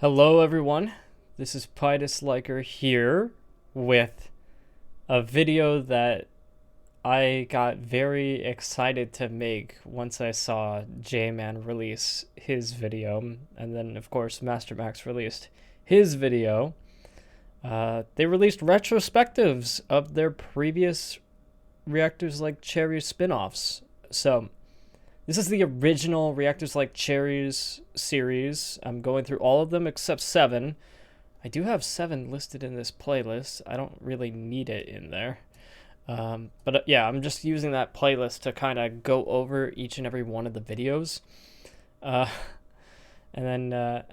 Hello everyone, this is Pitus Liker here with a video that I got very excited to make once I saw Jayman release his video, and then of course Mastermax released his video. They released retrospectives of their previous Reactors like Cherries spinoffs. So this is the original Reactors like Cherries series. I'm going through all of them except 7. I do have 7 listed in this playlist. I don't really need it in there. But yeah, I'm just using that playlist to kind of go over each and every one of the videos. And then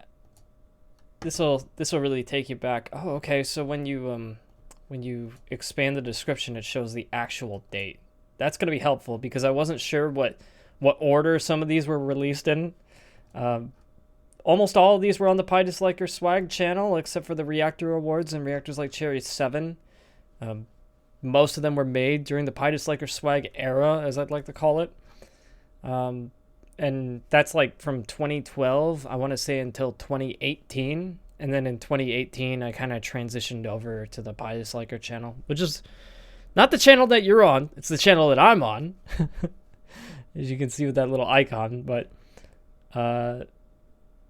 this will really take you back. Oh, okay. So when you expand the description, it shows the actual date. That's going to be helpful because I wasn't sure what order some of these were released in. Almost all of these were on the Pitus Liker Swag channel, except for the Reactor Awards and Reactors like Cherries 7. Most of them were made during the Pitus Liker Swag era, as I'd like to call it. And that's like from 2012, I want to say, until 2018. And then in 2018, I kind of transitioned over to the Pitus Liker channel, which is not the channel that you're on. It's the channel that I'm on. As you can see with that little icon, but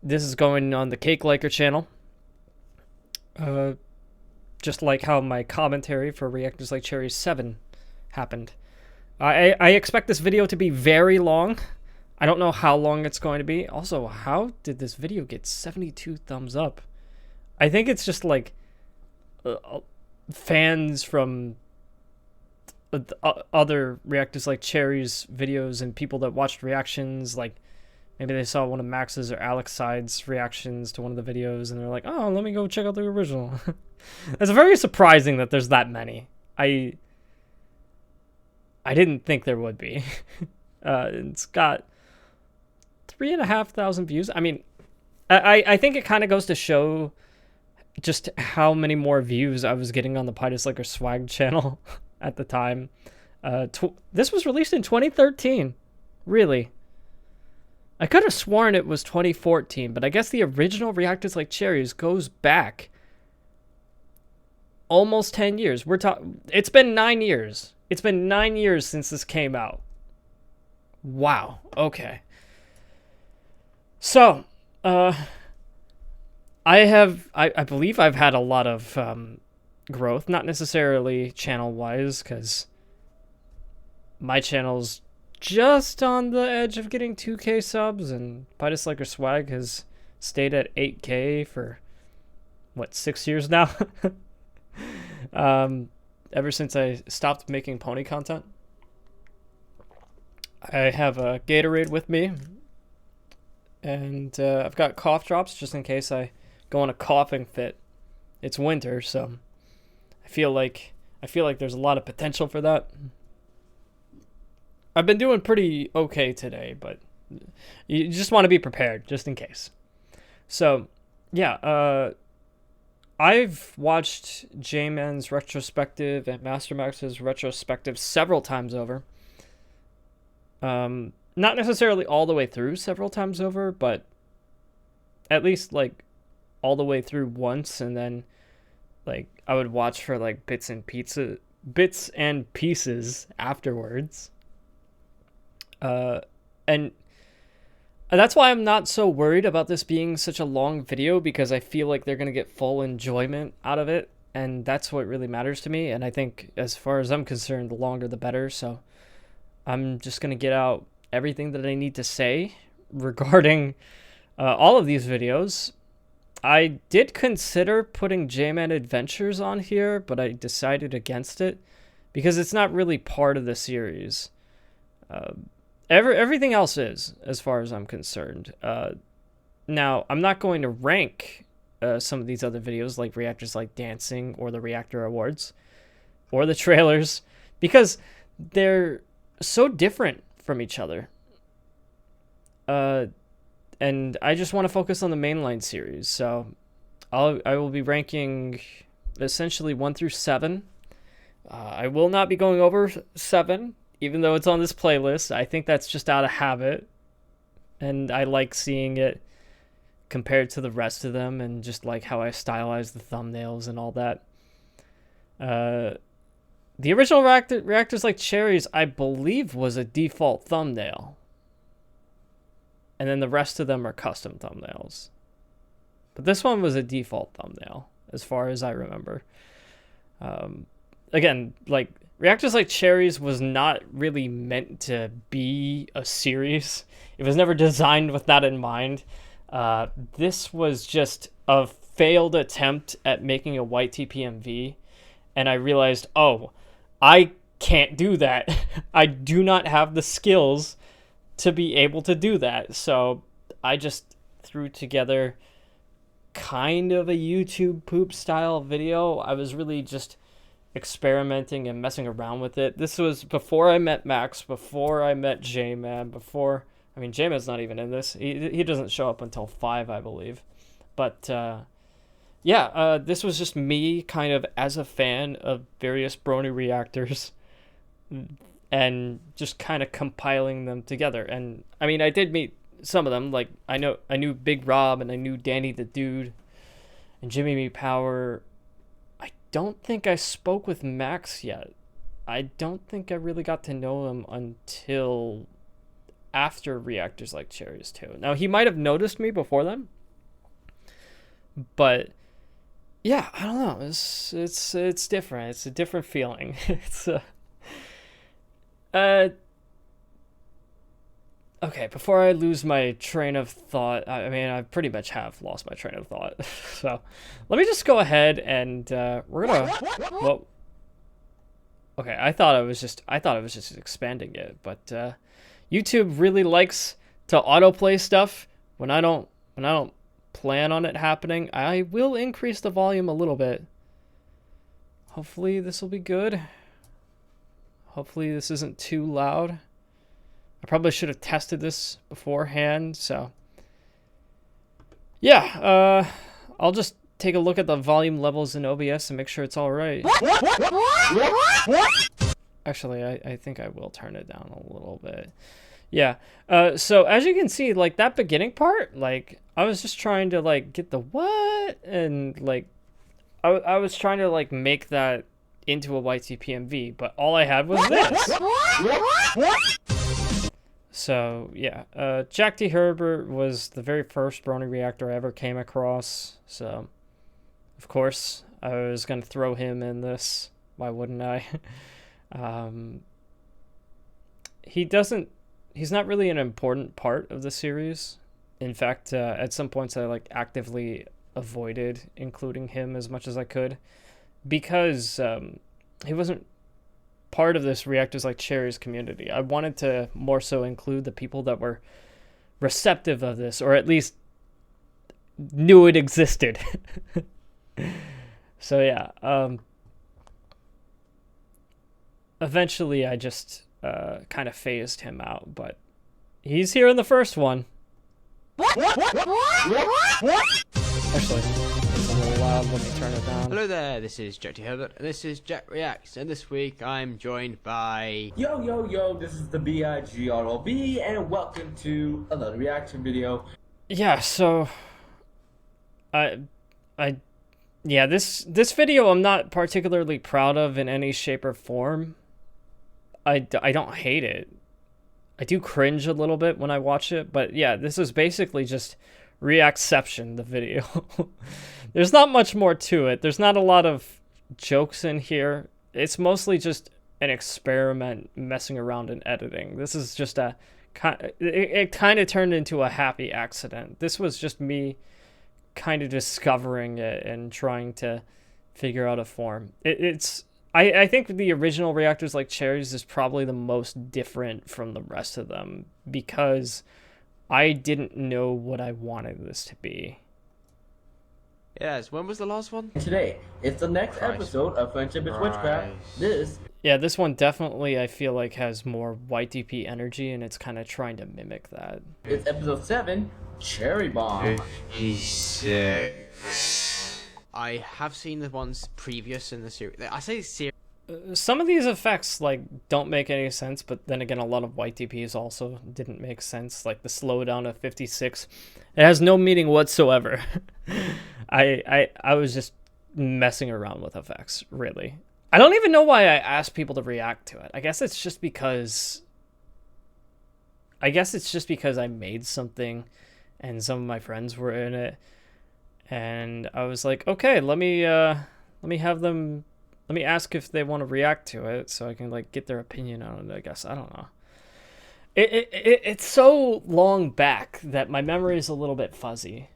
this is going on the Cake Liker channel. Just like how my commentary for Reactors like Cherries 7 happened. I expect this video to be very long. I don't know how long it's going to be. Also, how did this video get 72 thumbs up? I think it's just like fans from other Reactors like Cherries videos and people that watched reactions, like maybe they saw one of Max's or Alex's side's reactions to one of the videos and they're like, oh, let me go check out the original. It's very surprising that there's that many. I didn't think there would be. It's got 3,500 views. I mean, I think it kind of goes to show just how many more views I was getting on the Pitus Liker Swag channel at the time. This was released in 2013. Really? I could have sworn it was 2014, but I guess the original Reactors like Cherries goes back almost 10 years. It's been 9 years. It's been 9 years since this came out. Wow. Okay. So, I believe I've had a lot of growth, not necessarily channel-wise, because my channel's just on the edge of getting 2K subs, and Pitus Liker Swag has stayed at 8K for, what, 6 years now? Ever since I stopped making pony content. I have a Gatorade with me, and I've got cough drops just in case I go on a coughing fit. It's winter, so I feel like there's a lot of potential for that. I've been doing pretty okay today, but you just want to be prepared just in case. So, yeah, I've watched Jayman's retrospective and Mastermax's retrospective several times over. Not necessarily all the way through several times over, but at least like all the way through once, and then like I would watch for like bits and pieces afterwards. And that's why I'm not so worried about this being such a long video, because I feel like they're going to get full enjoyment out of it, and that's what really matters to me. And I think as far as I'm concerned, the longer the better. So I'm just going to get out everything that I need to say regarding all of these videos. I did consider putting Jayman Adventures on here, but I decided against it because it's not really part of the series. Everything else is, as far as I'm concerned. Now, I'm not going to rank some of these other videos like Reactors like Dancing or the Reactor Awards or the trailers, because they're so different from each other. And I just want to focus on the mainline series. So I will be ranking essentially 1 through 7. I will not be going over 7, even though it's on this playlist. I think that's just out of habit, and I like seeing it compared to the rest of them, and just like how I stylized the thumbnails and all that. The original Reactors Like Cherries, I believe, was a default thumbnail. And then the rest of them are custom thumbnails. But this one was a default thumbnail, as far as I remember. Again, like, Reactors Like Cherries was not really meant to be a series. It was never designed with that in mind. This was just a failed attempt at making a white TPMV. And I realized, oh, I can't do that. I do not have the skills to be able to do that. So I just threw together kind of a YouTube poop style video. I was really just experimenting and messing around with it. This was before I met Max, before I met Jayman, before... I mean, Jayman's not even in this. He doesn't show up until 5, I believe. But, yeah, this was just me kind of as a fan of various Brony reactors and just kind of compiling them together. And, I mean, I did meet some of them. Like, I knew Big Rob, and I knew Danny the Dude, and Jimmy Me Power. I don't think I spoke with Max yet. I don't think I really got to know him until after Reactors Like Cherries too. Now, he might have noticed me before then, but yeah, I don't know. It's different. It's a different feeling. It's okay, before I lose my train of thought, I mean, I pretty much have lost my train of thought. So let me just go ahead and we're gonna. Well, okay, I thought I was just expanding it, but YouTube really likes to autoplay stuff when I don't plan on it happening. I will increase the volume a little bit. Hopefully this will be good. Hopefully this isn't too loud. I probably should have tested this beforehand, so yeah, I'll just take a look at the volume levels in OBS and make sure it's all right. Actually, I think I will turn it down a little bit. Yeah, so as you can see, like, that beginning part, like, I was just trying to, like, get the what, and, like, I was trying to, like, make that into a YTPMV, but all I had was this. So, yeah, Jack D. Herbert was the very first Brony reactor I ever came across, so, of course, I was going to throw him in this. Why wouldn't I? He's not really an important part of the series. In fact, at some points I like actively avoided including him as much as I could, because he wasn't part of this Reactors Like Cherries community. I wanted to more so include the people that were receptive of this, or at least knew it existed. So yeah, eventually I just kind of phased him out, but he's here in the first one. Actually, it's a little loud. Let me turn it down. Hello there, this is Jack T. Herbert, and this is Jack Reacts, and this week I'm joined by... Yo, this is the BIGRLB, and welcome to another reaction video. Yeah, so... Yeah, this video I'm not particularly proud of in any shape or form. I don't hate it. I do cringe a little bit when I watch it, but yeah, this is basically just Reactception, the video. There's not much more to it. There's not a lot of jokes in here. It's mostly just an experiment messing around in editing. This is just it kind of turned into a happy accident. This was just me kind of discovering it and trying to figure out a form. I think the original Reactors Like Cherries is probably the most different from the rest of them, because I didn't know what I wanted this to be. Yes, when was the last one? Today, it's the next episode of Friendship is Witchcraft. This one definitely, I feel like, has more YTP energy, and it's kind of trying to mimic that. It's episode 7, Cherry Bomb. 56. I have seen the ones previous in the series. I say series. some of these effects like don't make any sense, but then again, a lot of YTPs also didn't make sense. Like the slowdown of 56, it has no meaning whatsoever. I was just messing around with effects, really. I don't even know why I asked people to react to it. I guess it's just because I made something and some of my friends were in it, and I was like, okay, let me ask if they want to react to it so I can like get their opinion on it, I guess. I don't know. It's so long back that my memory is a little bit fuzzy.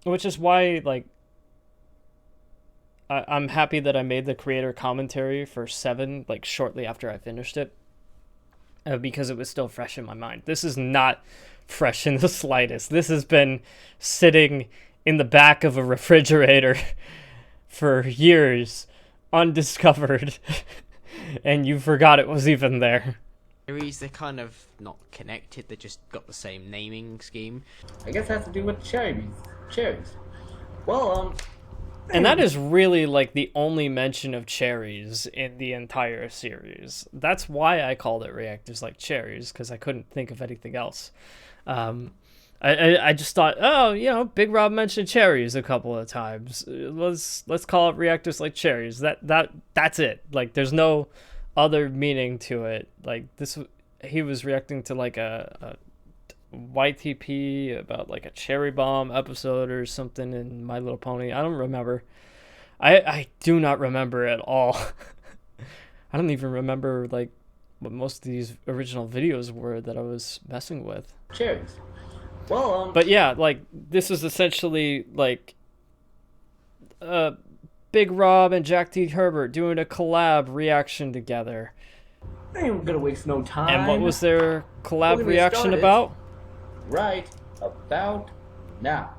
Which is why like I'm happy that I made the creator commentary for 7 like shortly after I finished it. Because it was still fresh in my mind. This is not fresh in the slightest. This has been sitting in the back of a refrigerator for years, undiscovered, and you forgot it was even there. Cherries, they're kind of not connected, they just got the same naming scheme. I guess it has to do with cherries. Cherries. Well, And that is really like the only mention of cherries in the entire series. That's why I called it Reactors like Cherries, because I couldn't think of anything else. I just thought, oh, you know, Big Rob mentioned cherries a couple of times. Let's call it Reactors like Cherries. That's it. Like, there's no other meaning to it. Like this, he was reacting to like a YTP about like a cherry bomb episode or something in My Little Pony. I don't remember. I do not remember at all. I don't even remember like what most of these original videos were that I was messing with. cherries. Well, But yeah, like this is essentially like Big Rob and Jack D. Herbert doing a collab reaction together. I ain't gonna waste no time. And what was their collab We're gonna get reaction started. about? Right about now.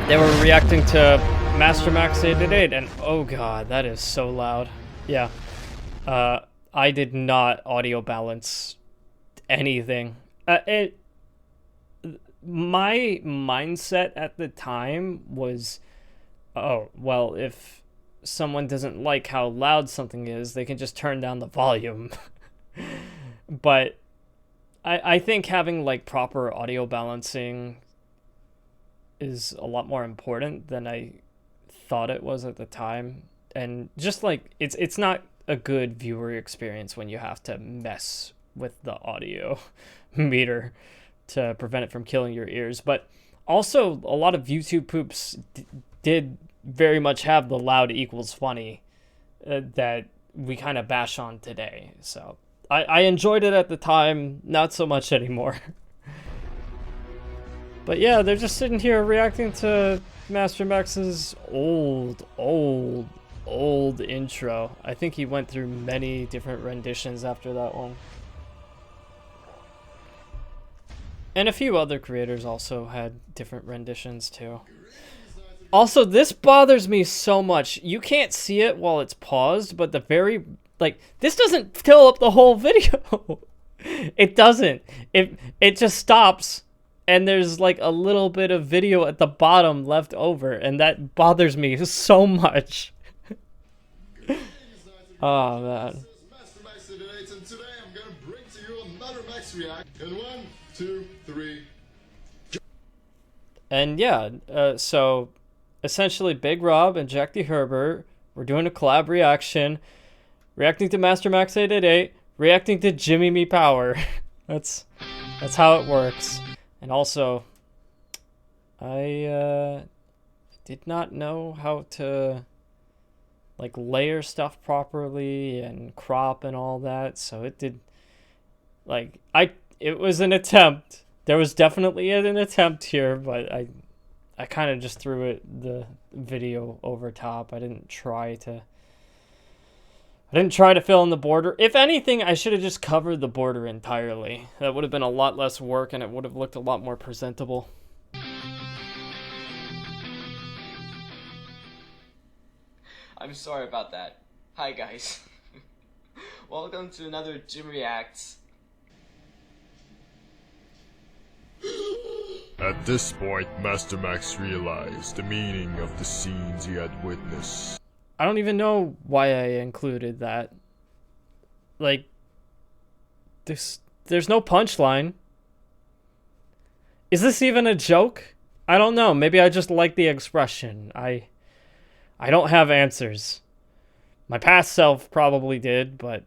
They were reacting to Mastermax 888, and oh god, that is so loud. Yeah. I did not audio balance anything. My mindset at the time was, oh, well, if someone doesn't like how loud something is, they can just turn down the volume. But I think having like proper audio balancing is a lot more important than I thought it was at the time. And just like it's not a good viewer experience when you have to mess with the audio meter to prevent it from killing your ears. But also a lot of YouTube poops did very much have the loud equals funny that we kind of bash on today. So I enjoyed it at the time, not so much anymore. But yeah, they're just sitting here reacting to Master Max's old intro. I think he went through many different renditions after that one. And a few other creators also had different renditions too. Also, this bothers me so much. You can't see it while it's paused, but this doesn't fill up the whole video. It doesn't. It just stops, and there's like a little bit of video at the bottom left over, and that bothers me so much. Oh man. Mastermax today, and today I'm gonna bring to you another Max React in 1, 2, 3. And yeah, so essentially Big Rob and Jack D. Herbert were doing a collab reaction, reacting to Mastermax 888, reacting to Jimmy Me Power. That's how it works. And also, I did not know how to like layer stuff properly and crop and all that, so it did like it was an attempt. There was definitely an attempt here, but I kind of just threw the video over top. I didn't try to fill in the border. If anything, I should have just covered the border entirely. That would have been a lot less work, and it would have looked a lot more presentable. I'm sorry about that. Hi guys. Welcome to another Jim Reacts. At this point, Mastermax realized the meaning of the scenes he had witnessed. I don't even know why I included that. Like, there's no punchline. Is this even a joke? I don't know. Maybe I just like the expression. I don't have answers. My past self probably did, but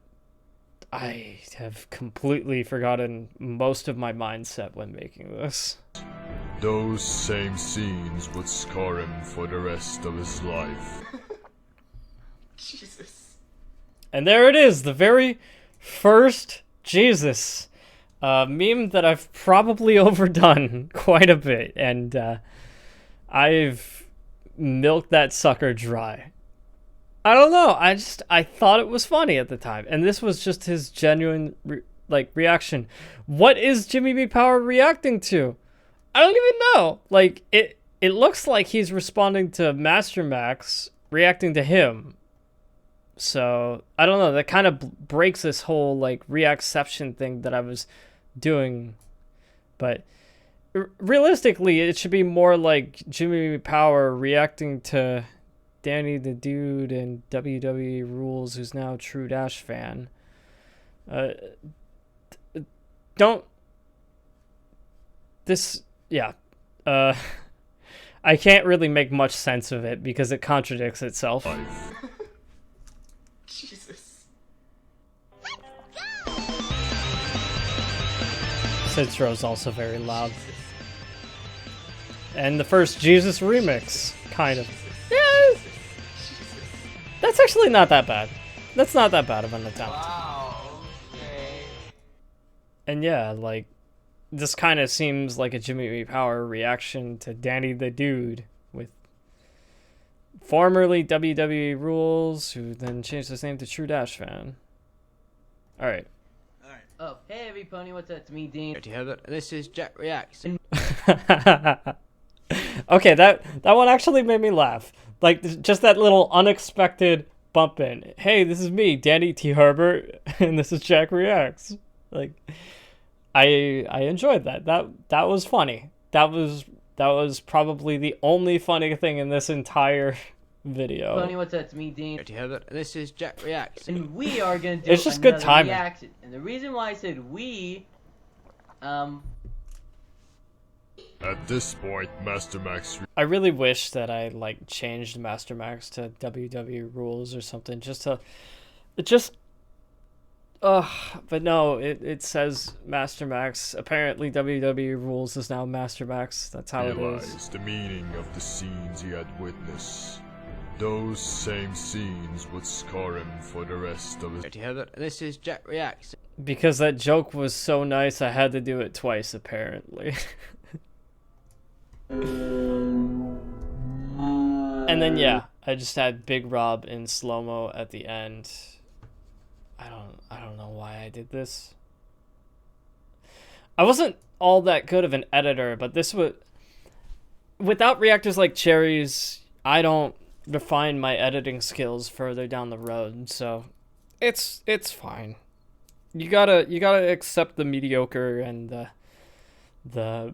I have completely forgotten most of my mindset when making this. Those same scenes would scar him for the rest of his life. Jesus. And there it is, the very first Jesus meme that I've probably overdone quite a bit, and I've milked that sucker dry. I don't know, I thought it was funny at the time, and this was just his genuine reaction. What is Jimmy B. Power reacting to? I don't even know. Like, it looks like he's responding to Mastermax reacting to him. So, I don't know, that kind of breaks this whole, like, reacception thing that I was doing. But, realistically, it should be more like Jimmy Power reacting to Danny the Dude and WWE Rules, who's now a True Dash fan. I can't really make much sense of it because it contradicts itself. Jesus. Citro's also very loud. And the first Jesus remix, kind of. Yeah, that's actually not that bad. That's not that bad of an attempt. Wow. Okay. And yeah, like, this kind of seems like a Jimmy B. Power reaction to Danny the Dude, with formerly WWE Rules, who then changed his name to True Dash Fan. Alright. Oh, hey everybody, what's up? It's me, Dean. Did you hear that? And this is Jack Reacts. Okay, that one actually made me laugh. Like, just that little unexpected bump in. Hey, this is me, Danny T. Herbert, and this is Jack Reacts. Like, I enjoyed that. That was funny. That was probably the only funny thing in this entire video. Funny, what's up? It's me, Dean. Did you hear that? And this is Jack Reacts. And we are gonna do It's just good another timing. reaction. And the reason why I said we, At this point, Mastermax I really wish that I, like, changed Mastermax to WWE Rules or something, but no, it says Mastermax. Apparently WWE Rules is now Mastermax. That's how it is. realized the meaning of the scenes he had witnessed. Those same scenes would scar him for the rest of his Did you hear that? And this is Jack Reacts. Because that joke was so nice, I had to do it twice, apparently. And then, yeah, I just had Big Rob in slow-mo at the end. I don't know why I did this. I wasn't all that good of an editor, but this would... Without reactors like Cherries, I don't refine my editing skills further down the road, so it's fine. You gotta accept the mediocre and the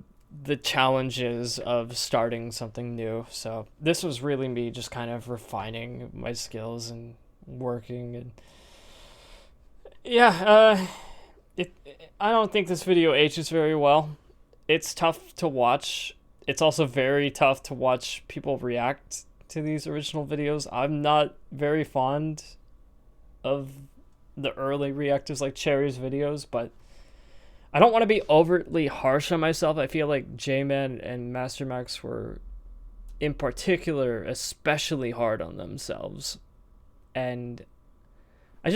challenges of starting something new. So this was really me just kind of refining my skills and working, and yeah, I don't think this video ages very well. It's tough to watch. It's also very tough to watch people react to these original videos. I'm not very fond of the early reactors like Cherries videos, but I don't want to be overtly harsh on myself. I feel like Jayman and Mastermax were, in particular, especially hard on themselves. And I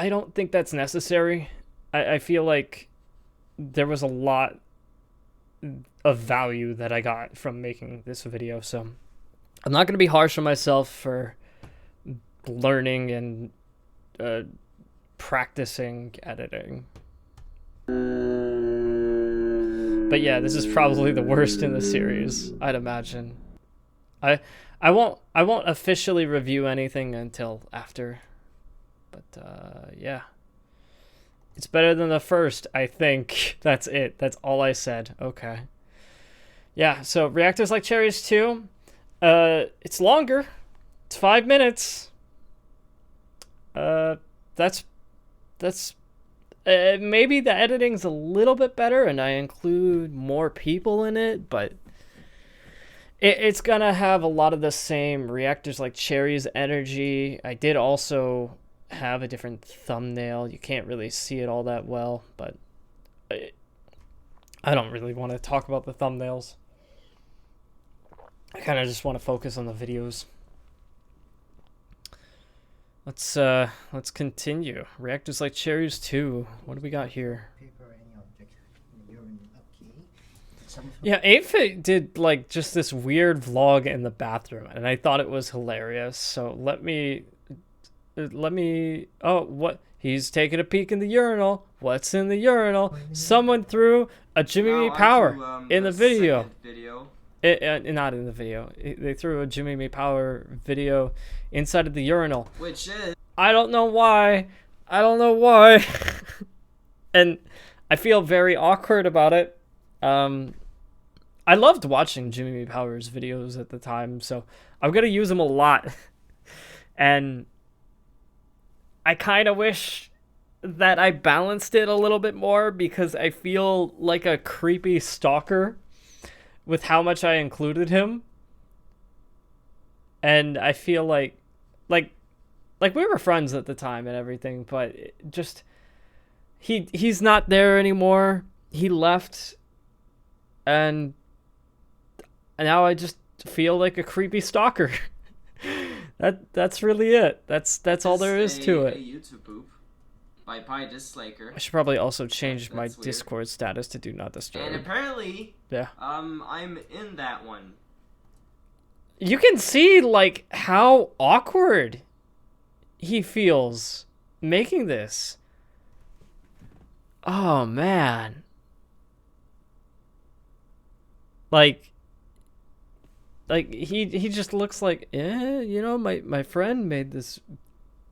don't think that's necessary. I feel like there was a lot of value that I got from making this video, so I'm not going to be harsh on myself for learning and practicing editing. But yeah, this is probably the worst in the series, I'd imagine. I won't officially review anything until after. But yeah. It's better than the first, I think. That's it. That's all I said. Okay. Yeah, so Reactors like Cherries 2. It's longer. It's 5 minutes. That's maybe the editing's a little bit better and I include more people in it, but it's gonna have a lot of the same Reactors like Cherries energy. I did also have a different thumbnail. You can't really see it all that well, but I don't really want to talk about the thumbnails. I kind of just want to focus on the videos. Let's continue. Reactors like Cherries 2. What do we got here? Yeah, 8-Fit did like just this weird vlog in the bathroom, and I thought it was hilarious. So let me. Oh, what? He's taking a peek in the urinal. What's in the urinal? Someone threw a Jimmy Power in the video. Not in the video. They threw a Jimmy Power video inside of the urinal. Which is... I don't know why. I don't know why. And I feel very awkward about it. I loved watching Jimmy Power's videos at the time, so I'm going to use them a lot. And I kind of wish that I balanced it a little bit more because I feel like a creepy stalker with how much I included him. And I feel like we were friends at the time and everything, but just he's not there anymore. He left, and now I just feel like a creepy stalker. That's really it. That's all there is to it. A YouTube poop by Pie Disliker. I should probably also change my weird. Discord status to do not disturb. And apparently, yeah. I'm in that one. You can see like how awkward he feels making this. Oh man. Like he just looks like, you know, my friend made this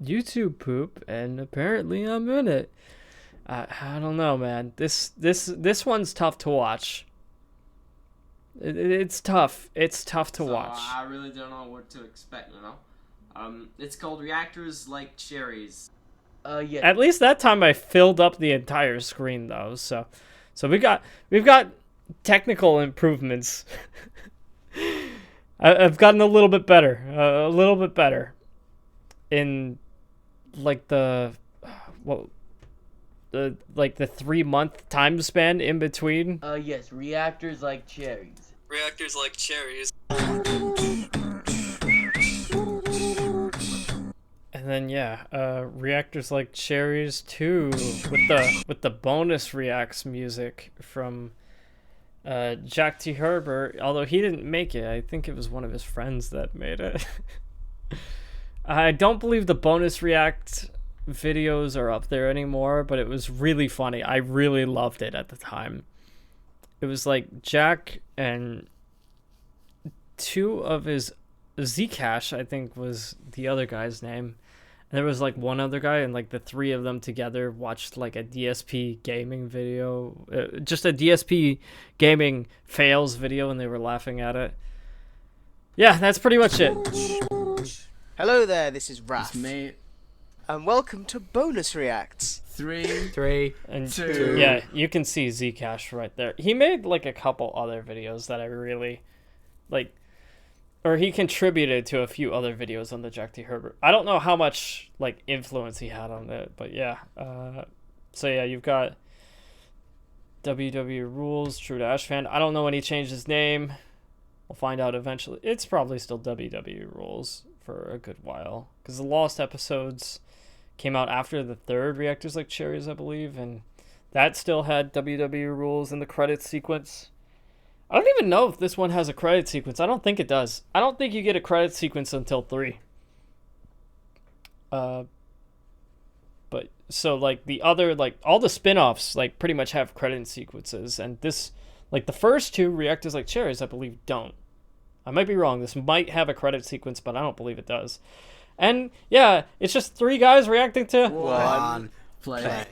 YouTube poop and apparently I'm in it. I don't know, man. This one's tough to watch. It's tough. It's tough to watch. I really don't know what to expect, you know? It's called Reactors Like Cherries. Yeah. At least that time I filled up the entire screen though, so we've got technical improvements. I've gotten a little bit better, in like the 3-month time span in between. Yes, Reactors Like Cherries. Reactors Like Cherries. And then Reactors Like Cherries 2 with the bonus reacts music from Jack T. Herbert, although he didn't make it. I think it was one of his friends that made it. I don't believe the bonus react videos are up there anymore, but it was really funny. I really loved it at the time. It was like Jack and two of his Zcash, I think was the other guy's name. And there was like one other guy, and like the three of them together watched like a DSP gaming video, just a DSP gaming fails video, and they were laughing at it. Yeah, that's pretty much it. Hello there, this is Raph. It's me. And welcome to Bonus Reacts. 3, And 2. yeah, you can see Zcash right there. He made like a couple other videos that I really like. Or he contributed to a few other videos on the Jack T. Herbert. I don't know how much like influence he had on it, but yeah. So yeah, you've got WW Rules, True Dash Fan. I don't know when he changed his name. We'll find out eventually. It's probably still WW Rules for a good while, because the Lost episodes came out after the third Reactors Like Cherries, I believe, and that still had WW Rules in the credits sequence. I don't even know if this one has a credit sequence. I don't think it does. I don't think you get a credit sequence until 3. But so like the other, like all the spin-offs like pretty much have credit sequences, and this, like the first 2 Reactors Like Cherries, I believe don't. I might be wrong. This might have a credit sequence, but I don't believe it does. And yeah, it's just 3 guys reacting to One. Play.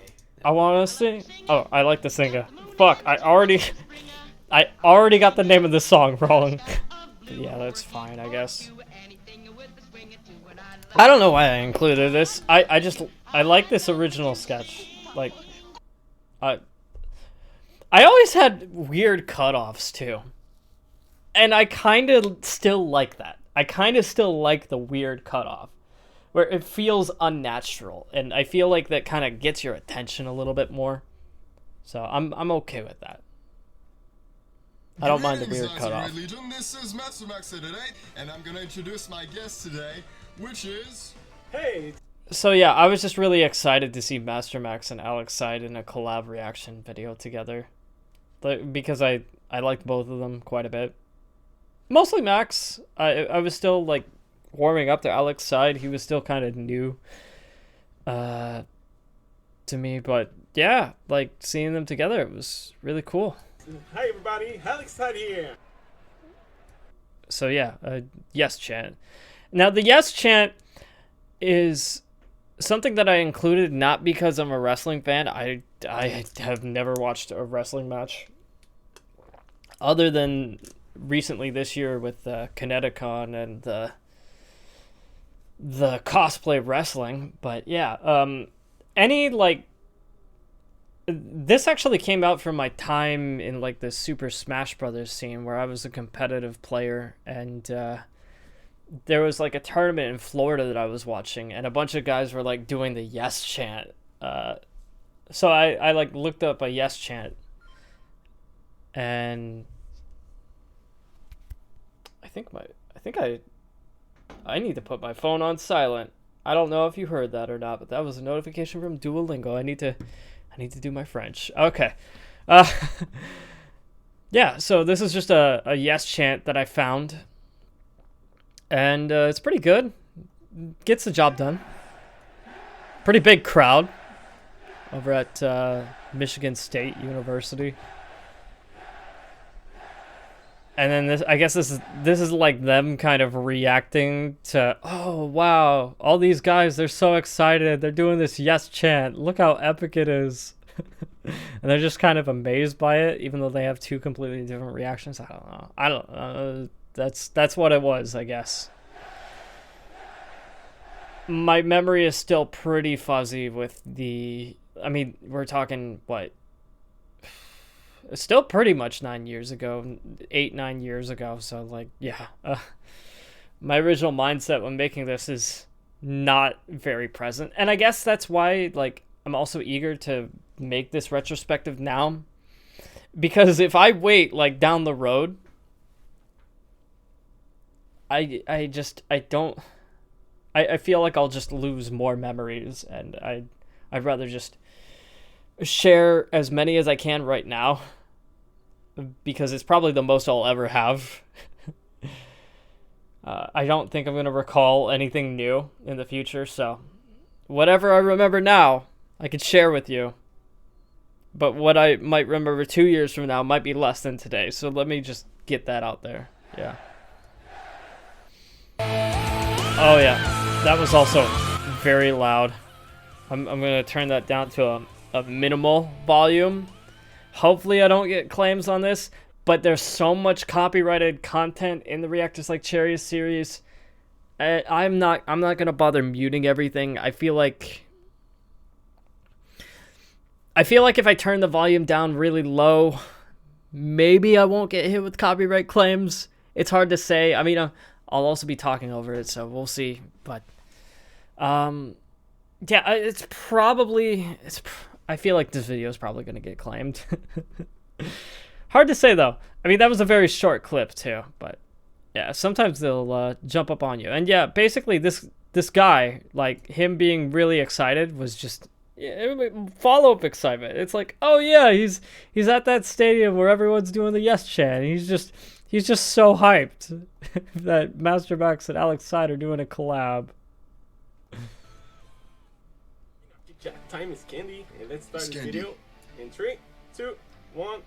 I want to sing. Oh, I like the singer. Fuck, I already got the name of the song wrong. Yeah, that's fine, I guess. I don't know why I included this. I like this original sketch. Like, I always had weird cutoffs too. And I kind of still like that. I kind of still like the weird cutoff, where it feels unnatural, and I feel like that kind of gets your attention a little bit more. So I'm okay with that. I don't mind the weird cutoff. Legion. This is Mastermax here today, and I'm gonna introduce my guest today, which is... Hey! So yeah, I was just really excited to see Mastermax and Alex Side in a collab reaction video together. Because I liked both of them quite a bit. Mostly Max. I was still like warming up to Alex Side. He was still kind of new to me, but yeah, like seeing them together, it was really cool. Hi everybody, Alex Side here! So yeah, yes chant. Now the yes chant is something that I included not because I'm a wrestling fan. I have never watched a wrestling match other than recently this year with Kineticon and the cosplay wrestling. But yeah, any like this actually came out from my time in like the Super Smash Brothers scene where I was a competitive player, and there was like a tournament in Florida that I was watching, and a bunch of guys were like doing the yes chant. So I like looked up a yes chant, and I need to put my phone on silent. I don't know if you heard that or not, but that was a notification from Duolingo. I need to do my French. Okay. Yeah, so this is just a yes chant that I found. And it's pretty good. Gets the job done. Pretty big crowd over at Michigan State University. And then this, I guess this is like them kind of reacting to, oh wow, all these guys, they're so excited, they're doing this yes chant, look how epic it is. And they're just kind of amazed by it, even though they have two completely different reactions. I don't know. That's what it was, I guess. My memory is still pretty fuzzy with the, I mean, we're talking what? It's still pretty much 9 years ago, 8-9 years ago. So like, yeah, my original mindset when making this is not very present. And I guess that's why like I'm also eager to make this retrospective now, because if I wait like down the road, I feel like I'll just lose more memories, and I'd rather just share as many as I can right now, because it's probably the most I'll ever have. I don't think I'm going to recall anything new in the future, so whatever I remember now, I could share with you. But what I might remember 2 years from now might be less than today, so let me just get that out there. Yeah. Oh yeah, that was also very loud. I'm going to turn that down to a minimal volume. Hopefully I don't get claims on this, but there's so much copyrighted content in the Reactors Like Cherries series. I'm not going to bother muting everything. I feel like if I turn the volume down really low, maybe I won't get hit with copyright claims. It's hard to say. I mean, I'll also be talking over it, so we'll see. But yeah, I feel like this video is probably going to get claimed. Hard to say, though. I mean, that was a very short clip, too. But yeah, sometimes they'll jump up on you. And yeah, basically, this guy, like, him being really excited was just follow-up excitement. It's like, oh yeah, he's at that stadium where everyone's doing the yes chant. He's just so hyped that Mastermax and Alex Side are doing a collab. Time is candy, and let's start this video in 3, 2, 1.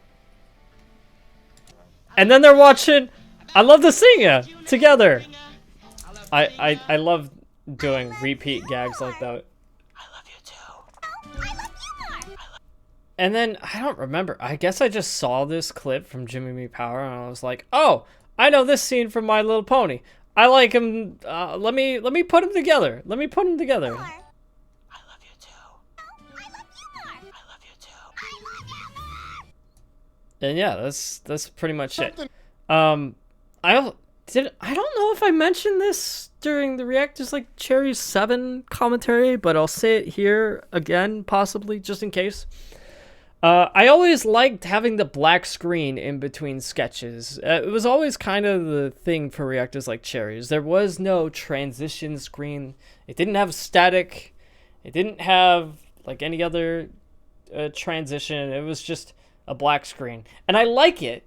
And then they're watching I Love to Sing Ya together. I love doing repeat gags like that. I love you too. I love you more. And then I don't remember. I guess I just saw this clip from Jimmy Me Power, and I was like, oh, I know this scene from My Little Pony. I like him. Let me put them together. Let me put them together. I love you too. I love you more. I love you too. I love you more. And yeah, that's pretty much it. I don't know if I mentioned this during the Reactors like Cherries 7 commentary, but I'll say it here again, possibly, just in case. I always liked having the black screen in between sketches. It was always kind of the thing for Reactors like Cherries. There was no transition screen. It didn't have static. It didn't have like any other transition. It was just a black screen. And I like it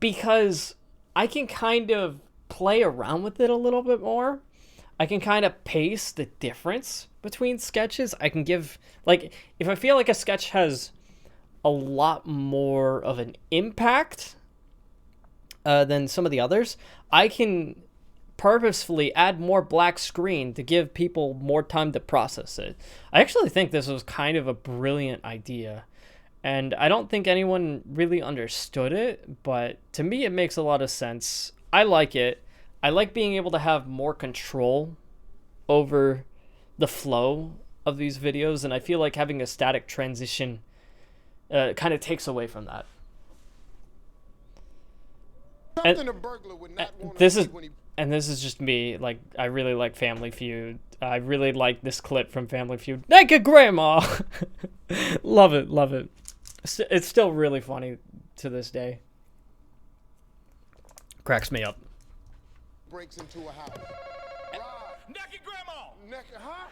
because I can kind of play around with it a little bit more. I can kind of pace the difference between sketches. I can give, like, if I feel like a sketch has a lot more of an impact than some of the others, I can purposefully add more black screen to give people more time to process it. I actually think this was kind of a brilliant idea, and I don't think anyone really understood it, but to me it makes a lot of sense. I like it. I like being able to have more control over the flow of these videos, and I feel like having a static transition kind of takes away from that. And this is just me. Like, I really like Family Feud. I really like this clip from Family Feud. Naked Grandma! Love it, love it. It's still really funny to this day. Cracks me up. Breaks into a house. Naked Grandma! Naked, huh?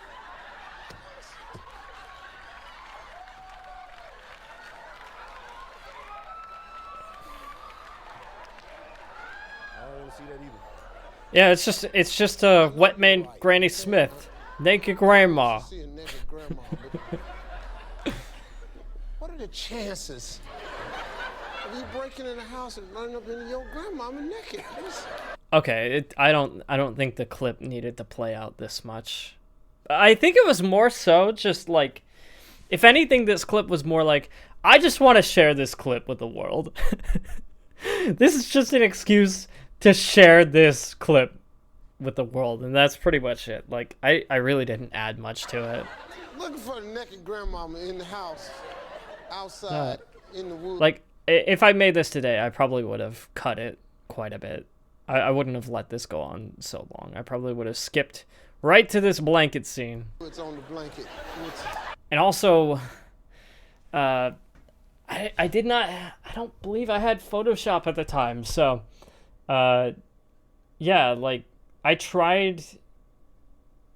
See that either. Yeah, it's just a wet man Granny Smith, naked grandma. See a naked grandma, but what are the chances of you breaking in the house and running up into your grandmama naked? Okay, I don't think the clip needed to play out this much. I think it was more so just like, if anything, this clip was more like, I just want to share this clip with the world. This is just an excuse to share this clip with the world, and that's pretty much it. Like, I really didn't add much to it. Looking for the naked grandmama in the house, outside, in the woods. Like, if I made this today, I probably would have cut it quite a bit. I wouldn't have let this go on so long. I probably would have skipped right to this blanket scene. It's on the blanket. And also, I don't believe I had Photoshop at the time, so yeah, like, I tried,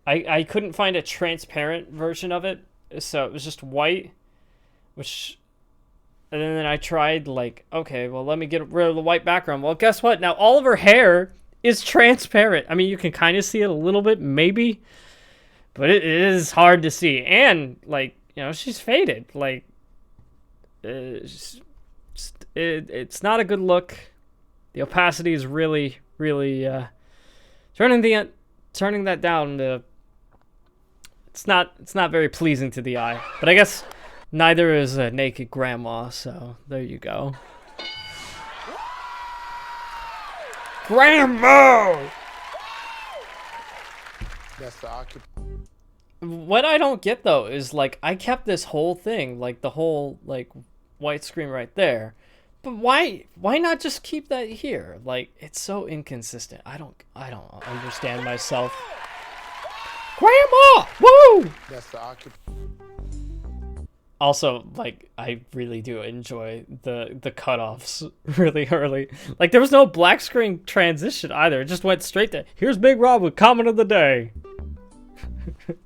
I couldn't find a transparent version of it, so it was just white, and then I tried, like, okay, well, let me get rid of the white background. Well, guess what? Now all of her hair is transparent. I mean, you can kind of see it a little bit, maybe, but it is hard to see. And, like, you know, she's faded. Like, it's not a good look. The opacity is really, really turning that down to, it's not very pleasing to the eye. But I guess neither is a naked grandma, so there you go. Grandma! That's the What I don't get, though, is, like, I kept this whole thing, like, the whole, like, white screen right there. But why not just keep that here? Like, it's so inconsistent. I don't understand myself. Grandma! Woo! That's the Also, like, I really do enjoy the cutoffs really early. Like, there was no black screen transition either. It just went straight to, here's Big Rob with comment of the day.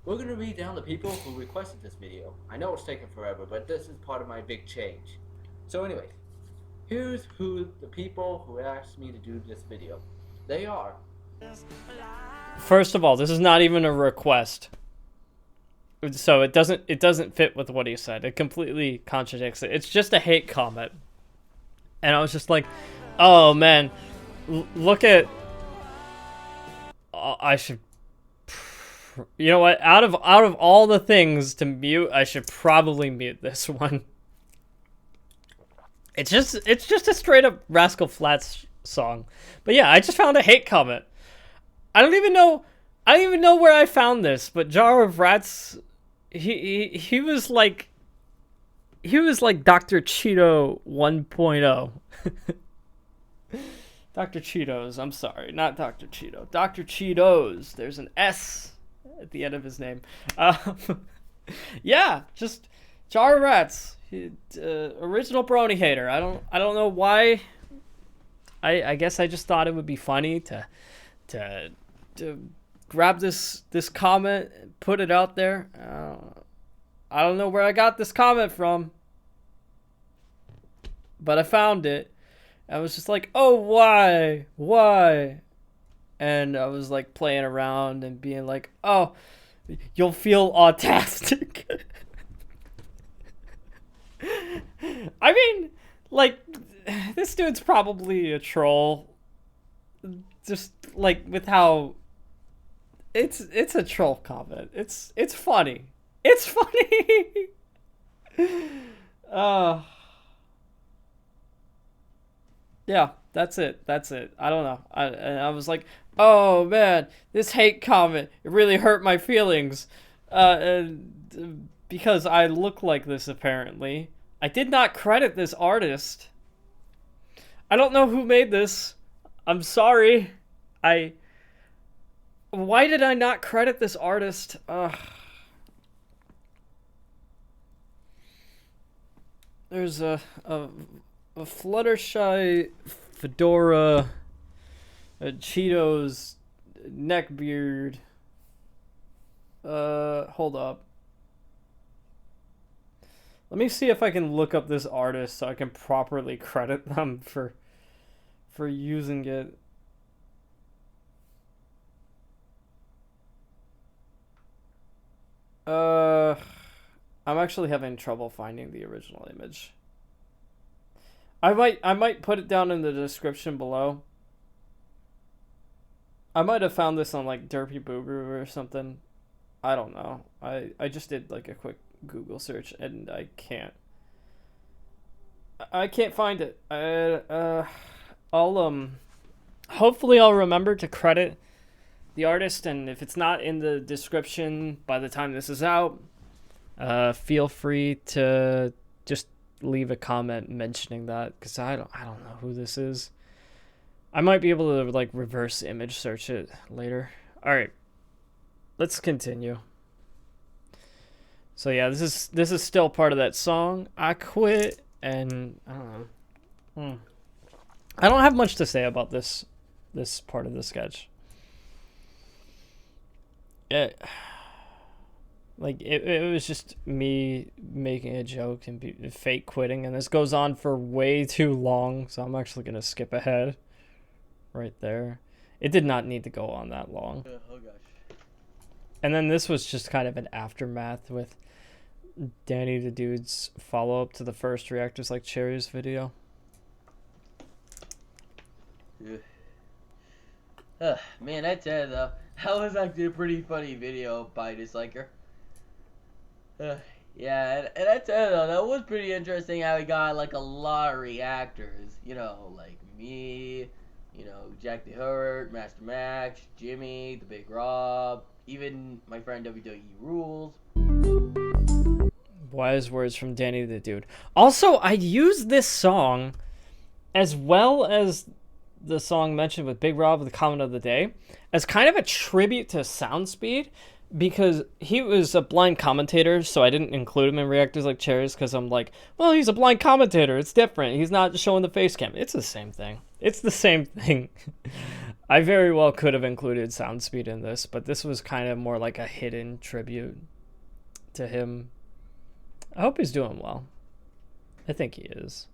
We're going to read down the people who requested this video. I know it's taken forever, but this is part of my big change. So anyways, here's who the people who asked me to do this video. They are... First of all, this is not even a request. So it doesn't fit with what he said. It completely contradicts it. It's just a hate comment. And I was just like, oh man, look at... I should... You know what? Out of all the things to mute, I should probably mute this one. It's just a straight up Rascal Flatts song. But yeah, I just found a hate comment. I don't even know where I found this, but Jar of Rats, he was like Dr. Cheeto 1.0. Dr. Cheetos, I'm sorry, not Dr. Cheeto. Dr. Cheetos. There's an S at the end of his name. Yeah, just Jar of Rats. Original brony hater. I don't know why. I guess I just thought it would be funny to grab this comment, put it out there. I don't know where I got this comment from, but I found it. I was just like, oh, why? And I was like playing around and being like, oh, you'll feel autistic. I mean, like, this dude's probably a troll. Just like with how it's a troll comment. It's funny. It's funny. Yeah, that's it. I don't know. I was like, oh man, this hate comment, it really hurt my feelings. Because I look like this apparently. I did not credit this artist. I don't know who made this. I'm sorry. Why did I not credit this artist? There's a Fluttershy fedora, a Cheetos neckbeard. Hold up. Let me see if I can look up this artist so I can properly credit them for using it. I'm actually having trouble finding the original image. I might put it down in the description below. I might have found this on like Derpy Boo Boo or something. I don't know. I just did like a quick Google search and I can't find it. Hopefully I'll remember to credit the artist, and if it's not in the description by the time this is out, feel free to just leave a comment mentioning that, because I don't know who this is. I might be able to like reverse image search it later. All right, let's continue. So yeah, this is still part of that song. I quit, and I don't know. I don't have much to say about this part of the sketch. It was just me making a joke and fake quitting, and this goes on for way too long, so I'm actually gonna skip ahead right there. It did not need to go on that long. Oh gosh. And then this was just kind of an aftermath with Danny the Dude's follow-up to the first Reactors Like Cherries video. Man, I tell you though, that was actually a pretty funny video by Disliker. Yeah, and I tell you though, that was pretty interesting how he got like a lot of reactors. You know, like me, you know, Jack the Hurt, Mastermax, Jimmy, the Big Rob, even my friend WWE Rules. Wise words from Danny the Dude. Also, I used this song as well as the song mentioned with Big Rob, the comment of the day, as kind of a tribute to Soundspeed, because he was a blind commentator, so I didn't include him in Reactors Like Cherries, because I'm like, well, he's a blind commentator, it's different, he's not showing the face cam. It's the same thing. It's the same thing. I very well could have included Soundspeed in this, but this was kind of more like a hidden tribute to him. I hope he's doing well. I think he is.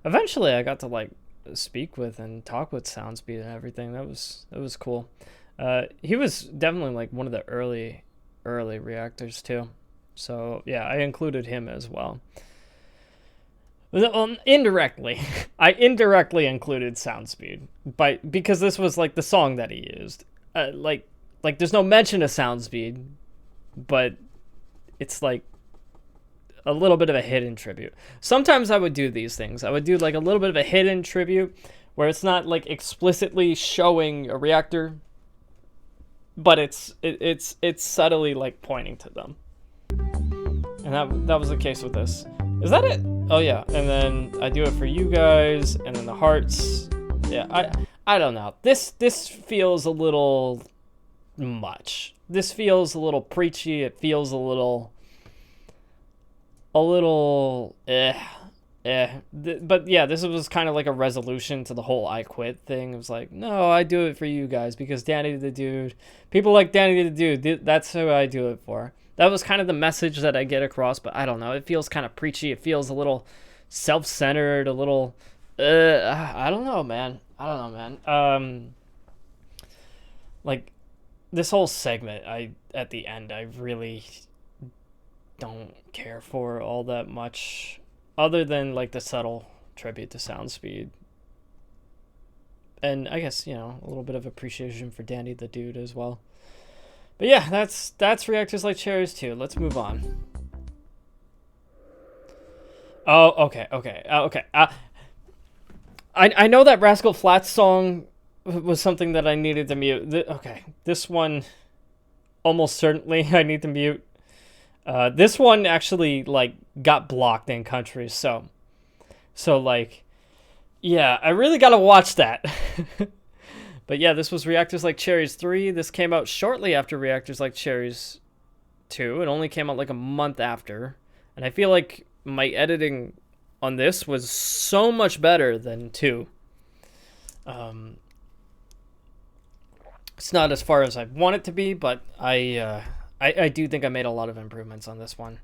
Eventually I got to like speak with and talk with Soundspeed and everything. That was cool. He was definitely like one of the early reactors too, so yeah, I included him as well. Indirectly I indirectly included Soundspeed because this was like the song that he used. Like there's no mention of Soundspeed, but it's like a little bit of a hidden tribute. Sometimes I would do these things. I would do like a little bit of a hidden tribute where it's not like explicitly showing a reactor, but it's subtly like pointing to them. And that was the case with this. Is that it? Oh yeah, and then I do it for you guys, and then the hearts. Yeah, I don't know. This feels a little much. This feels a little preachy. It feels a little But yeah, this was kind of like a resolution to the whole I quit thing. It was like, no, I do it for you guys because Danny the Dude, people like Danny the Dude, that's who I do it for. That was kind of the message that I get across, but I don't know. It feels kind of preachy. It feels a little self-centered, a little, I don't know, man. Like, this whole segment, at the end, I really don't care for all that much, other than, like, the subtle tribute to Soundspeed. And I guess, you know, a little bit of appreciation for Danny the Dude as well. But yeah, that's Reactors Like Cherries too. Let's move on. Oh, okay. I know that Rascal Flatts song was something that I needed to mute. Okay, this one, almost certainly I need to mute. This one actually, like, got blocked in countries, so like, yeah, I really gotta watch that. But yeah, this was Reactors Like Cherries 3. This came out shortly after Reactors Like Cherries 2. It only came out like a month after. And I feel like my editing on this was so much better than 2. It's not as far as I want it to be, but I do think I made a lot of improvements on this one.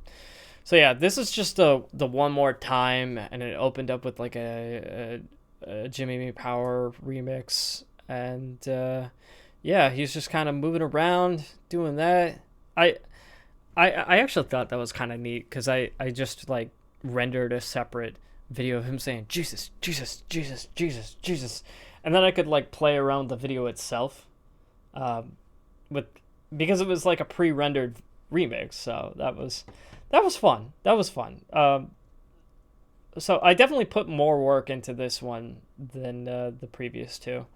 So yeah, this is just the One More Time, and it opened up with like a Jimmy Power remix. And yeah, he's just kind of moving around doing that. I actually thought that was kind of neat because I just like rendered a separate video of him saying Jesus, Jesus, Jesus, Jesus, Jesus, and then I could like play around the video itself because it was like a pre-rendered remix. So that was fun. So I definitely put more work into this one than the previous two.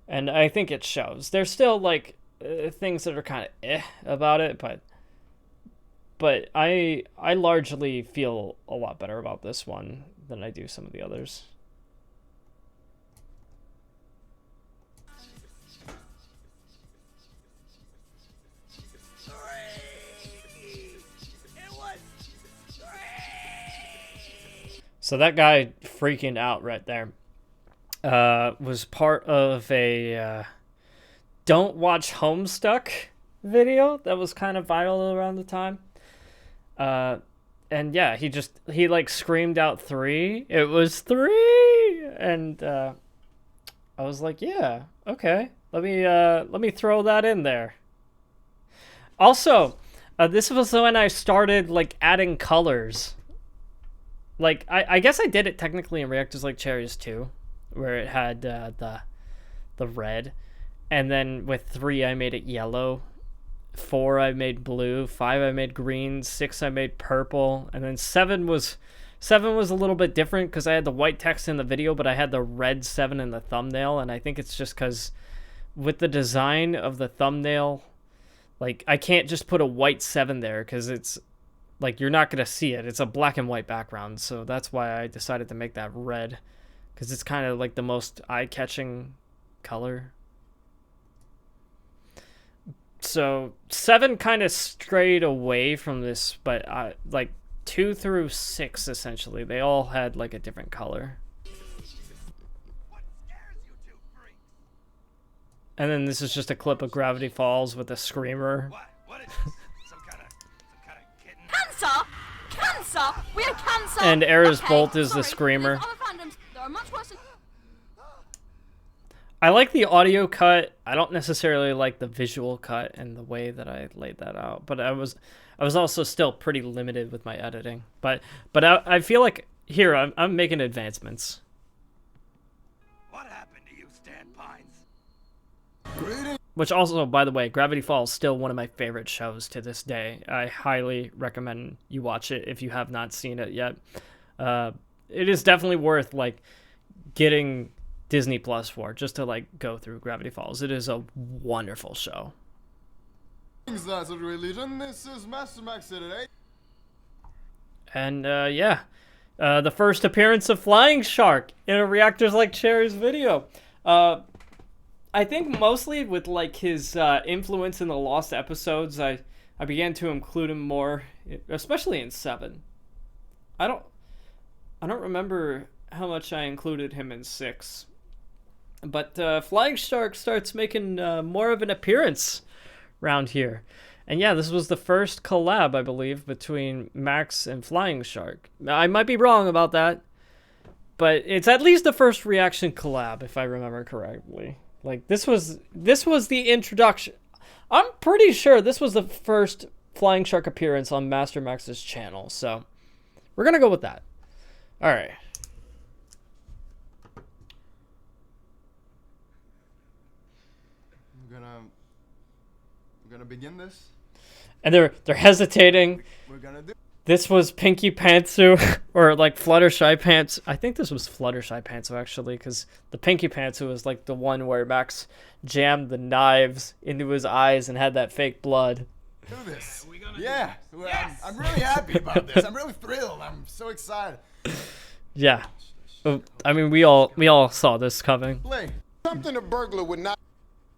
And I think it shows. There's still, like, things that are kind of about it, but I largely feel a lot better about this one than I do some of the others. So that guy freaking out right there. Was part of a Don't Watch Homestuck video that was kind of viral around the time. And yeah, he like screamed out 3. It was 3, and I was like, yeah, okay, let me throw that in there. Also, this was when I started like adding colors. Like I guess I did it technically in Reactors Like Cherries too, where it had the red, and then with 3 I made it yellow, 4 I made blue, 5 I made green, 6 I made purple, and then 7 was a little bit different because I had the white text in the video, but I had the red 7 in the thumbnail, and I think it's just because with the design of the thumbnail, like I can't just put a white 7 there because it's like you're not gonna see it. It's a black and white background, so that's why I decided to make that red. Because it's kind of like the most eye-catching color. So 7 kind of strayed away from this, but like 2 through 6 essentially, they all had like a different color. And then this is just a clip of Gravity Falls with a screamer. What is this? Some kind of kitten? Cancer! We're cancer! And Era's Okay, Bolt is the sorry. screamer. There's other fandoms that are much worse than... I like the audio cut. I don't necessarily like the visual cut and the way that I laid that out. But I was also still pretty limited with my editing. But I feel like here I'm making advancements. What happened to you, Stan Pines? Which also, by the way, Gravity Falls is still one of my favorite shows to this day. I highly recommend you watch it if you have not seen it yet. It is definitely worth like getting Disney Plus for, just to like go through Gravity Falls. It is a wonderful show. That's a religion. This is Mastermax today. And yeah, the first appearance of Flying Shark in a Reactors Like Cherries video. I think mostly with like his influence in the lost episodes, I began to include him more, especially in 7. I don't remember how much I included him in 6. But Flying Shark starts making more of an appearance around here. And yeah, this was the first collab, I believe, between Max and Flying Shark. I might be wrong about that, but it's at least the first reaction collab, if I remember correctly. Like, this was the introduction. I'm pretty sure this was the first Flying Shark appearance on Mastermax's channel, so we're gonna go with that. All right. I'm gonna begin this. And they're hesitating. We're gonna do. This was Pinky Pantsu, or like Fluttershy Pants. I think this was Fluttershy Pantsu actually, because the Pinky Pantsu was like the one where Max jammed the knives into his eyes and had that fake blood. Do this. Yeah, yes! I'm really happy about this. I'm really thrilled. I'm so excited. Yeah, I mean we all saw this coming. Play. Something a burglar would not.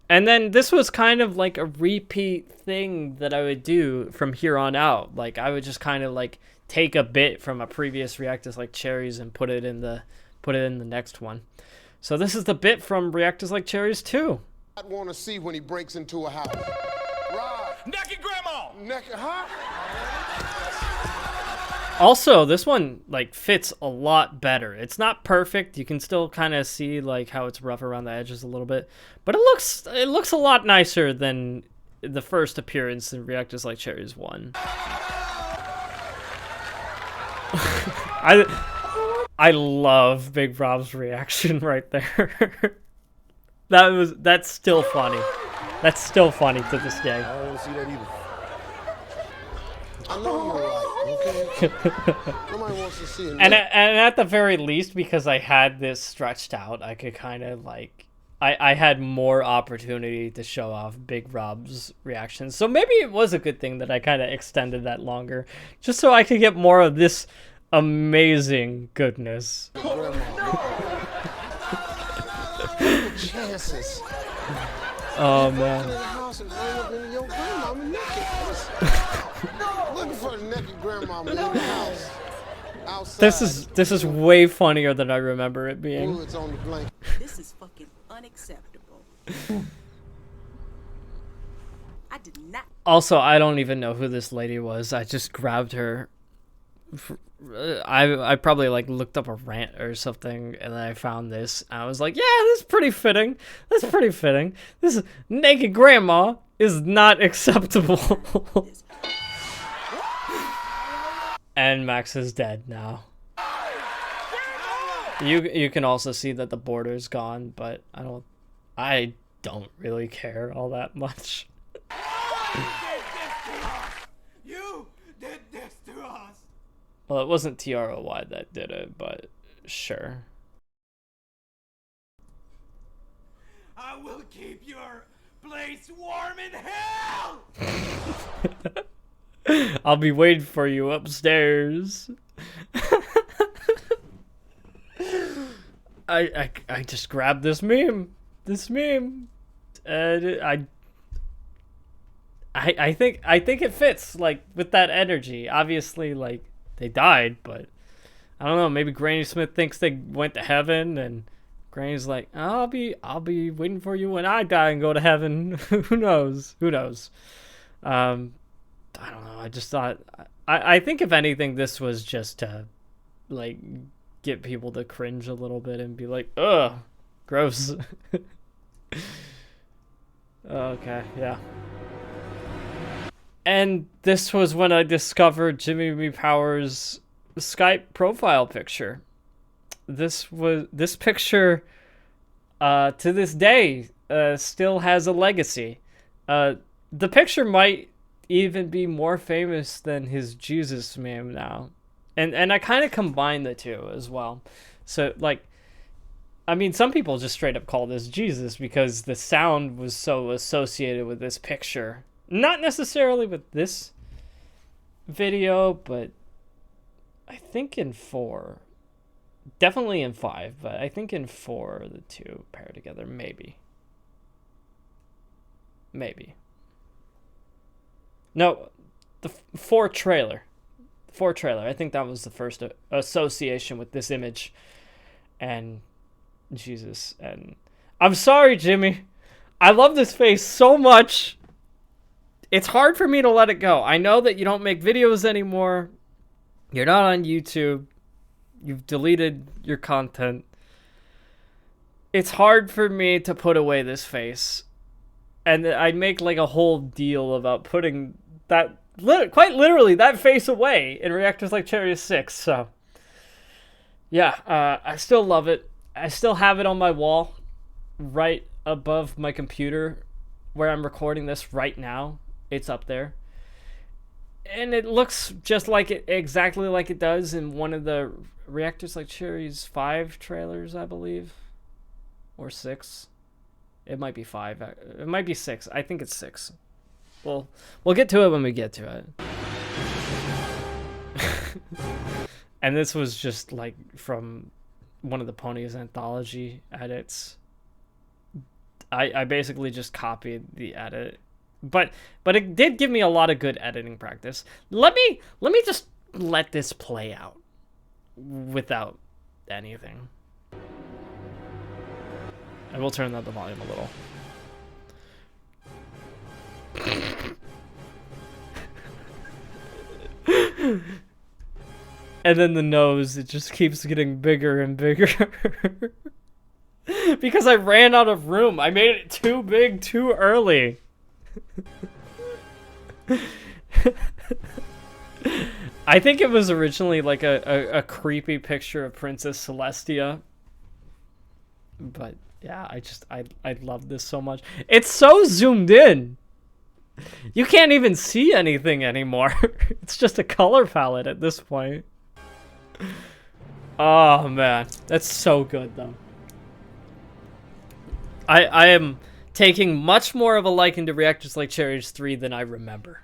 And then this was kind of like a repeat thing that I would do from here on out. Like I would just kind of like take a bit from a previous Reactors Like Cherries and put it in the next one. So this is the bit from Reactors Like Cherries 2. I want to see when he breaks into a house. Right. Naked grandma! Naked, huh? Also, this one like fits a lot better. It's not perfect. You can still kind of see like how it's rough around the edges a little bit, but it looks a lot nicer than the first appearance in Reactors Like Cherries 1. I love Big Rob's reaction right there. That's still funny. That's still funny to this day. I don't see that either. I know you're right, okay? Nobody wants to see it. And at the very least, because I had this stretched out, I could kind of like... I had more opportunity to show off Big Rob's reactions. So maybe it was a good thing that I kind of extended that longer. Just so I could get more of this amazing goodness. Chances. Oh, man. Looking for the naked grandmama in the house. Outside. This is way funnier than I remember it being. Woods on the blanket. This is fucking unacceptable. I did not. Also, I don't even know who this lady was. I just grabbed her. I probably like looked up a rant or something, and then I found this. And I was like, yeah, this is pretty fitting. That's pretty fitting. This naked grandma is not acceptable. And Max is dead now. You can also see that the border's gone, but I don't really care all that much. You did this to us. Well, it wasn't TROY that did it, but sure. I will keep your place warm in hell. I'll be waiting for you upstairs. I just grabbed this meme. And I think it fits like with that energy. Obviously, like they died, but I don't know. Maybe Granny Smith thinks they went to heaven, and Granny's like, I'll be waiting for you when I die and go to heaven. Who knows? I don't know. I just thought I think if anything, this was just to like get people to cringe a little bit and be like, ugh, gross. Okay, yeah. And this was when I discovered Jimmy B. Power's Skype profile picture. This picture to this day still has a legacy. The picture might even be more famous than his Jesus meme now. And I kind of combine the two as well. So like I mean, some people just straight up call this Jesus because the sound was so associated with this picture. Not necessarily with this video, but I think in 4. Definitely in 5, but I think in 4 the two pair together. Maybe. No, the 4 trailer. 4 trailer. I think that was the first association with this image and Jesus. And I'm sorry, Jimmy. I love this face so much. It's hard for me to let it go. I know that you don't make videos anymore. You're not on YouTube. You've deleted your content. It's hard for me to put away this face. And I make like a whole deal about putting that, quite literally, that face away in Reactors Like Cherries 6. So, yeah, I still love it. I still have it on my wall right above my computer where I'm recording this right now. It's up there. And it looks just like it, exactly like it does in one of the Reactors Like Cherries 5 trailers, I believe. Or 6. It might be 5. It might be 6. I think it's 6. We'll get to it when we get to it. And this was just like from one of the Ponies anthology edits. I basically just copied the edit. But it did give me a lot of good editing practice. Let me just let this play out without anything. And we'll turn up the volume a little. And then the nose, it just keeps getting bigger and bigger. Because I ran out of room. I made it too big too early. I think it was originally like a creepy picture of Princess Celestia. But yeah, I love this so much. It's so zoomed in. You can't even see anything anymore. It's just a color palette at this point. Oh man, that's so good though. I am taking much more of a liking to Reactors Like Cherries 3 than I remember.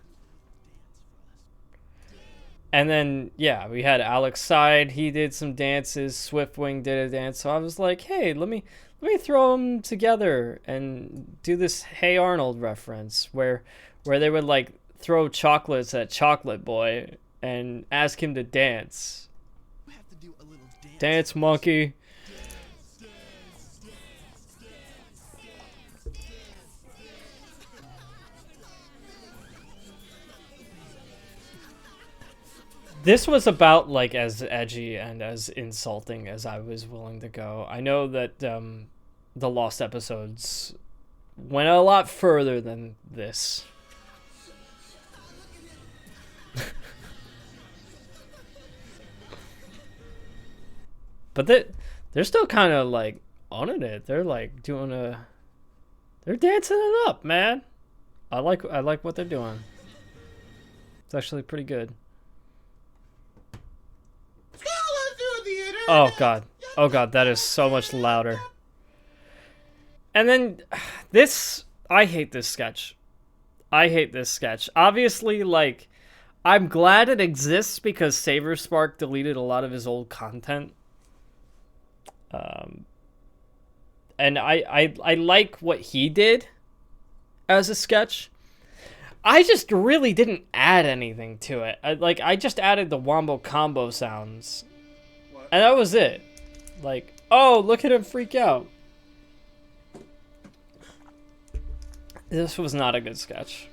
And then, yeah, we had Alex Side. He did some dances. Swiftwing did a dance. So I was like, hey, let me throw them together and do this Hey Arnold reference where they would like throw chocolates at Chocolate Boy and ask him to dance. Dance monkey. This was about like as edgy and as insulting as I was willing to go. I know that the Lost episodes went a lot further than this. But they're still kind of like owning it. They're like they're dancing it up, man. I like what they're doing. It's actually pretty good. Oh god, that is so much louder. And then this, I hate this sketch. Obviously, like, I'm glad it exists because SaberSpark deleted a lot of his old content. And I like what he did as a sketch. I just really didn't add anything to it. I just added the wombo combo sounds. And that was it. Like, oh, look at him freak out. This was not a good sketch.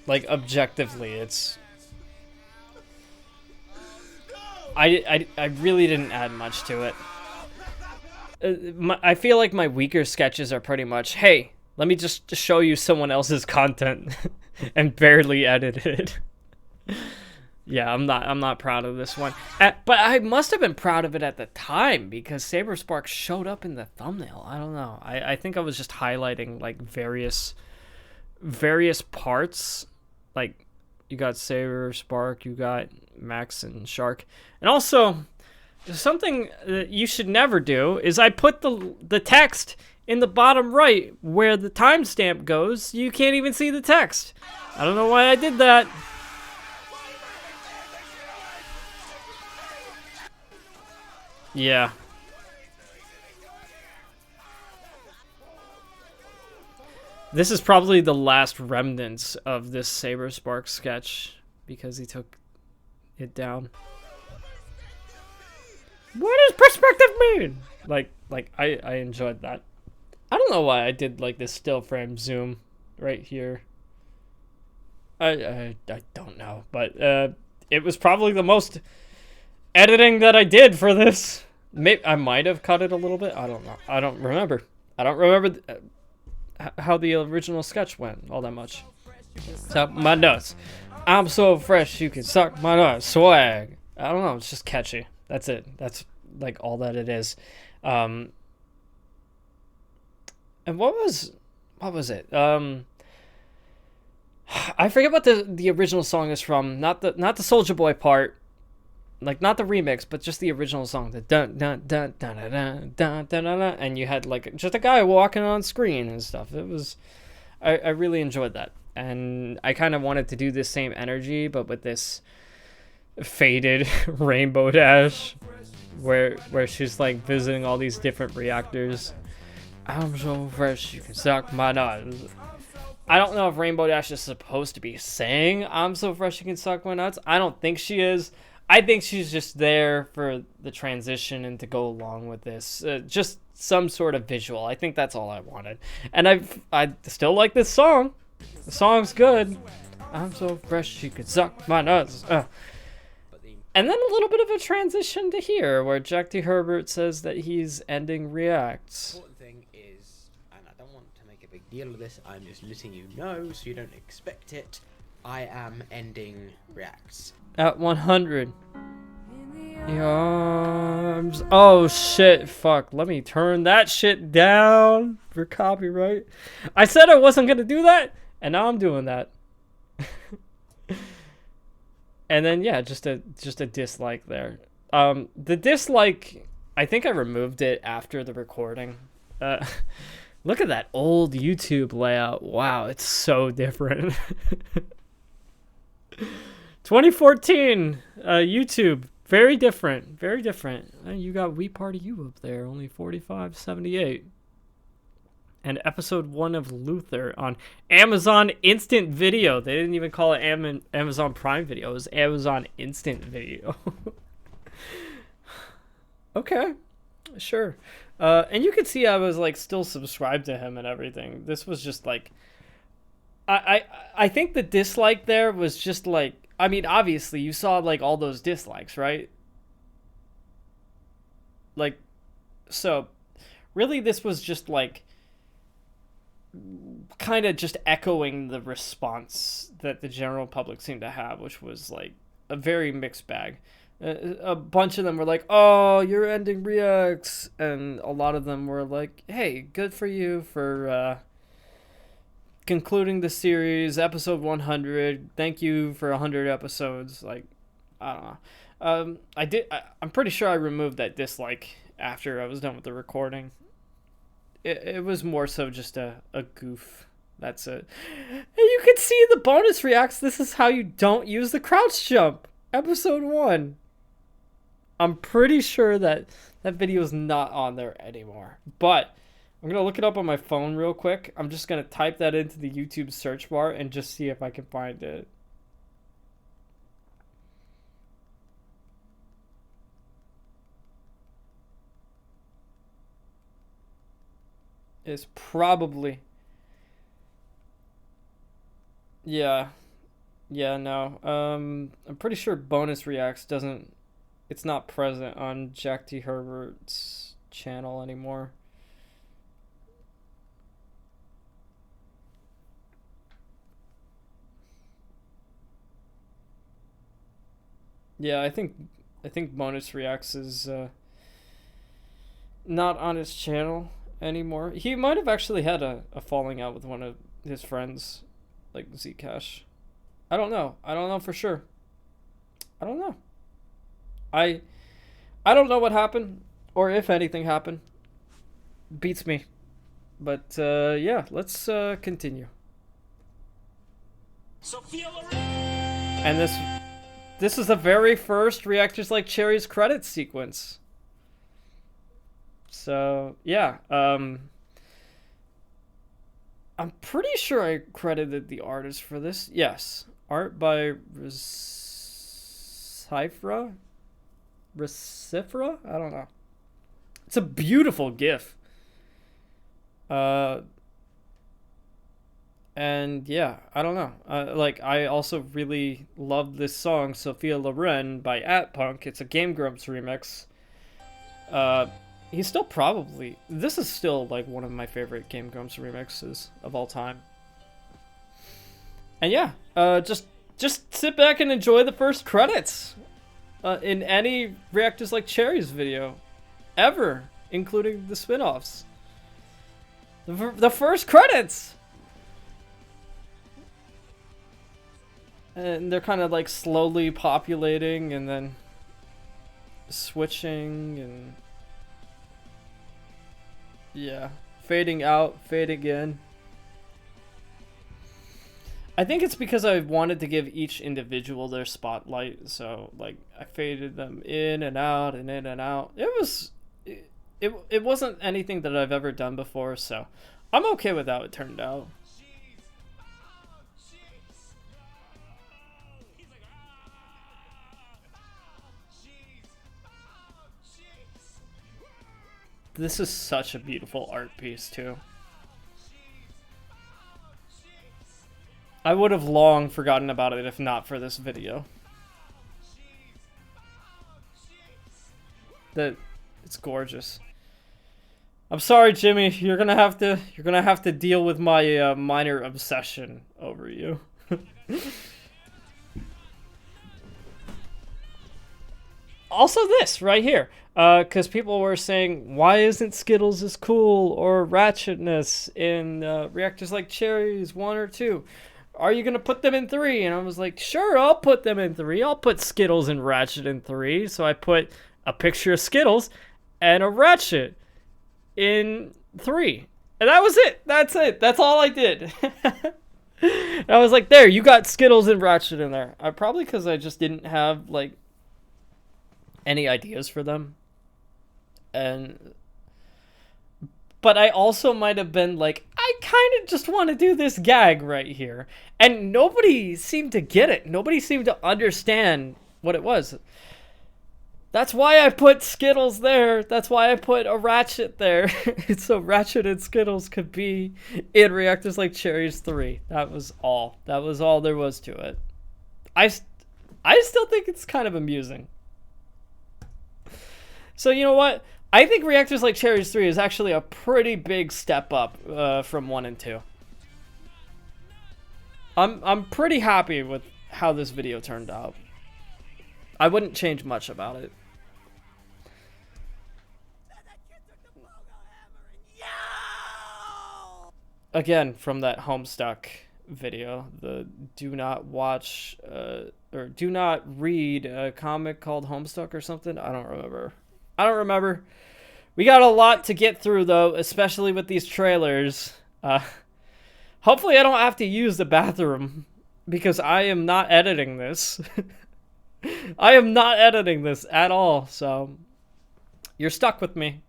Like, objectively, it's... I really didn't add much to it. I feel like my weaker sketches are pretty much, hey, let me just show you someone else's content and barely edit it. Yeah, I'm not proud of this one. But I must have been proud of it at the time because SaberSpark showed up in the thumbnail. I don't know. I think I was just highlighting like various parts. Like you got SaberSpark, you got Max and Shark. And also something that you should never do is I put the text in the bottom right where the timestamp goes. You can't even see the text. I don't know why I did that. Yeah. This is probably the last remnants of this Saber Spark sketch because he took it down. What does perspective mean? Like I enjoyed that. I don't know why I did like this still frame zoom right here. I don't know, but it was probably the most editing that I did for this. Maybe I might have cut it a little bit. I don't know. I don't remember. I don't remember how the original sketch went all that much. Suck my nuts. I'm so fresh you can suck my nuts. Swag. I don't know. It's just catchy. That's it. That's like all that it is. And what was it? I forget what the original song is from. Not the Soulja Boy part. Like not the remix, but just the original song. The dun dun dun dun dun dun dun dun dun, and you had like just a guy walking on screen and stuff. It was, I really enjoyed that, and I kind of wanted to do this same energy, but with this faded Rainbow Dash, where she's like visiting all these different reactors. I'm so fresh, you can suck my nuts. I don't know if Rainbow Dash is supposed to be saying I'm so fresh you can suck my nuts. I don't think she is. I think she's just there for the transition and to go along with this. Just some sort of visual. I think that's all I wanted. And I still like this song. The song's good. I'm so fresh you could suck my nuts. And then a little bit of a transition to here where Jack D. Herbert says that he's ending Reacts. The important thing is, and I don't want to make a big deal of this, I'm just letting you know so you don't expect it, I am ending Reacts. At 100. The arms. Oh shit, fuck. Let me turn that shit down for copyright. I said I wasn't gonna do that, and now I'm doing that. And then yeah, just a dislike there. The dislike, I think I removed it after the recording. Look at that old YouTube layout. Wow, it's so different. 2014 YouTube, very different, very different. You got We Party You up there, only 45.78. And episode 1 of Luther on Amazon Instant Video. They didn't even call it Amazon Prime Video. It was Amazon Instant Video. Okay, sure. And you could see I was like still subscribed to him and everything. This was just like, I think the dislike there was just like, I mean, obviously you saw like all those dislikes, right? Like, so really this was just like kind of just echoing the response that the general public seemed to have, which was like a very mixed bag. A bunch of them were like, oh, you're ending Reacts, and a lot of them were like, hey, good for you for concluding the series, episode 100. Thank you for 100 episodes. Like, I don't know. I'm pretty sure I removed that dislike after I was done with the recording. It was more so just a goof. That's it. And you can see the bonus reacts. This is how you don't use the crouch jump. Episode 1. I'm pretty sure that video is not on there anymore. But I'm going to look it up on my phone real quick. I'm just going to type that into the YouTube search bar and just see if I can find it. It's probably... Yeah. Yeah, no. I'm pretty sure bonus reacts doesn't... It's not present on Jack D. Herbert's channel anymore. Yeah, I think bonus reacts is not on his channel anymore. He might have actually had a falling out with one of his friends, like Zcash. I don't know. I don't know for sure. I don't know. I I don't know what happened, or if anything happened. Beats me. But, yeah, let's, continue. And this is the very first Reactors Like Cherries credit sequence. So, yeah, I'm pretty sure I credited the artist for this. Yes. Art by Recifra? I don't know. It's a beautiful GIF. And yeah, I don't know. Like, I also really love this song, Sophia Loren by Atpunk. It's a Game Grumps remix. He's still probably... This is still, like, one of my favorite Game Grumps remixes of all time. And yeah, just sit back and enjoy the first credits. In any Reactors Like Cherries video. Ever. Including the spin-offs. The first credits! And they're kind of like slowly populating and then switching and yeah, fading out, fading in. I think it's because I wanted to give each individual their spotlight, so like I faded them in and out and in and out. It wasn't anything that I've ever done before, so I'm okay with how it turned out. This is such a beautiful art piece, too. I would have long forgotten about it if not for this video. It's gorgeous. I'm sorry, Jimmy. You're gonna have to deal with my minor obsession over you. Also this right here, because people were saying, why isn't Skittles as cool or Ratchetness in Reactors Like Cherries 1 or 2? Are you going to put them in 3? And I was like, sure, I'll put them in 3. I'll put Skittles and Ratchet in 3. So I put a picture of Skittles and a Ratchet in 3. And that was it. That's it. That's all I did. And I was like, there, you got Skittles and Ratchet in there. Probably because I just didn't have, like, any ideas for them. But I also might have been like, I kind of just want to do this gag right here. And nobody seemed to get it. Nobody seemed to understand what it was. That's why I put Skittles there. That's why I put a Ratchet there. So Ratchet and Skittles could be in Reactors Like Cherries 3. That was all. That was all there was to it. I still think it's kind of amusing. So you know what? I think Reactors Like Cherries 3 is actually a pretty big step up from 1 and 2. I'm pretty happy with how this video turned out. I wouldn't change much about it. Again, from that Homestuck video, the do not watch or do not read a comic called Homestuck or something. I don't remember. We got a lot to get through, though, especially with these trailers. Hopefully I don't have to use the bathroom, because I am not editing this. I am not editing this at all, so you're stuck with me.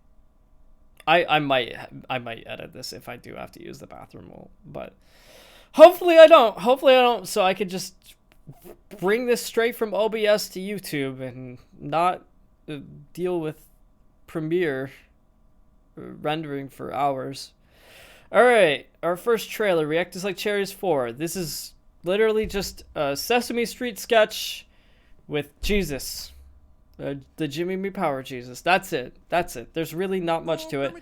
I might edit this if I do have to use the bathroom, but hopefully I don't, so I could just bring this straight from OBS to YouTube and not deal with Premiere rendering for hours. Alright, our first trailer, Reactors Like Cherries 4. This is literally just a Sesame Street sketch with Jesus. The Jimmy Me Power Jesus. That's it. There's really not much to it.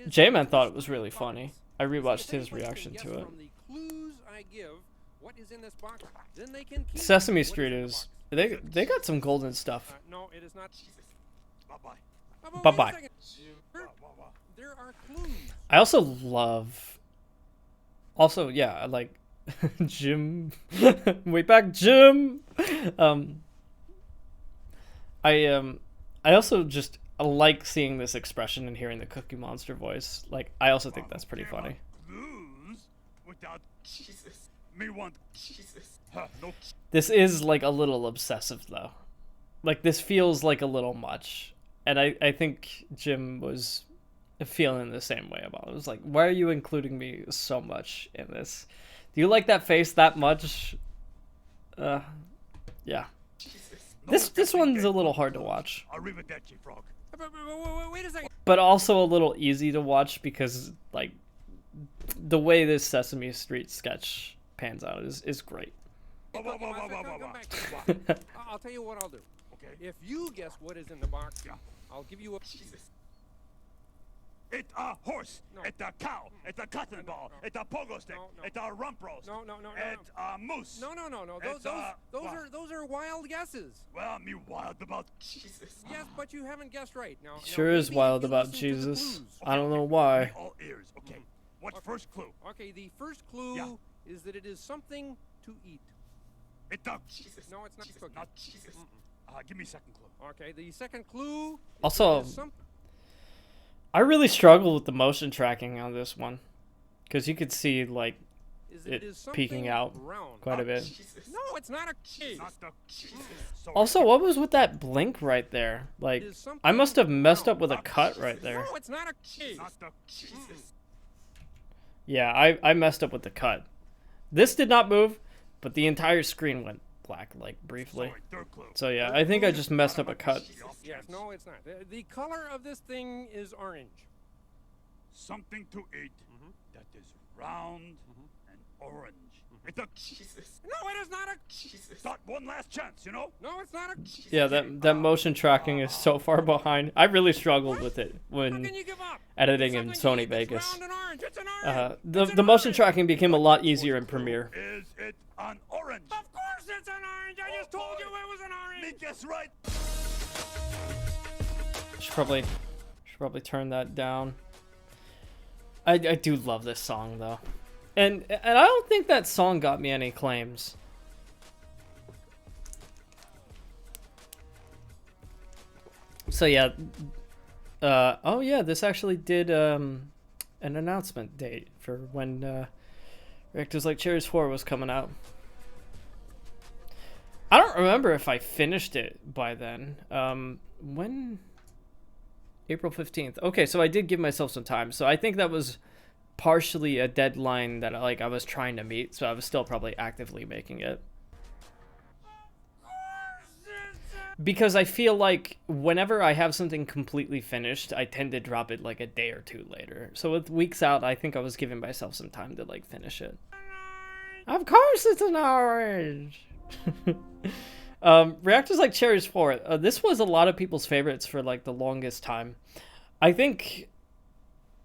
Jayman thought it was really funny. I rewatched his reaction to it. Sesame Street is... They got some golden stuff. No, it is not. Bye-bye. Bye-bye. There are clues. I also love... Also, yeah, like... Jim... Way back, Jim! I also just like seeing this expression and hearing the Cookie Monster voice. Like, I also think that's pretty funny. Without Jesus. Me want Jesus. No. This is like a little obsessive though. Like, this feels like a little much. And I think Jim was feeling the same way about it. It was like, why are you including me so much in this? Do you like that face that much? Yeah. This one's a little hard to watch. Arrivederci, frog. Wait a second. But also a little easy to watch because, like, the way this Sesame Street sketch pans out is great. I'll tell you what I'll do. Okay. If you guess what is in the box, I'll give you a... Jesus. It's a horse. No. It's a cow. It's a cotton ball. It's a pogo stick. No. It's a rump roast. No. It's a moose. No. It's Those are wild guesses. Well, me wild about Jesus. Yes, but you haven't guessed right. Now, Sure is maybe wild if you about listen to the Jesus. clues. I don't know why. Me all ears. Okay. What's first clue? Okay, the first clue is that it is something to eat. It's a Jesus. No, it's not Jesus, cookie. not Jesus. Give me second clue. Okay, the second clue. Also, is I really struggle with the motion tracking on this one. Because you could see, like, it is peeking out round. quite a bit. No, it's not a cheese. Not the Jesus. Sorry. Also, what was with that blink right there? Like, I must have messed up with a cut right there. No, it's not a cheese. Not the Jesus. Yeah, I messed up with the cut. This did not move, but the entire screen went black, like, briefly. Sorry, third clue. So yeah, I think I just messed up a cut. Yes, no, it's not. The color of this thing is orange. Something to eat that is round and orange. It's a Jesus. No, it is not a Jesus. Not one last chance, you know? No, it's not a Jesus. Yeah, that motion tracking is so far behind. I really struggled with it How when can you give up? editing in Something to Sony eat that's Vegas. round and orange. It's an orange. The It's an motion orange. tracking became a lot easier in Premiere. Is it an orange? Of course it's an orange. I just told you it was an Me orange. guess right. Should probably turn that down. I do love this song though, and I don't think that song got me any claims. So yeah, oh yeah, this actually did an announcement date for when Reactors Like Cherries 4 was coming out. I don't remember if I finished it by then. When? April 15th. Okay, so I did give myself some time. So I think that was partially a deadline that I was trying to meet. So I was still probably actively making it. Because I feel like whenever I have something completely finished, I tend to drop it like a day or two later. So with Weeks Out, I think I was giving myself some time to like finish it. Of course it's an orange! Reactors Like Cherries 4. This was a lot of people's favorites for like the longest time. I think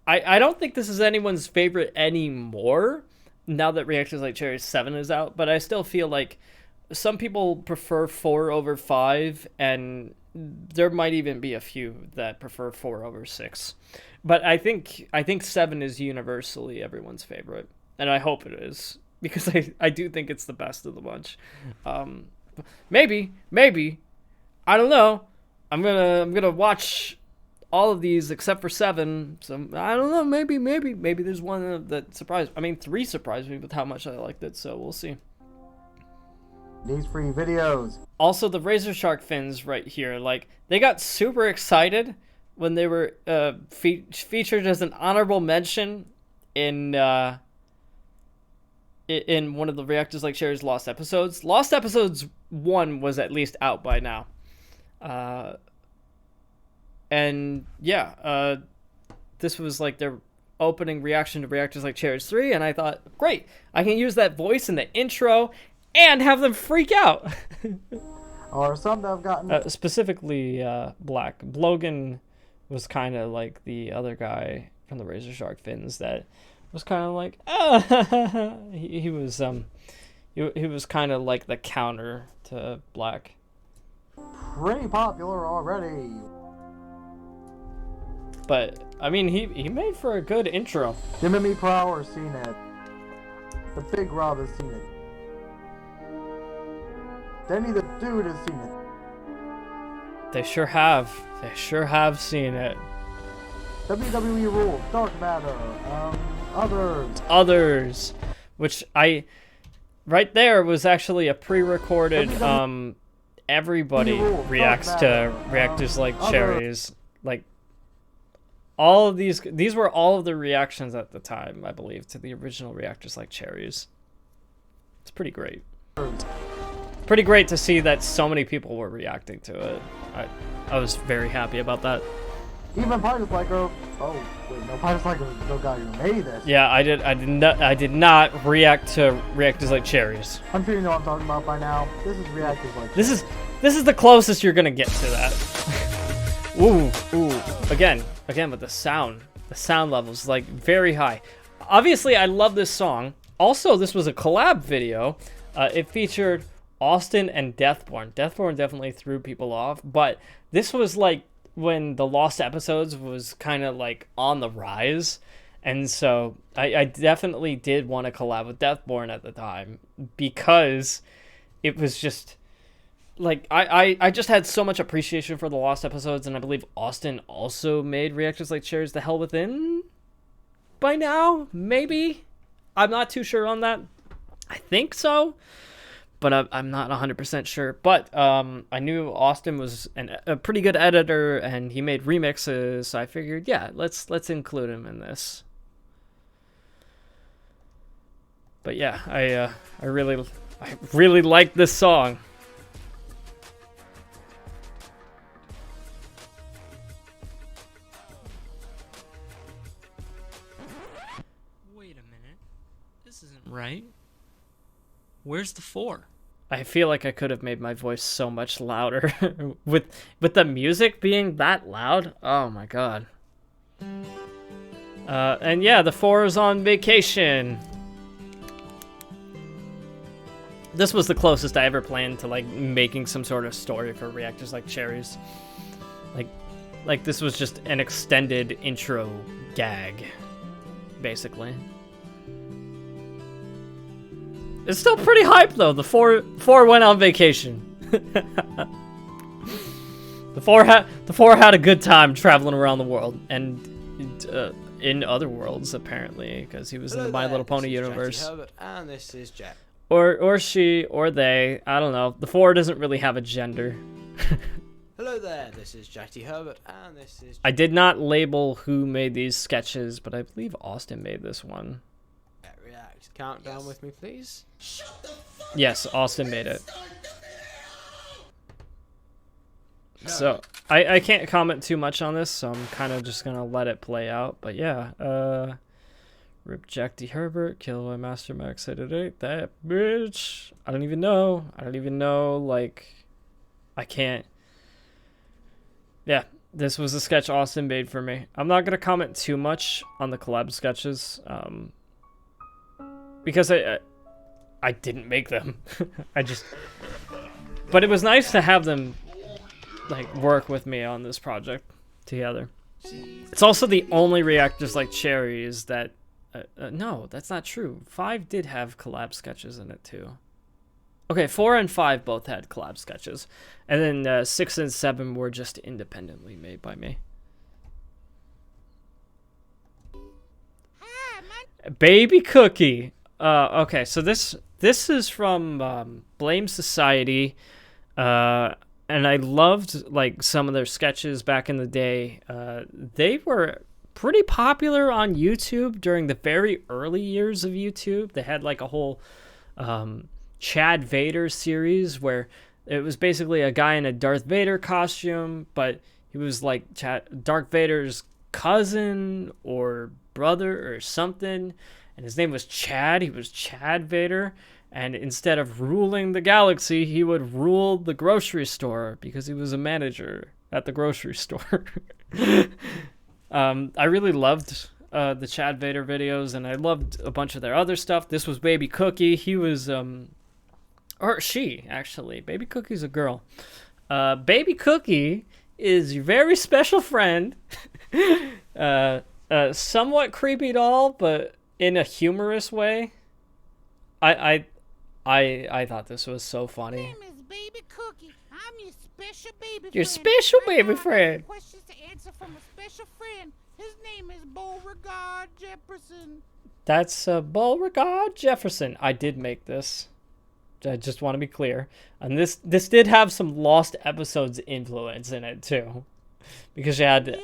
I don't think this is anyone's favorite anymore now that Reactors Like Cherries 7 is out, but I still feel like some people prefer 4 over 5, and there might even be a few that prefer 4 over 6. But I think 7 is universally everyone's favorite, and I hope it is, because I do think it's the best of the bunch. Maybe I don't know. I'm gonna watch all of these except for 7. So I don't know. Maybe there's one that surprised. I mean, 3 surprised me with how much I liked it. So we'll see. These free videos. Also, the razor shark fins right here. Like, they got super excited when they were featured as an honorable mention in one of the Reactors Like Cherries Lost Episodes. Lost Episodes 1 was at least out by now. And yeah, this was like their opening reaction to Reactors Like Cherries 3, and I thought, great, I can use that voice in the intro and have them freak out. Or some that have gotten... specifically, Black. Blogan was kind of like the other guy from the razor shark fins that was kind of like, he was kind of like the counter to Black. Pretty popular already. But I mean, he made for a good intro. Jimmy Prower has seen it. The Big Rob has seen it. Denny the Dude has seen it. They sure have. They sure have seen it. WWE rules, dark matter, others. Others, which right there was actually a pre-recorded, everybody reacts to Reactors like Cherries. Like, all of these were all of the reactions at the time, I believe, to the original Reactors like Cherries. It's pretty great. Pretty great to see that so many people were reacting to it. I was very happy about that. Even Pitus Liker. Oh wait, no, Pitus Liker was the guy who made this. Yeah, I did not react to Reactors like Cherries. I'm sure you know what I'm talking about by now. This is Reactors like. This is the closest you're gonna get to that. Ooh. Again with the sound levels like very high. Obviously, I love this song. Also, this was a collab video. It featured Austin and Deathborn. Deathborn definitely threw people off, but this was like when the Lost Episodes was kind of like on the rise, and so I definitely did want to collab with Deathborn at the time because it was just like I just had so much appreciation for the Lost Episodes, and I believe Austin also made Reactors like Cherries The Hell Within by now, maybe. I'm not too sure on that. I think so, but I'm not 100% sure. But I knew Austin was a pretty good editor, and he made remixes, so I figured, yeah, let's include him in this. But yeah, I really like this song. Wait a minute. This isn't right. Where's the 4? I feel like I could have made my voice so much louder with the music being that loud. Oh my god. And yeah, the 4 is on vacation. This was the closest I ever planned to like making some sort of story for Reactors like Cherries. Like this was just an extended intro gag, basically. It's still pretty hype though. The 4 went on vacation. The 4 had a good time traveling around the world and in other worlds apparently, because he was in the My Little Pony universe. And this is Jack. Or she or they. I don't know. The 4 doesn't really have a gender. Hello there. This is Jackie Herbert, and this is. I did not label who made these sketches, but I believe Austin made this one. React countdown with me, please. Yes, Austin made it. So I can't comment too much on this, so I'm kind of just gonna let it play out. But yeah, rip Jack D. Herbert, kill by Mastermax 888. That bitch. I don't even know. Like, I can't. Yeah, this was a sketch Austin made for me. I'm not gonna comment too much on the collab sketches, because I didn't make them. But it was nice to have them like work with me on this project together. It's also the only Reactors like Cherries that no, that's not true. 5 did have collab sketches in it too. Okay, 4 and 5 both had collab sketches, and then 6 and 7 were just independently made by me. Baby Cookie. Okay, so this is from Blame Society, and I loved like some of their sketches back in the day. They were pretty popular on YouTube during the very early years of YouTube. They had like a whole Chad Vader series where it was basically a guy in a Darth Vader costume, but he was like Darth Vader's cousin or brother or something, and his name was Chad. He was Chad Vader, and instead of ruling the galaxy, he would rule the grocery store because he was a manager at the grocery store. I really loved the Chad Vader videos, and I loved a bunch of their other stuff. This was Baby Cookie. He was or she, actually. Baby Cookie's a girl. Baby Cookie is your very special friend. Somewhat creepy doll, but in a humorous way. I thought this was so funny. My name is Baby Cookie. I'm your special baby Your friend. special Right baby now, I got friend. questions to answer from a special friend. His name is Beauregard Jefferson. That's Beauregard Jefferson. I did make this. I just want to be clear. And this did have some Lost Episodes influence in it too. Because you had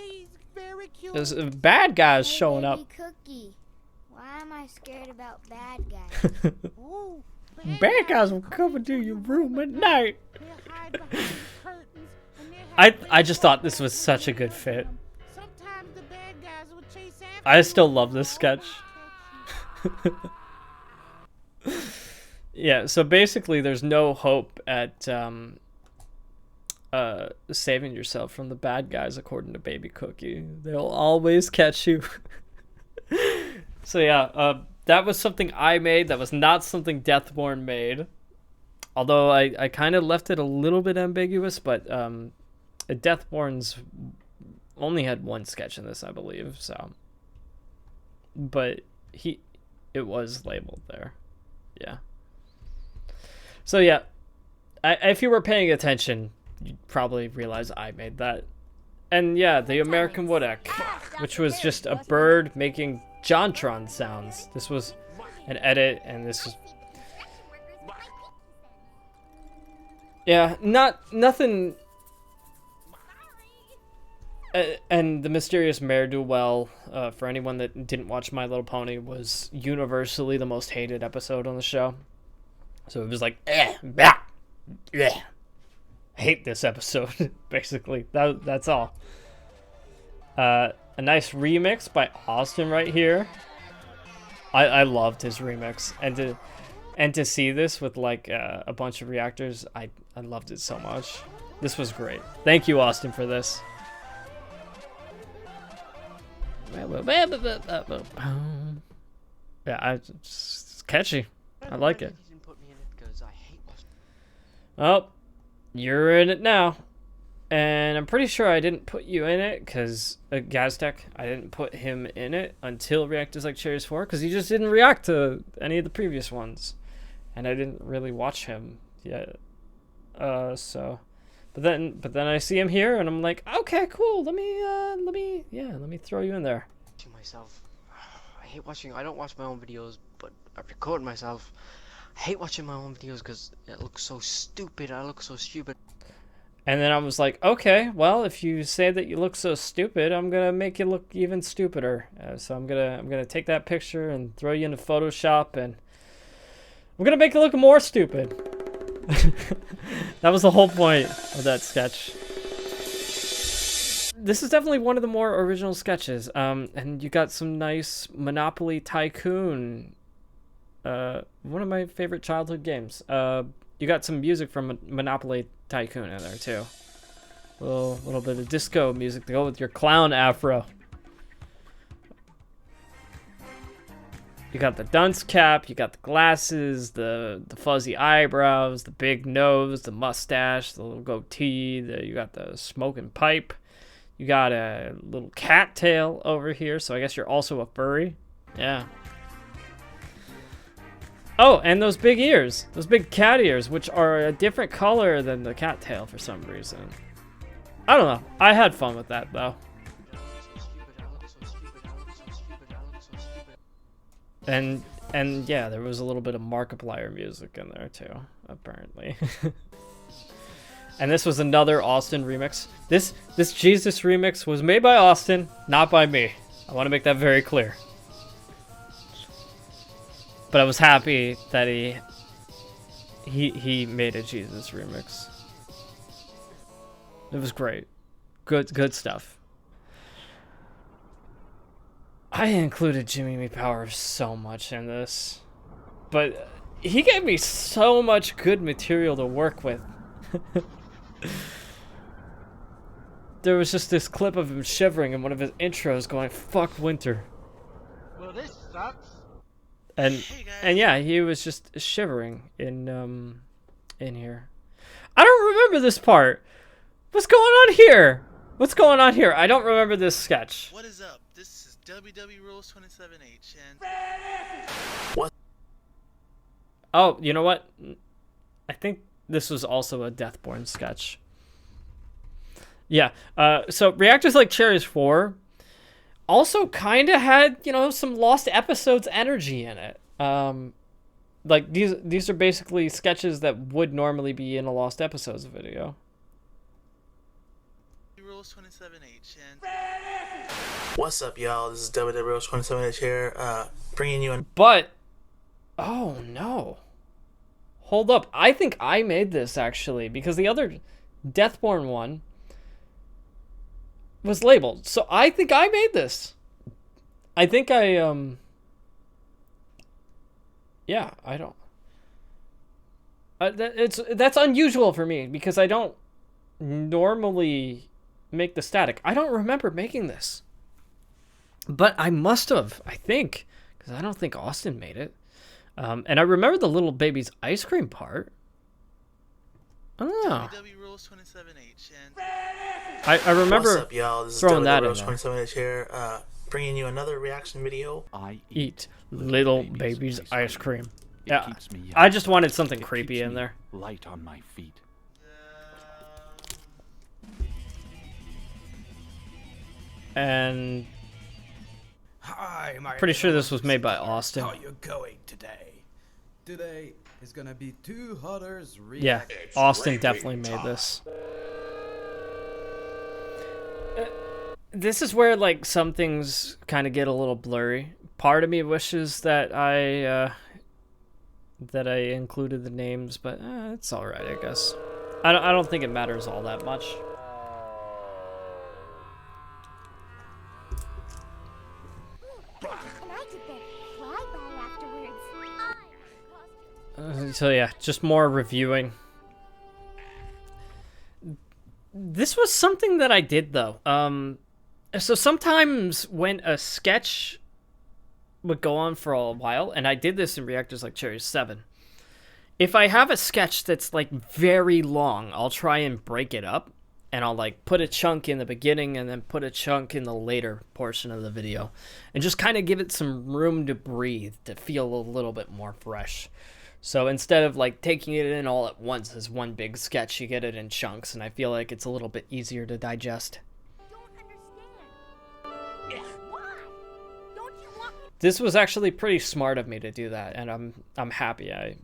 those bad guys showing up. Cookie, why am I scared about bad guys? Ooh, Bad guys will come into your room at night. they hide behind the curtains, and they have I just thought this was such a good fit. sometimes the bad guys will chase after I still love this sketch. Yeah, so basically there's no hope at saving yourself from the bad guys according to Baby Cookie. They'll always catch you. So yeah, that was something I made. That was not something Deathborn made. Although I kind of left it a little bit ambiguous, but Deathborn's only had one sketch in this, I believe, so. But it was labeled there. Yeah. So yeah, if you were paying attention, you'd probably realize I made that. And yeah, the American Woodpeck, which was just a bird making JonTron sounds. This was an edit, and this was... Yeah, nothing... And the mysterious ne'er-do-well, for anyone that didn't watch My Little Pony, was universally the most hated episode on the show. So it was like, bah, yeah, hate this episode, basically. That's all. A nice remix by Austin right here. I loved his remix, and to see this with like a bunch of reactors, I loved it so much. This was great. Thank you, Austin, for this. Yeah, it's catchy. I like it. Oh, you're in it now. And I'm pretty sure I didn't put you in it because Gaztec, I didn't put him in it until Reactors Like Cherries 4 because he just didn't react to any of the previous ones. And I didn't really watch him yet. But then I see him here and I'm like, okay, cool. Let me throw you in there. Myself, I hate watching. I don't watch my own videos, but I record myself. I hate watching my own videos because it looks so stupid. I look so stupid. And then I was like, okay, well, if you say that you look so stupid, I'm gonna make you look even stupider. So I'm gonna take that picture and throw you into Photoshop, and I'm gonna make you look more stupid. That was the whole point of that sketch. This is definitely one of the more original sketches. And you got some nice Monopoly Tycoon. One of my favorite childhood games. You got some music from Monopoly Tycoon in there too. A little bit of disco music to go with your clown afro. You got the dunce cap, you got the glasses, the fuzzy eyebrows, the big nose, the mustache, the little goatee, you got the smoking pipe. You got a little cat tail over here, so I guess you're also a furry. Yeah. Oh, and those big ears. Those big cat ears, which are a different color than the cat tail for some reason. I don't know. I had fun with that, though. And yeah, there was a little bit of Markiplier music in there, too, apparently. And this was another Austin remix. This Jesus remix was made by Austin, not by me. I want to make that very clear. But I was happy that he made a Jesus remix. It was great. Good stuff. I included Jimmy Me Power so much in this. But he gave me so much good material to work with. There was just this clip of him shivering in one of his intros going, "Fuck winter." Well, this sucks. And yeah, he was just shivering in here. I don't remember this part. What's going on here? What's going on here? I don't remember this sketch. What is up? This is WW Rules 27H and What? Oh, you know what? I think this was also a Deathborn sketch. Yeah. So Reactors Like Cherries 4 also kind of had, you know, some Lost Episodes energy in it. Like these are basically sketches that would normally be in a Lost Episodes video. Rules 27H and What's up, y'all? This is Rose 27H here, bringing you in. But, oh no. Hold up. I think I made this, actually, because the other Deathborn one was labeled. So I think I made this. I think I, yeah, I don't. That's unusual for me, because I don't normally make the static. I don't remember making this. But I must have, I think, because I don't think Austin made it. And I remember the little baby's ice cream part. Oh. Rules 27H and I remember What's up, y'all? This is throwing that in Rose there. 27H here, bringing you another reaction video. I eat little baby's ice cream. Yeah, I just wanted something creepy in there. Light on my feet. And Hi, my pretty sure little this was made by Austin. How you going today? Today is gonna be two Hutters Yeah, react. Austin definitely made this. This is where like some things kind of get a little blurry. Part of me wishes that I included the names, but it's all right, I guess. I don't think it matters all that much. So yeah, just more reviewing. This was something that I did though. So sometimes when a sketch would go on for a while, and I did this in Reactors Like Cherries 7. If I have a sketch that's like very long, I'll try and break it up, and I'll like put a chunk in the beginning and then put a chunk in the later portion of the video, and just kind of give it some room to breathe, to feel a little bit more fresh. So instead of like taking it in all at once as one big sketch, you get it in chunks, and I feel like it's a little bit easier to digest. This was actually pretty smart of me to do that, and I'm happy I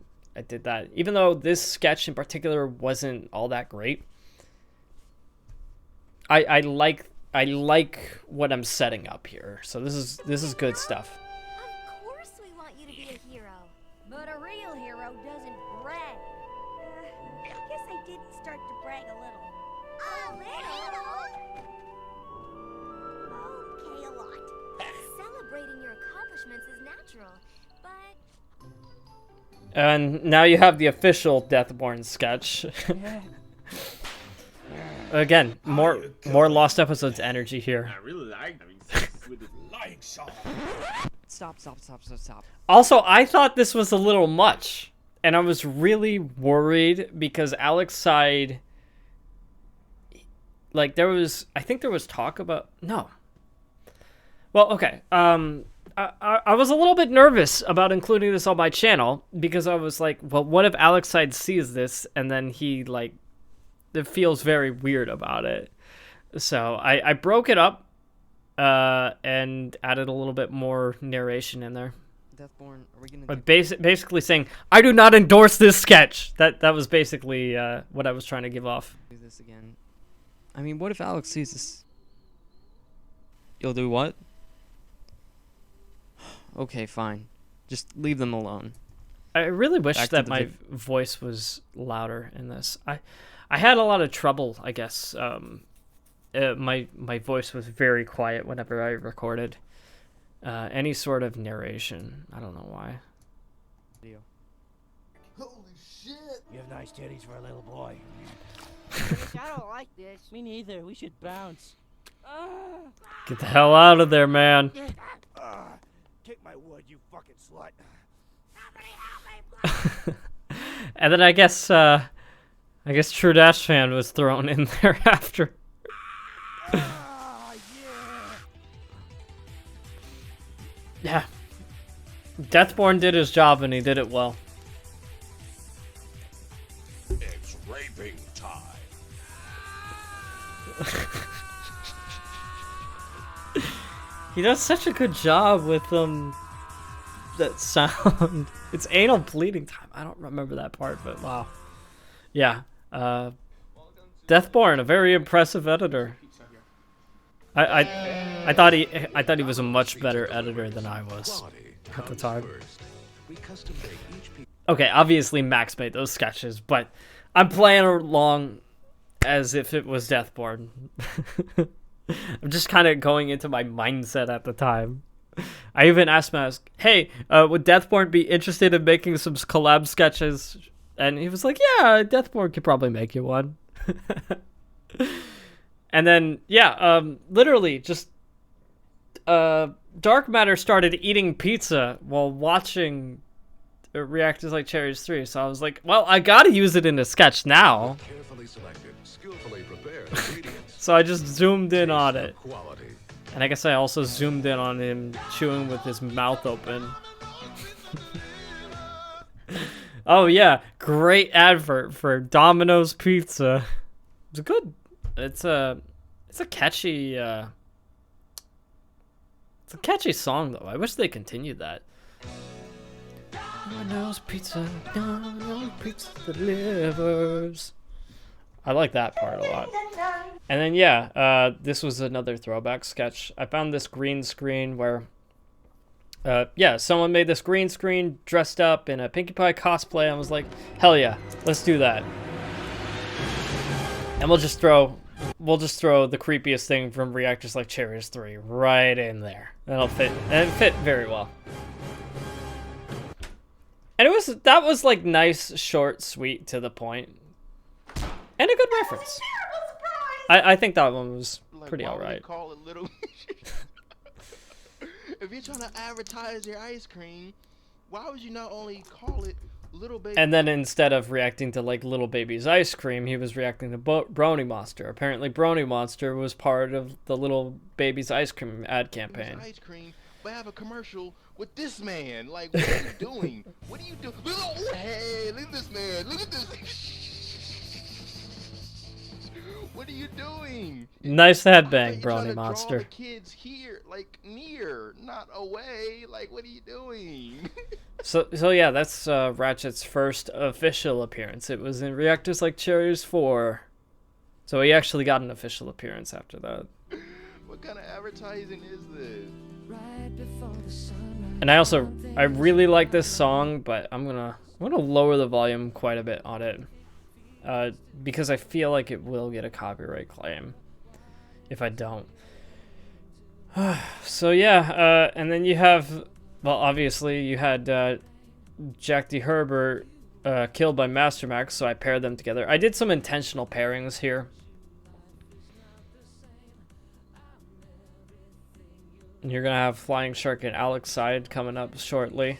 did that. Even though this sketch in particular wasn't all that great, I like what I'm setting up here. So this is good stuff. Of course we want you to be a hero. But a real hero doesn't brag. I guess I did start to brag a little. A little? Okay, a lot. Celebrating your accomplishments is natural, but... And now you have the official Deathborn sketch. Again, more Lost Episodes energy here. I really like having sex with this lying shot. Stop. Also, I thought this was a little much, and I was really worried because Alex side, like I think there was talk about, no. Well, okay, I was a little bit nervous about including this on my channel because I was like, well, what if Alex side sees this and then he like, it feels very weird about it. So I broke it up and added a little bit more narration in there. Deathborn, are we gonna Basically saying, I do not endorse this sketch. That was basically what I was trying to give off. do this again? I mean, what if Alex sees this? You'll do what? Okay, fine. Just leave them alone. I really wish Back to that the my voice was louder in this. I had a lot of trouble, I guess. My voice was very quiet whenever I recorded any sort of narration. I don't know why. Holy shit! You have nice titties for a little boy. I don't like this. Me neither. We should bounce. Get the hell out of there, man. Take my wood, you fucking slut. And then I guess True Dash Fan was thrown in there after. Yeah. Deathborn did his job and he did it well. It's raping time. He does such a good job with that sound. It's anal bleeding time. I don't remember that part, but wow. Yeah. Deathborn, a very impressive editor. I thought he was a much better editor than I was at the time. Okay, obviously Max made those sketches, but I'm playing along as if it was Deathborn. I'm just kind of going into my mindset at the time. I even asked Max, hey, would Deathborn be interested in making some collab sketches? And he was like, yeah, Deathborn could probably make you one. And then, yeah, literally just Dark Matter started eating pizza while watching Reactors like Cherries 3. So I was like, well, I gotta use it in a sketch now. So I just zoomed in on it. And I guess I also zoomed in on him chewing with his mouth open. Oh yeah, great advert for Domino's Pizza. It's good. It's a catchy it's a catchy song though. I wish they continued that. Domino's Pizza delivers. I like that part a lot. And then yeah, this was another throwback sketch. I found this green screen where yeah, someone made this green screen dressed up in a Pinkie Pie cosplay. I was like, hell yeah, let's do that. And we'll just throw the creepiest thing from Reactors like Cherries 3 right in there. That'll fit, and it fit very well. And that was like nice, short, sweet, to the point, and a good reference. I think that one was pretty alright. Call it little. If you're trying to advertise your ice cream, why would you not only call it Little Baby? And then instead of reacting to like Little Baby's ice cream, he was reacting to Brony Monster. Apparently, Brony Monster was part of the Little Baby's ice cream ad campaign. Ice cream, but have a commercial with this man. Like, what are you doing? What are you doing? Oh, hey, look at this man. Look at this. What are you doing? Nice headbang, Brony Monster. Draw the kids here, like near, not away. Like, what are you doing? So yeah, that's Ratchet's first official appearance. It was in Reactors like Cherries 4. So he actually got an official appearance after that. What kind of advertising is this? And I really like this song, but I'm gonna lower the volume quite a bit on it. Because I feel like it will get a copyright claim if I don't. So yeah, and then you have, well, obviously you had Jack D. Herbert killed by Mastermax, so I paired them together. I did some intentional pairings here. And you're gonna have Flying Shark and Alex Side coming up shortly.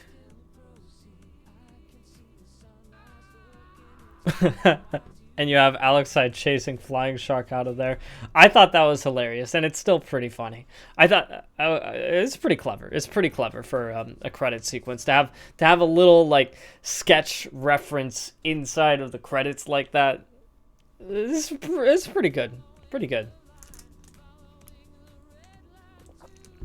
And you have Alex Side chasing Flying Shark out of there. I thought that was hilarious, and it's still pretty funny. I thought it's pretty clever. It's pretty clever for a credit sequence to have a little like sketch reference inside of the credits like that. It's pretty good. Pretty good.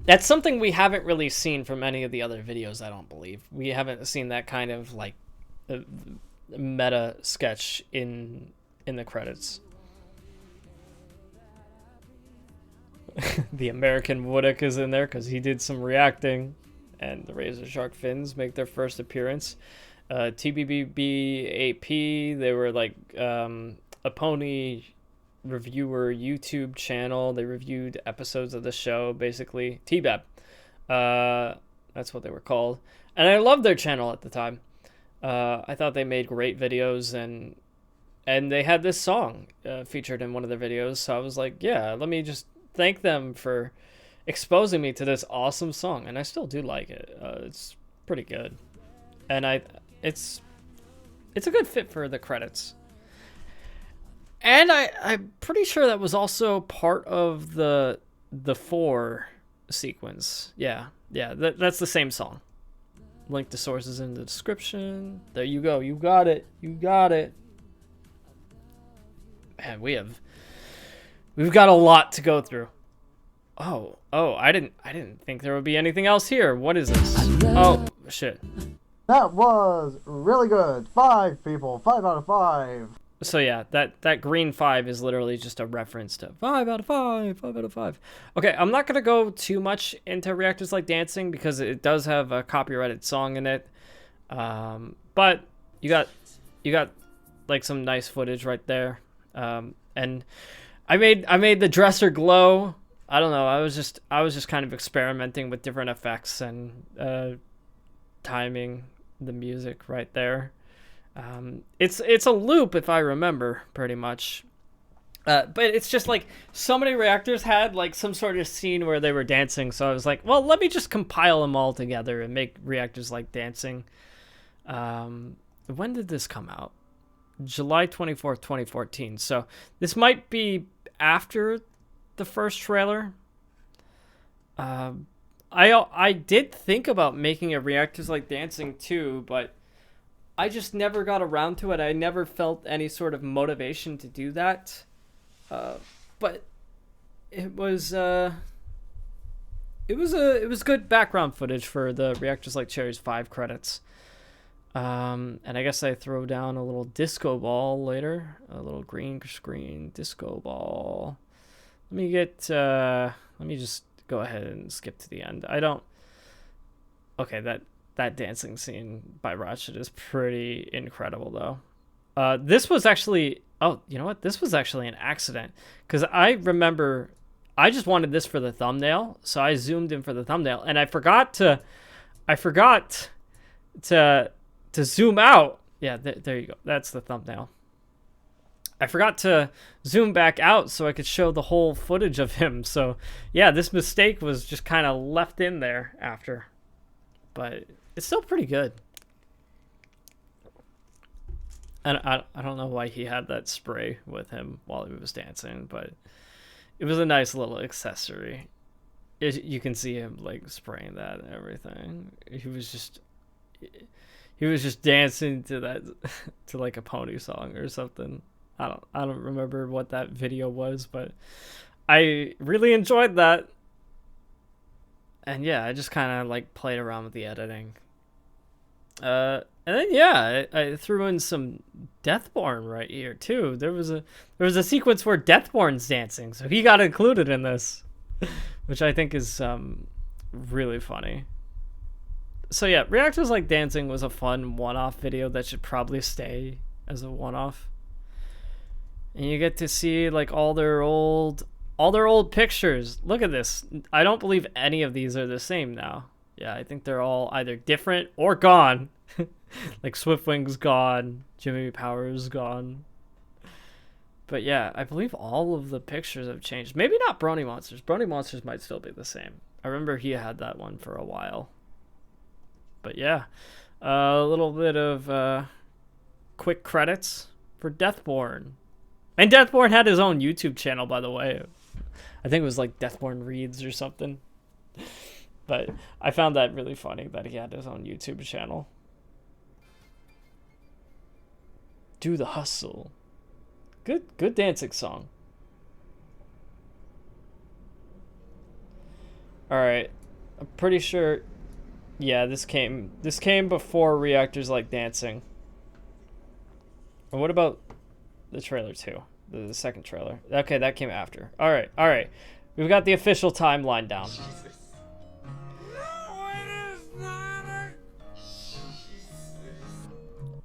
That's something we haven't really seen from any of the other videos, I don't believe. We haven't seen that kind of like meta sketch in the credits. The American Woodick is in there because he did some reacting, and the Razor Shark Fins make their first appearance. TBBBAP, they were like a pony reviewer YouTube channel. They reviewed episodes of the show, basically. TBAP. That's what they were called. And I loved their channel at the time. I thought they made great videos, and they had this song featured in one of their videos. So I was like, yeah, let me just thank them for exposing me to this awesome song. And I still do like it. It's pretty good. And it's a good fit for the credits. And I'm pretty sure that was also part of the 4 sequence. Yeah, that's the same song. Link to sources in the description. There you go. You got it. You got it. Man, we've got a lot to go through. Oh, I didn't think there would be anything else here. What is this? Oh, shit. That was really good. 5 people. 5 out of 5. So yeah, that green 5 is literally just a reference to 5 out of 5, 5 out of 5. Okay, I'm not gonna go too much into Reactors Like Dancing because it does have a copyrighted song in it. But you got like some nice footage right there. And I made the dresser glow. I don't know. I was just kind of experimenting with different effects and timing the music right there. It's a loop if I remember pretty much. But it's just like so many reactors had like some sort of scene where they were dancing. So I was like, well, let me just compile them all together and make Reactors Like Dancing. When did this come out? July 24th, 2014. So this might be after the first trailer. I did think about making a Reactors Like Dancing too, but I just never got around to it. I never felt any sort of motivation to do that. But it was good background footage for the Reactors Like Cherries 5 credits. And I guess I throw down a little disco ball later, a little green screen disco ball. Let me just go ahead and skip to the end. Okay, that dancing scene by Ratchet is pretty incredible though. This was actually, you know what? This was actually an accident because I remember I just wanted this for the thumbnail, so I zoomed in for the thumbnail, and I forgot to zoom out. Yeah, there you go. That's the thumbnail. I forgot to zoom back out so I could show the whole footage of him. So yeah, this mistake was just kind of left in there after, but it's still pretty good. And I don't know why he had that spray with him while he was dancing, but it was a nice little accessory. You can see him like spraying that and everything. He was just dancing to that to like a pony song or something. I don't remember what that video was, but I really enjoyed that. And yeah, I just kind of like played around with the editing. And then yeah, I threw in some Deathborn right here too. There was a sequence where Deathborn's dancing, so he got included in this, which I think is really funny. So yeah, Reactors Like Dancing was a fun one-off video that should probably stay as a one-off. And you get to see like all their old pictures. Look at this. I don't believe any of these are the same now. Yeah, I think they're all either different or gone. Like Swiftwing's gone, Jimmy Power's gone. But yeah, I believe all of the pictures have changed. Maybe not Brony Monsters. Brony Monsters might still be the same. I remember he had that one for a while. But yeah, a little bit of quick credits for Deathborn. And Deathborn had his own YouTube channel, by the way. I think it was like Deathborn Reads or something. But I found that really funny that he had his own YouTube channel. Do the Hustle. Good dancing song. Alright. I'm pretty sure... Yeah, this came before Reactors Like Dancing. And what about the trailer too? The second trailer. Okay, that came after. Alright. We've got the official timeline down.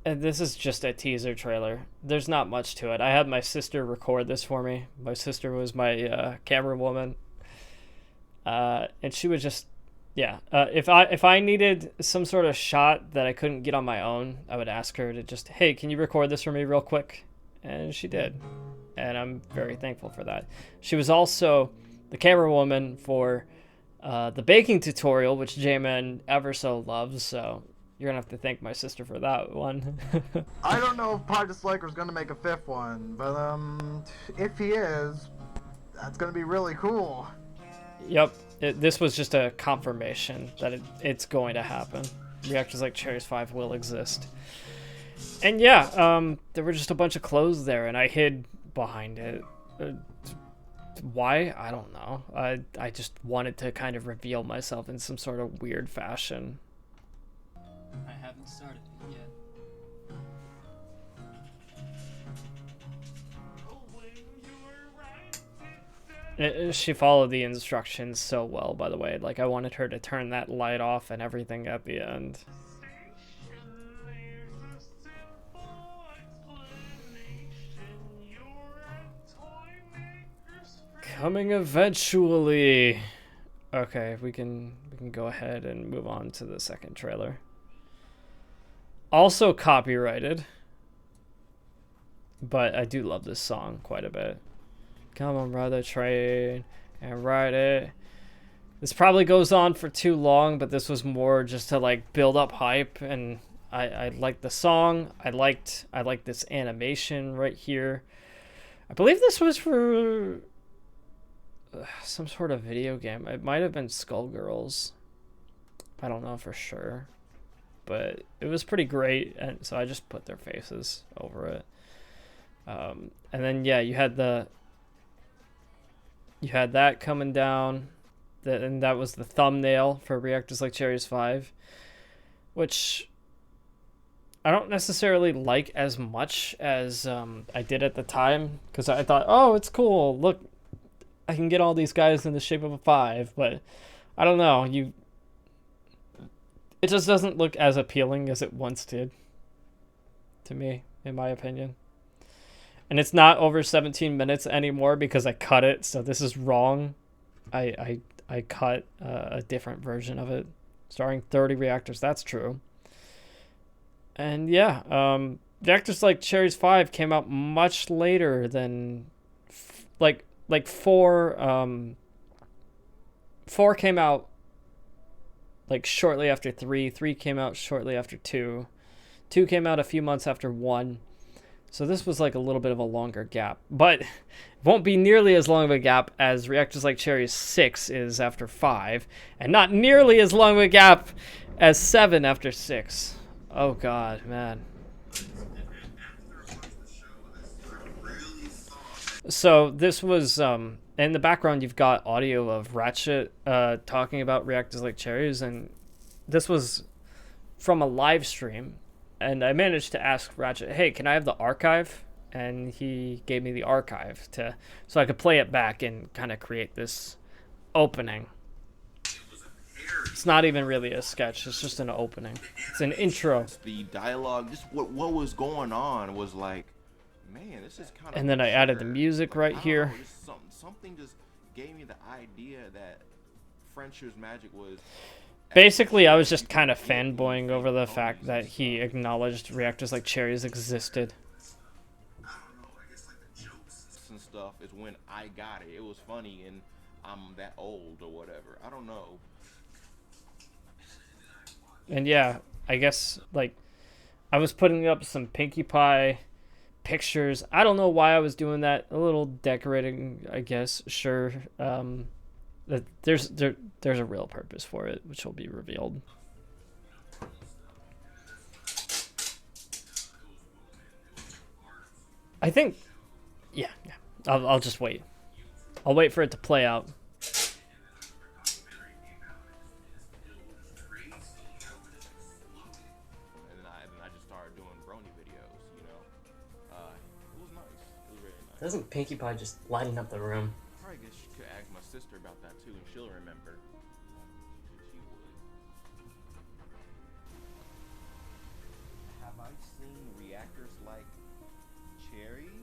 And this is just a teaser trailer. There's not much to it. I had my sister record this for me. My sister was my camera woman. And she would just... Yeah, if I needed some sort of shot that I couldn't get on my own, I would ask her to just, hey, can you record this for me real quick? And she did. And I'm very thankful for that. She was also the camera woman for the baking tutorial, which Jayman ever so loves, so you're going to have to thank my sister for that one. I don't know if Pie Disliker's going to make a 5th one, but if he is, that's going to be really cool. Yep. This was just a confirmation that it's going to happen. Reactors Like Cherries 5 will exist. And yeah, there were just a bunch of clothes there, and I hid behind it. Why? I don't know. I just wanted to kind of reveal myself in some sort of weird fashion. I haven't started it yet. She followed the instructions so well, by the way. Like, I wanted her to turn that light off and everything at the end. Coming eventually. Okay, we can go ahead and move on to the second trailer. Also copyrighted, but I do love this song quite a bit. Come on, ride the train and ride it. This probably goes on for too long, but this was more just to like build up hype, and I liked the song. I liked this animation right here. I believe this was for some sort of video game. It might have been Skullgirls. I don't know for sure, but it was pretty great, and so I just put their faces over it. And then yeah, you had that coming down, and that was the thumbnail for Reactors Like Cherries 5, which I don't necessarily like as much as I did at the time, because I thought, oh, it's cool, look, I can get all these guys in the shape of a 5, but I don't know, it just doesn't look as appealing as it once did, to me, in my opinion. And it's not over 17 minutes anymore because I cut it, so this is wrong. I cut a different version of it, starring 30 reactors. That's true. And yeah, Reactors Like Cherries 5 came out much later than like 4. 4 came out like shortly after 3. 3 came out shortly after 2. 2 came out a few months after 1. So this was like a little bit of a longer gap, but it won't be nearly as long of a gap as Reactors Like Cherries 6 is after 5, and not nearly as long of a gap as 7 after 6. Oh god, man. So this was, in the background you've got audio of Ratchet talking about Reactors Like Cherries, and this was from a live stream. And I managed to ask Ratchet, hey, can I have the archive? And he gave me the archive so I could play it back and kind of create this opening. It's not even really a sketch, it's just an opening. It's an intro. The dialogue, just what was going on was like, man, this is kind of. And then I added the music right here. Something just gave me the idea that Frencher's magic was. Basically, I was just kind of fanboying over the fact that he acknowledged Reactors Like Cherries existed. And stuff is when I got it. It was funny, and I'm that old or whatever. I don't know. And yeah, I guess like I was putting up some Pinkie Pie pictures. I don't know why I was doing that. A little decorating, I guess. Sure. There's a real purpose for it, which will be revealed. I think, yeah. I'll just wait. I'll wait for it to play out. And I just started doing brony videos, you know. It was nice. It was really nice. Doesn't Pinkie Pie just lighten up the room? I guess you could ask my sister about that too, and she'll remember. She would. Have I seen Reactors Like Cherries?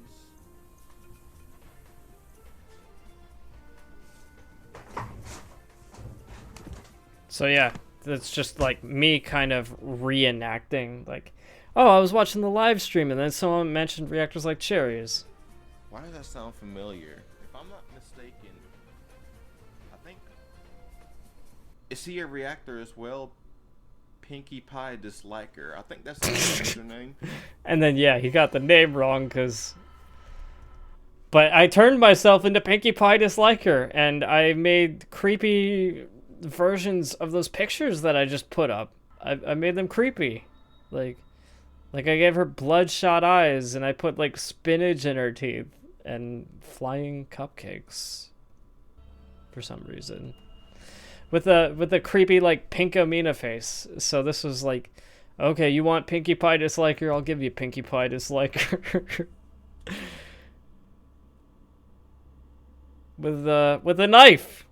So yeah, that's just like me kind of reenacting, like, oh, I was watching the live stream and then someone mentioned Reactors Like Cherries. Why does that sound familiar? If I'm not mistaken, I think... Is he a reactor as well? Pinkie Pie Disliker. I think that's his name. And then yeah, he got the name wrong but I turned myself into Pinkie Pie Disliker, and I made creepy versions of those pictures that I just put up. I made them creepy. Like I gave her bloodshot eyes, and I put like spinach in her teeth. and flying cupcakes for some reason. With a creepy like Pinkamena face. So this was like, okay, you want Pinkie Pie Disliker? I'll give you Pinkie Pie Disliker. with a knife.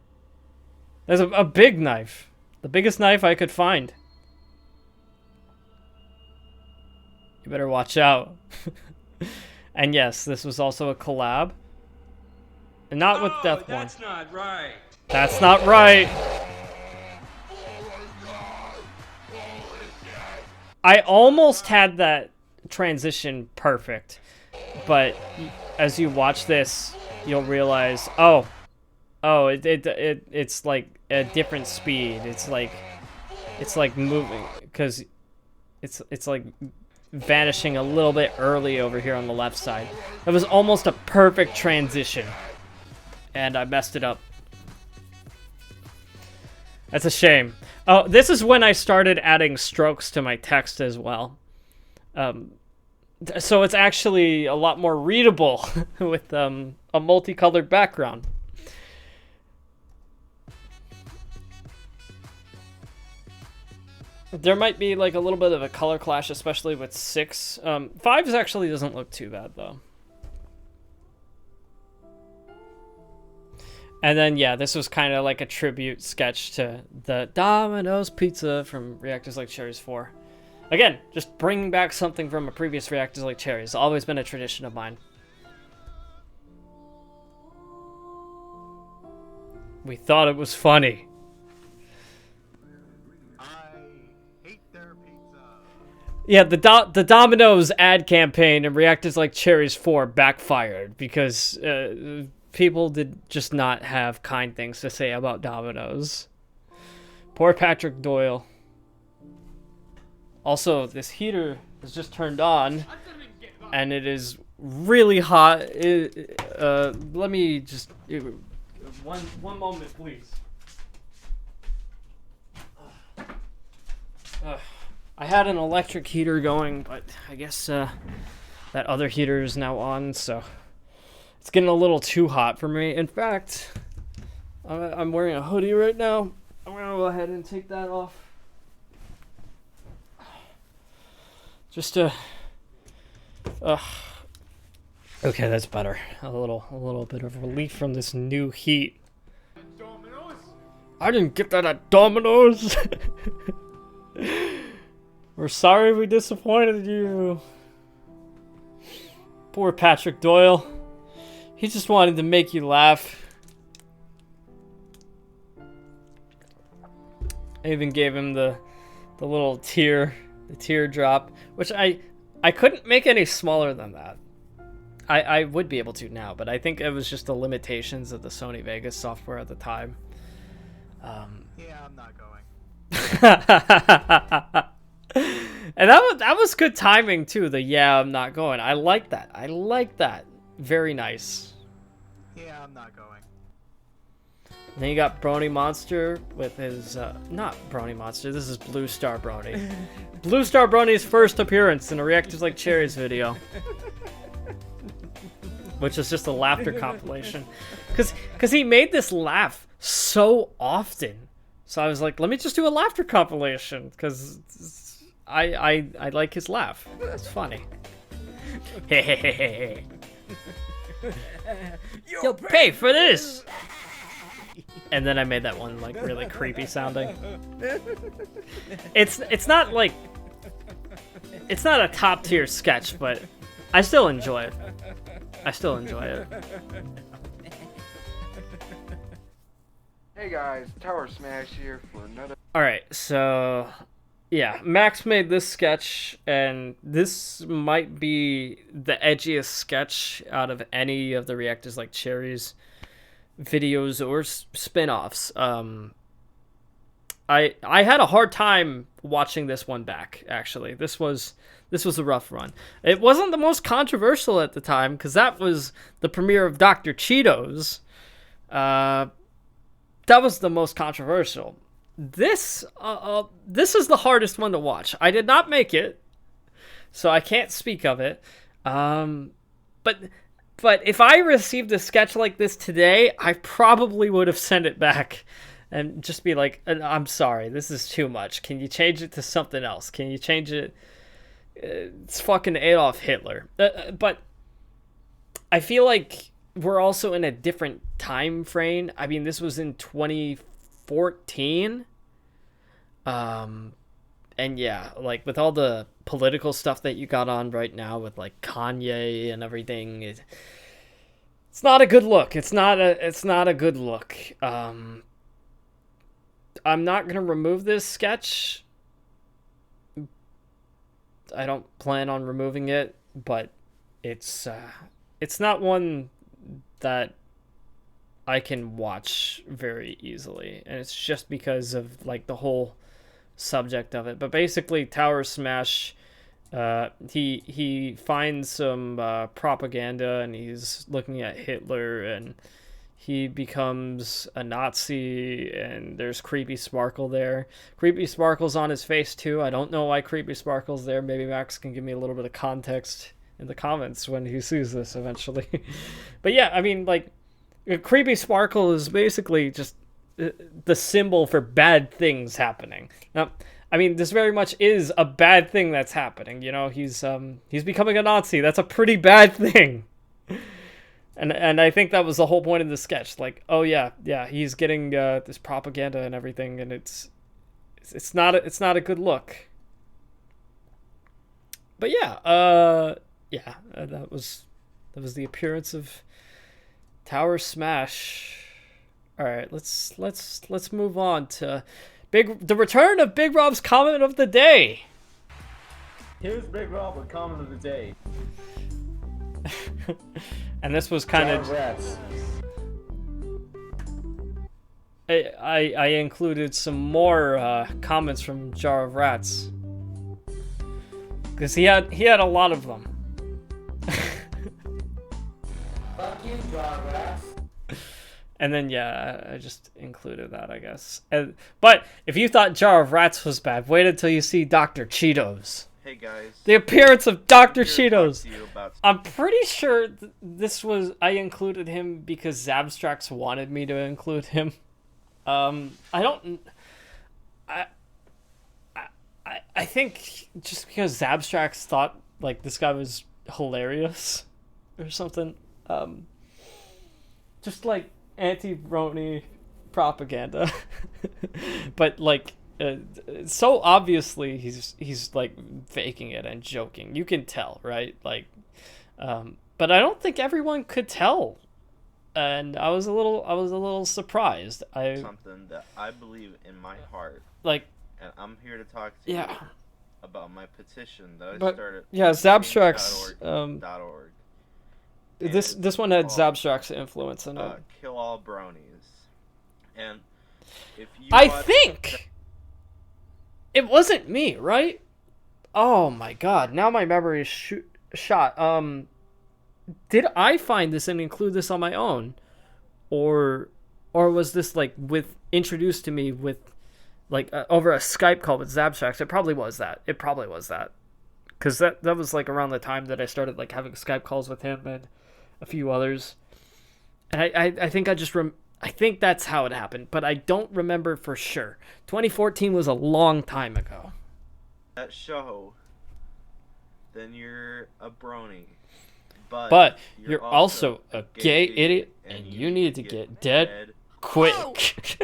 There's a big knife. The biggest knife I could find. You better watch out. And yes, this was also a collab. And not with Deathborn. That's not right. That's not right. I almost had that transition perfect. But as you watch this, you'll realize, oh, it's like a different speed. It's like moving, because it's like vanishing a little bit early over here on the left side. It was almost a perfect transition, and I messed it up. That's a shame. Oh, this is when I started adding strokes to my text as well. So it's actually a lot more readable with a multicolored background. There might be like a little bit of a color clash, especially with 6. 5 actually doesn't look too bad though. And then yeah, this was kind of like a tribute sketch to the Domino's pizza from Reactors Like Cherries 4. Again, just bringing back something from a previous Reactors Like Cherries. It's always been a tradition of mine. We thought it was funny. Yeah, the Domino's ad campaign and Reactors Like Cherries 4 backfired because people did just not have kind things to say about Domino's. Poor Patrick Doyle. Also, this heater is just turned on, and it is really hot. Let me just... One moment, please. I had an electric heater going, but I guess that other heater is now on, so it's getting a little too hot for me. In fact, I'm wearing a hoodie right now. I'm gonna go ahead and take that off. Just to... okay, that's better. A little bit of relief from this new heat. I didn't get that at Domino's. We're sorry we disappointed you. Poor Patrick Doyle. He just wanted to make you laugh. I even gave him the little teardrop, which I couldn't make any smaller than that. I would be able to now, but I think it was just the limitations of the Sony Vegas software at the time. Yeah, I'm not going. And that was good timing too. The yeah, I'm not going. I like that. I like that. Very nice. Yeah, I'm not going. Then you got Brony Monster with his not Brony Monster. This is Blue Star Brony. Blue Star Brony's first appearance in a Reactors Like Cherries video, which is just a laughter compilation, because he made this laugh so often. So I was like, let me just do a laughter compilation, because I like his laugh. It's funny. You'll pay for this. And then I made that one like really creepy sounding. It's not like, it's not a top tier sketch, but I still enjoy it. I still enjoy it. Hey guys, Tower Smash here for another... Alright, so... yeah, Max made this sketch, and this might be the edgiest sketch out of any of the Reactors Like Cherries videos or spin-offs. I had a hard time watching this one back, actually. This was a rough run. It wasn't the most controversial at the time, because that was the premiere of Dr. Cheetos. That was the most controversial. This is the hardest one to watch. I did not make it, so I can't speak of it. But But if I received a sketch like this today, I probably would have sent it back and just be like, I'm sorry, this is too much. Can you change it to something else? Can you change it? It's fucking Adolf Hitler. But I feel like we're also in a different time frame. I mean, this was in 2014. And yeah, like with all the political stuff that you got on right now with like Kanye and everything, it's not a good look. It's not a good look. I'm not gonna remove this sketch. I don't plan on removing it, but it's not one that I can watch very easily, and it's just because of like the whole subject of it. But basically, Tower Smash, he finds some propaganda, and he's looking at Hitler, and he becomes a Nazi, and there's Creepy Sparkle there. Creepy Sparkle's on his face too. I don't know why Creepy Sparkle's there. Maybe Max can give me a little bit of context in the comments when he sees this eventually. But yeah, I mean, like, Creepy Sparkle is basically just the symbol for bad things happening. Now, I mean, this very much is a bad thing that's happening. You know, he's becoming a Nazi. That's a pretty bad thing. And I think that was the whole point of the sketch. Like, oh yeah, he's getting this propaganda and everything, and it's not a good look. But yeah, that was the appearance of Tower Smash. All right, let's move on to the return of Big Rob's comment of the day. Here's Big Rob with comment of the day. And this was kind of I included some more comments from Jar of Rats because he had a lot of them. Fuck you, Jar of Rats. And then yeah, I just included that, I guess. But if you thought Jar of Rats was bad, wait until you see Dr. Cheetos. Hey guys. The appearance of Dr. Cheetos. I'm pretty sure I included him because Zabstrax wanted me to include him. I think just because Zabstrax thought like this guy was hilarious or something. Just like anti-brony propaganda. But like so obviously he's like faking it and joking. You can tell, right? Like but I don't think everyone could tell. And I was a little surprised. Something that I believe in my heart. Like, and I'm here to talk to you about my petition that I started. Yeah, Zabstrax .org. This one had Zabstrax influence in it. Kill all bronies. And if you I think it wasn't me, right? Oh my god, now my memory is shot. Did I find this and include this on my own? Or was this like introduced to me with like over a Skype call with Zabstrax? It probably was that. Cuz that was like around the time that I started like having Skype calls with him and a few others. And I think I think that's how it happened, but I don't remember for sure. 2014 was a long time ago. That show, then you're a brony. But you're also a gay idiot, and you need to get dead quick.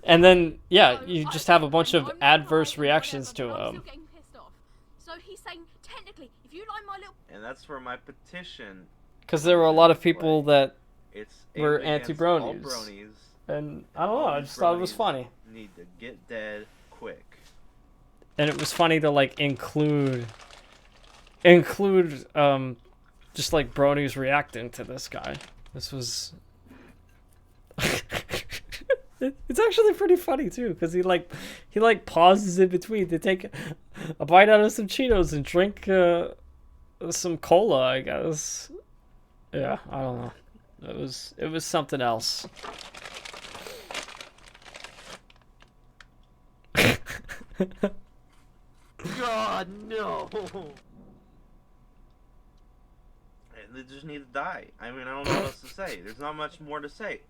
And then, yeah, you just have a bunch of adverse reactions to him. So he's saying, technically, if you like my little... And that's for my petition. Because there were a lot of people that were against anti-bronies. all bronies. And I don't know, I just thought it was funny. Need to get dead quick. And it was funny to, like, include just like bronies reacting to this guy. This was it's actually pretty funny too, because he pauses in between to take a bite out of some Cheetos and drink some cola, I guess. Yeah, I don't know. It was something else. God no. They just need to die. I mean, I don't know what else to say. There's not much more to say.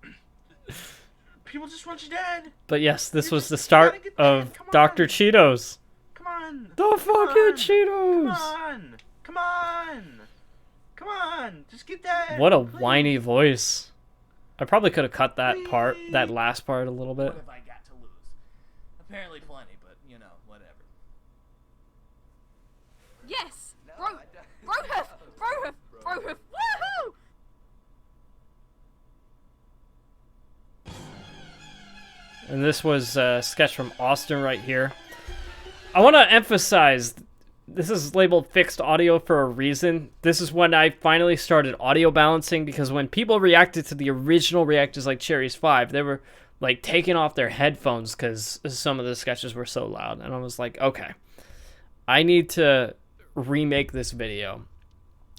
People just want you dead. But yes, this was the start of Dr. Cheetos. Come on. The fucking Cheetos. Come on. Come on. Come on. Just get dead. What a whiny voice. I probably could have cut that part, that last part a little bit. What have I got to lose? Apparently plenty, but you know, whatever. Yes! Brohoof! Woohoo! And this was a sketch from Austin right here. I want to emphasize, this is labeled fixed audio for a reason. This is when I finally started audio balancing, because when people reacted to the original reactors like Cherries 5, they were like taking off their headphones because some of the sketches were so loud. And I was like, okay, I need to remake this video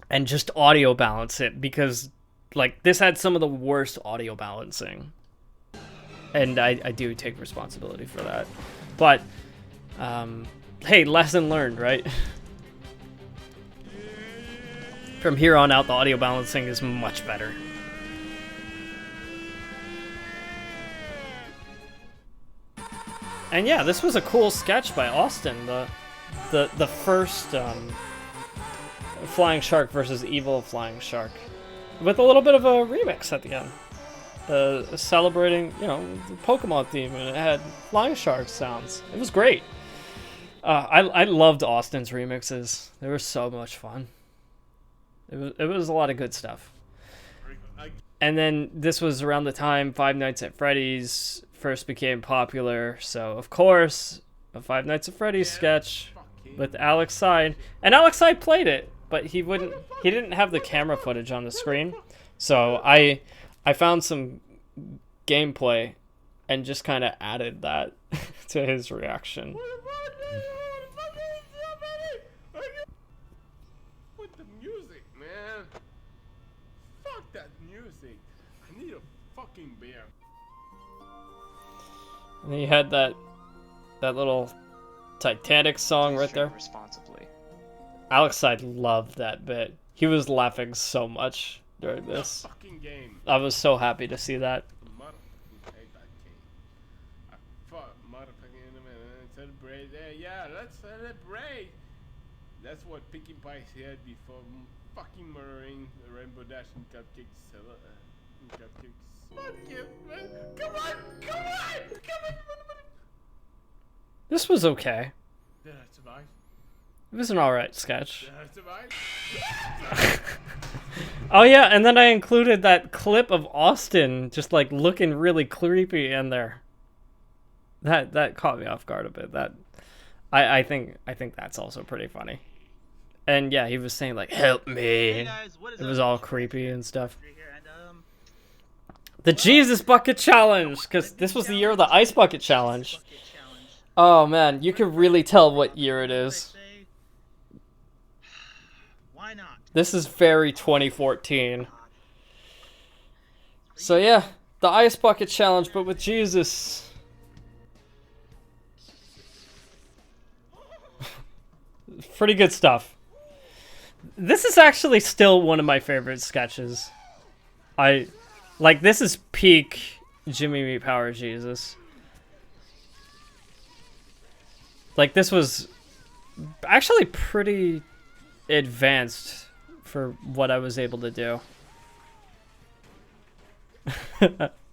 and just audio balance it, because like this had some of the worst audio balancing. And I do take responsibility for that. But, hey, lesson learned, right? From here on out, the audio balancing is much better. And yeah, this was a cool sketch by Austin. The first Flying Shark versus Evil Flying Shark, with a little bit of a remix at the end. Celebrating, you know, the Pokemon theme, and it had flying shark sounds. It was great. I loved Austin's remixes. They were so much fun. It was a lot of good stuff. And then this was around the time Five Nights at Freddy's first became popular. So of course, a Five Nights at Freddy's sketch with Alex Side, and Alex Side played it, but he didn't have the camera footage on the screen. So I found some gameplay and just kind of added that to his reaction. With the music, man. Fuck that music. I need a fucking beer. And then you had that little Titanic song right there. Responsibly. Alex Side loved that bit. He was laughing so much during this. I was so happy to see that. Celebrate. Yeah, let's celebrate. That's what Pinkie Pie said before fucking murdering the Rainbow Dash and Cupcakes. Fuck you, man. Come on. This was okay. Did I survive? It was an alright sketch. Did I survive? Oh yeah, and then I included that clip of Austin just like looking really creepy in there. That caught me off guard a bit. That I think that's also pretty funny. And yeah, he was saying like, "Help me." Hey guys, what is it was up? all creepy and stuff. And, The Jesus Bucket Challenge, because this was the year of the Ice Bucket Challenge. Oh man, you can really tell what year it is. Why not? This is very 2014. So yeah, the Ice Bucket Challenge, but with Jesus. Pretty good stuff. This is actually still one of my favorite sketches. This is peak Jimmy Meat Power Jesus. Like, this was actually pretty advanced for what I was able to do.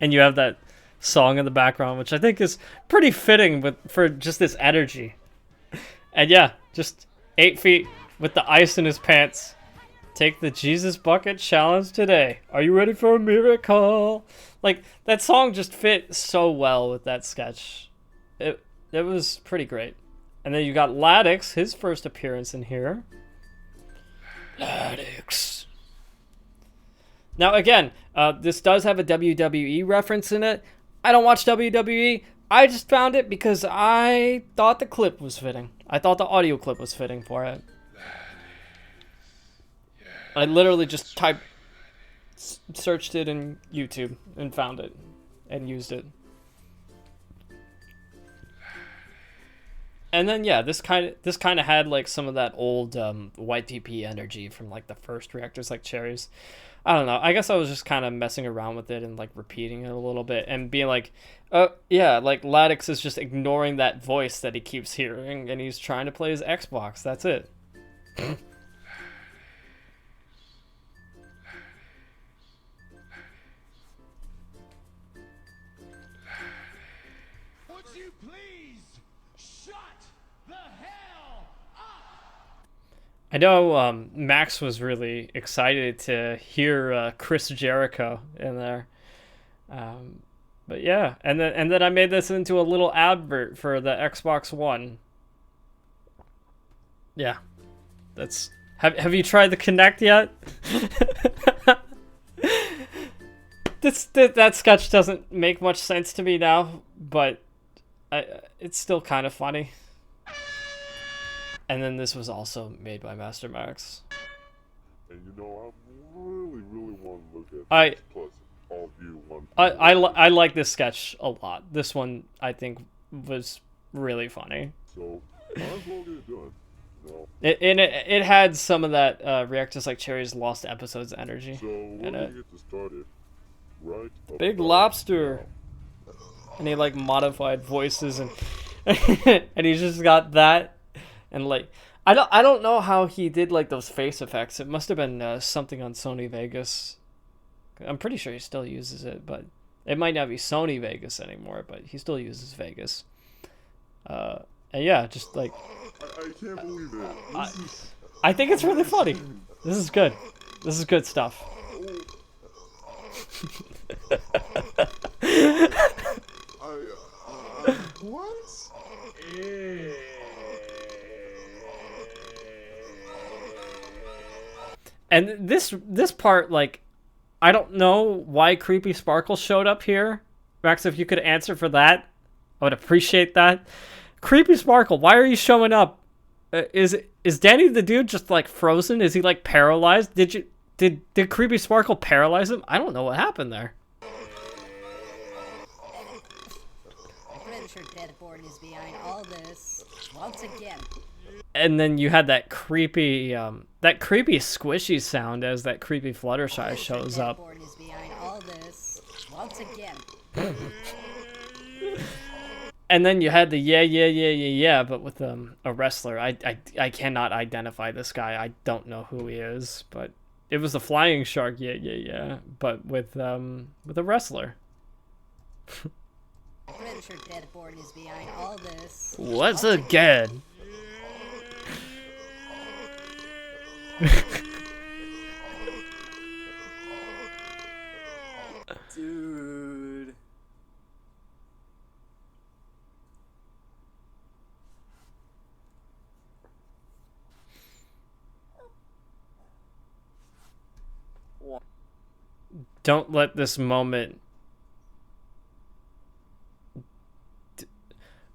And you have that song in the background, which I think is pretty fitting for just this energy. And yeah, just 8 feet with the ice in his pants. Take the Jesus Bucket Challenge today. Are you ready for a miracle? Like, that song just fit so well with that sketch. It was pretty great. And then you got Ladix, his first appearance in here. Ladix. Now again, this does have a WWE reference in it. I don't watch WWE. I just found it because I thought the clip was fitting. I thought the audio clip was fitting for it. I literally just searched it in YouTube and found it and used it. And then yeah, this kind of had like some of that old YTP energy from like the first reactors, like Cherries. I don't know. I guess I was just kind of messing around with it and like repeating it a little bit and being like, yeah, like Ladix is just ignoring that voice that he keeps hearing and he's trying to play his Xbox. That's it. Would you please shut the hell up? I know Max was really excited to hear Chris Jericho in there. But yeah, and then I made this into a little advert for the Xbox One. Yeah. That's have you tried the Kinect yet? That sketch doesn't make much sense to me now, but it's still kind of funny. And then this was also made by Mastermax. And you know, I really want to look at this plus all view one. I like this sketch a lot. This one I think was really funny. So might as well get it done. No. It had some of that Reactors Like Cherries Lost Episodes energy. So we're gonna get this started. Right. Big Lobster. And he like modified voices and and he's just got that and like I don't know how he did like those face effects. It must have been something on Sony Vegas. I'm pretty sure he still uses it, but it might not be Sony Vegas anymore, but he still uses Vegas. And yeah, just like I can't believe it. I think it's really funny. This is good. This is good stuff. What? And this part, like, I don't know why Creepy Sparkle showed up here. Max, if you could answer for that, I would appreciate that. Creepy Sparkle, why are you showing up? Is Danny the dude just like frozen? Is he like paralyzed? Did Creepy Sparkle paralyze him? I don't know what happened there. I'm pretty sure Deadboard is behind all this once again. And then you had that creepy squishy sound as that creepy Fluttershy shows up. Deadboard is behind all this once again. And then you had the yeah, but with a wrestler. I cannot identify this guy. I don't know who he is, but it was the flying shark, yeah, but with a wrestler. I'm pretty sure Deadboard is behind all this. Once again. Dude. Don't let this moment...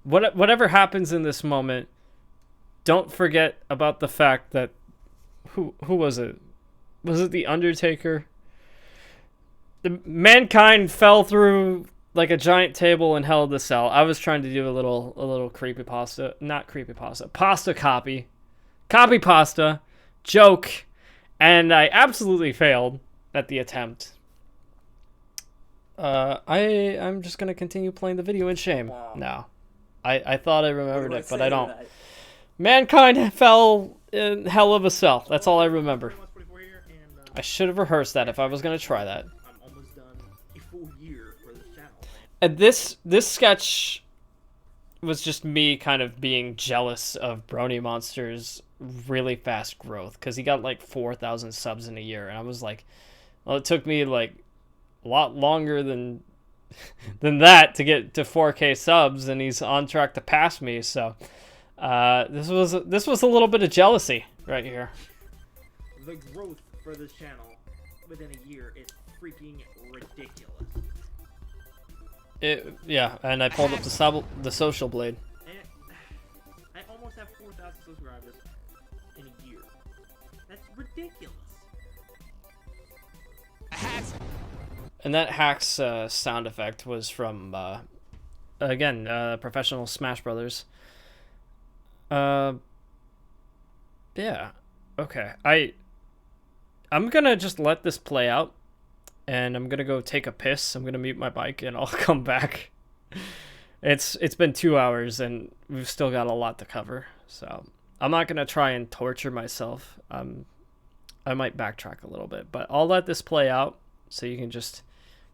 Whatever happens in this moment, don't forget about the fact that... Who was it? Was it The Undertaker? The mankind fell through like a giant table in Hell in the Cell. I was trying to do a little creepypasta, not creepypasta, pasta copy pasta joke, and I absolutely failed at the attempt. I'm just gonna continue playing the video in shame. Wow. No, I thought I remembered it, but I don't. Mankind fell in Hell of a Cell. That's all I remember. I should have rehearsed that if I was gonna try that. I'm almost done a full year for this channel. And this sketch was just me kind of being jealous of Brony Monster's really fast growth, because he got like 4,000 subs in a year, and I was like, well, it took me like a lot longer than that to get to 4K subs, and he's on track to pass me. So this was a little bit of jealousy right here. The growth for this channel within a year is freaking ridiculous. Yeah, and I pulled up the social blade. And I almost have 4,000 subscribers in a year. That's ridiculous. And that Hacks sound effect was from, again, Professional Smash Brothers. Yeah. Okay. I'm gonna just let this play out, and I'm gonna go take a piss. I'm gonna mute my mic, and I'll come back. It's been 2 hours, and we've still got a lot to cover, so I'm not gonna try and torture myself. I might backtrack a little bit, but I'll let this play out so you can just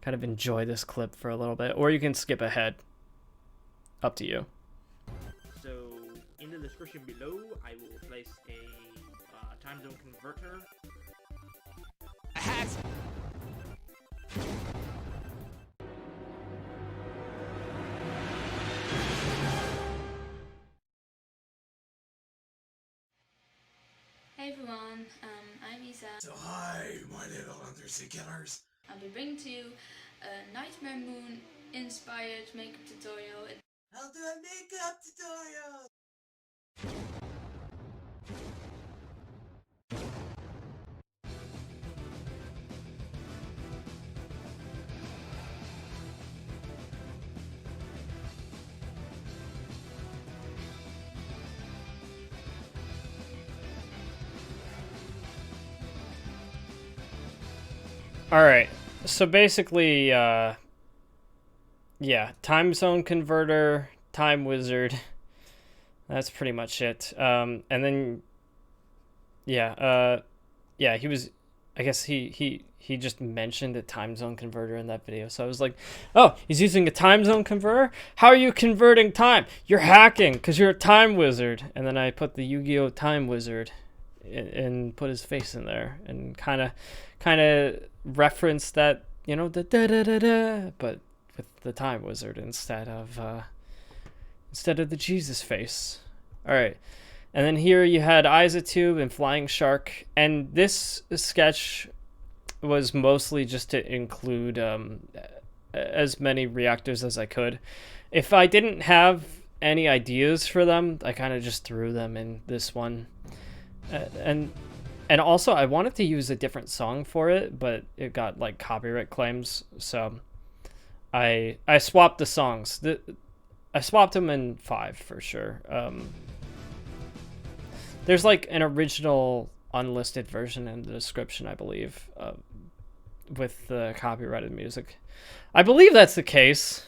kind of enjoy this clip for a little bit, or you can skip ahead. Up to you. So, in the description below, I will place a time zone converter. Hey everyone, I'm Isa. So hi, my little undersea killers. I'll be bringing to you a Nightmare Moon inspired makeup tutorial. I'll do a makeup tutorial. Alright, so basically, yeah, time zone converter, time wizard, that's pretty much it. And then, yeah, he was, I guess he just mentioned a time zone converter in that video, so I was like, oh, he's using a time zone converter? How are you converting time? You're hacking, because you're a time wizard. And then I put the Yu-Gi-Oh! Time wizard and put his face in there, and kind of reference that, you know, the da-da-da-da, but with the time wizard instead of the Jesus face. All right, and then here you had Isotube and Flying Shark, and this sketch was mostly just to include as many reactors as I could. If I didn't have any ideas for them, I kind of just threw them in this one. And also, I wanted to use a different song for it, but it got like copyright claims, so I swapped the songs. I swapped them in 5 for sure. There's like an original unlisted version in the description, I believe, with the copyrighted music. I believe that's the case.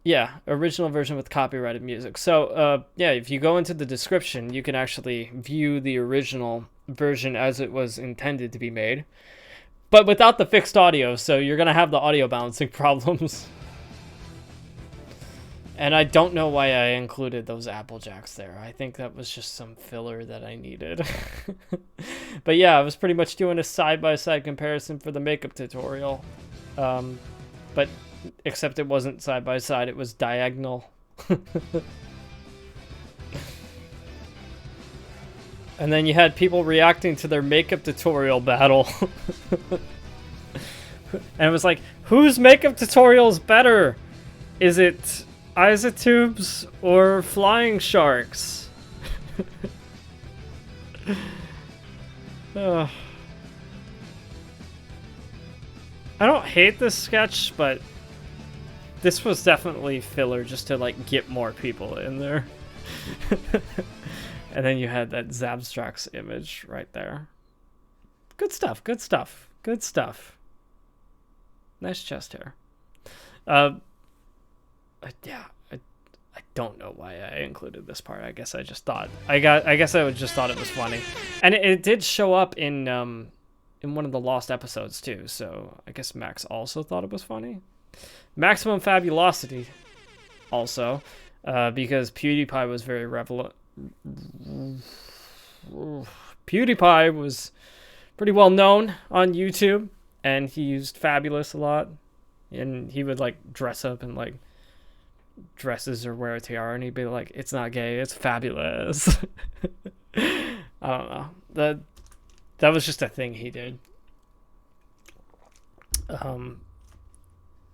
Yeah, original version with copyrighted music. So, yeah, if you go into the description, you can actually view the original version as it was intended to be made, but without the fixed audio, so you're going to have the audio balancing problems. And I don't know why I included those Applejacks there. I think that was just some filler that I needed. But yeah, I was pretty much doing a side-by-side comparison for the makeup tutorial. But except it wasn't side by side, it was diagonal. And then you had people reacting to their makeup tutorial battle. And it was like, whose makeup tutorial is better? Is it Isotubes or Flying Sharks? I don't hate this sketch, but this was definitely filler just to like get more people in there. And then you had that Zabstrax image right there. Good stuff, good stuff, good stuff. Nice chest hair. Yeah, I don't know why I included this part. I guess I just thought I guess I just thought it was funny. And it did show up in one of the lost episodes too, so I guess Max also thought it was funny. Maximum Fabulosity also, because PewDiePie was very PewDiePie was pretty well known on YouTube, and he used fabulous a lot, and he would like dress up in like dresses or wear a tiara, and he'd be like, it's not gay, it's fabulous. I don't know, that was just a thing he did.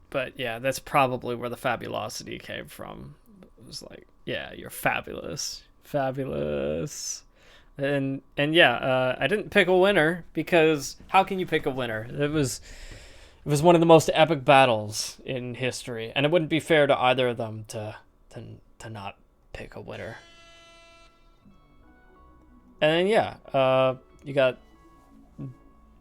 But yeah, that's probably where the fabulosity came from. It was like, yeah, you're fabulous, fabulous. And yeah, I didn't pick a winner, because how can you pick a winner? It was one of the most epic battles in history, and it wouldn't be fair to either of them to not pick a winner. And then, yeah, you got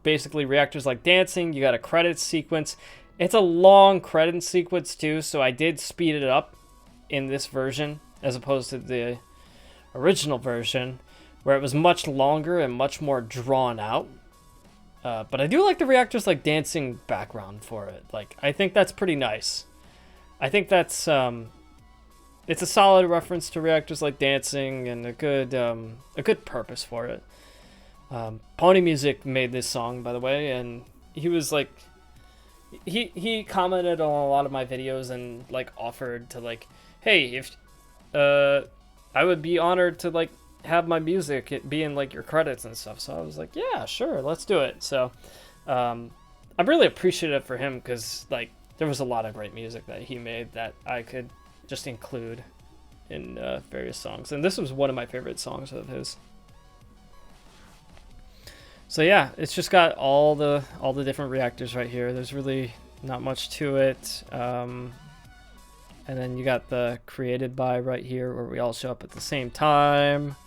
basically Reactors Like Dancing. You got a credits sequence. It's a long credit sequence, too, so I did speed it up in this version as opposed to the original version, where it was much longer and much more drawn out. But I do like the Reactors Like Dancing background for it. Like, I think that's pretty nice. I think that's it's a solid reference to Reactors Like Dancing and a good purpose for it. Pony Music made this song, by the way, and he was like, he commented on a lot of my videos and like offered to like, hey, if I would be honored to like have my music be in like your credits and stuff. So I was like, yeah, sure, let's do it. So I'm really appreciative for him because like there was a lot of great music that he made that I could just include in various songs, and this was one of my favorite songs of his. So yeah, it's just got all the different reactors right here. There's really not much to it. And then you got the created by right here where we all show up at the same time.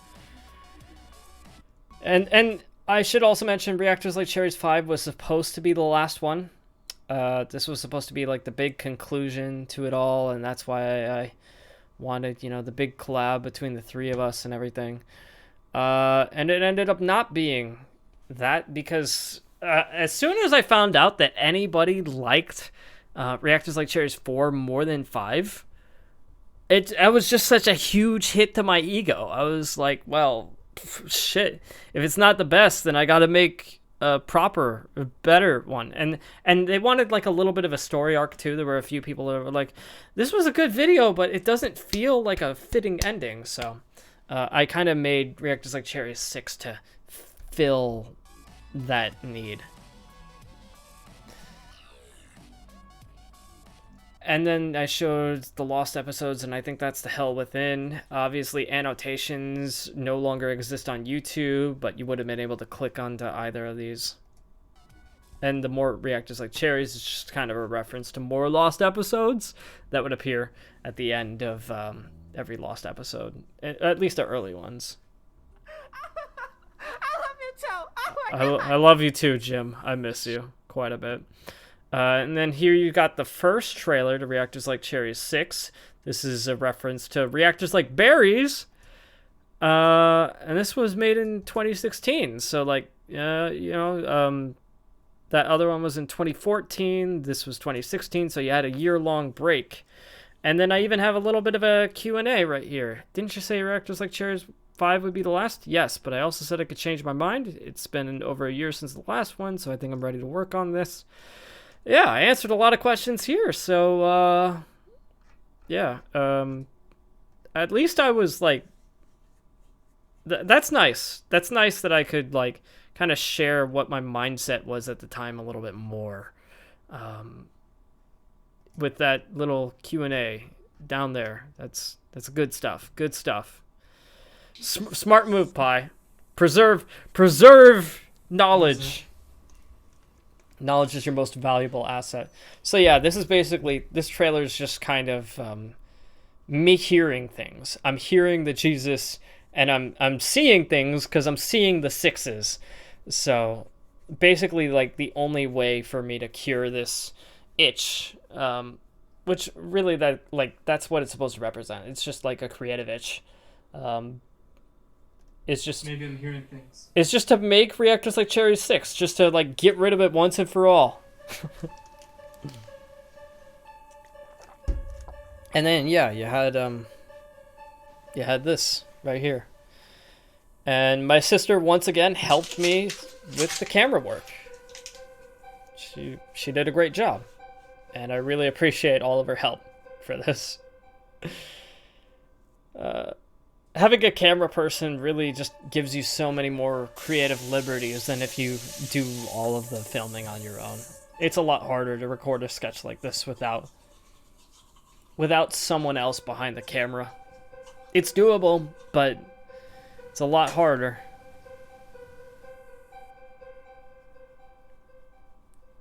And I should also mention Reactors Like Cherries 5 was supposed to be the last one. This was supposed to be like the big conclusion to it all, and that's why I wanted, you know, the big collab between the three of us and everything. And it ended up not being that because as soon as I found out that anybody liked Reactors Like Cherries 4 more than 5, it was just such a huge hit to my ego. I was like, well, shit, if it's not the best, then I gotta make a proper, better one. And they wanted like a little bit of a story arc too. There were a few people that were like, this was a good video, but it doesn't feel like a fitting ending. So I kind of made Reactors Like Cherries 6 to fill that need. And then I showed the lost episodes, and I think that's the Hell Within. Obviously, annotations no longer exist on YouTube, but you would have been able to click onto either of these. And the more Reactors Like Cherries is just kind of a reference to more lost episodes that would appear at the end of every lost episode, at least the early ones. I love you too, Jim. I miss you quite a bit. And then here you got the first trailer to Reactors Like Cherries 6. This is a reference to Reactors Like Berries. And this was made in 2016. So, like, you know, that other one was in 2014. This was 2016. So you had a year-long break. And then I even have a little bit of a Q&A right here. Didn't you say Reactors Like Cherries 5 would be the last? Yes, but I also said I could change my mind. It's been over a year since the last one, so I think I'm ready to work on this. Yeah, I answered a lot of questions here, so, yeah, at least I was, like, that's nice. That's nice that I could, like, kind of share what my mindset was at the time a little bit more, with that little Q&A down there. That's good stuff. Good stuff. Smart move, Pi. Preserve knowledge. Knowledge is your most valuable asset. So yeah, this trailer is just kind of me hearing things. I'm hearing the Jesus, and I'm seeing things because I'm seeing the sixes. So basically, like, the only way for me to cure this itch, which really that's what it's supposed to represent. It's just like a creative itch. It's just maybe I'm hearing things. It's just to make Reactors Like Cherries 6, just to like get rid of it once and for all. And then yeah, you had this right here. And my sister once again helped me with the camera work. She did a great job. And I really appreciate all of her help for this. Having a camera person really just gives you so many more creative liberties than if you do all of the filming on your own. It's a lot harder to record a sketch like this without someone else behind the camera. It's doable, but it's a lot harder.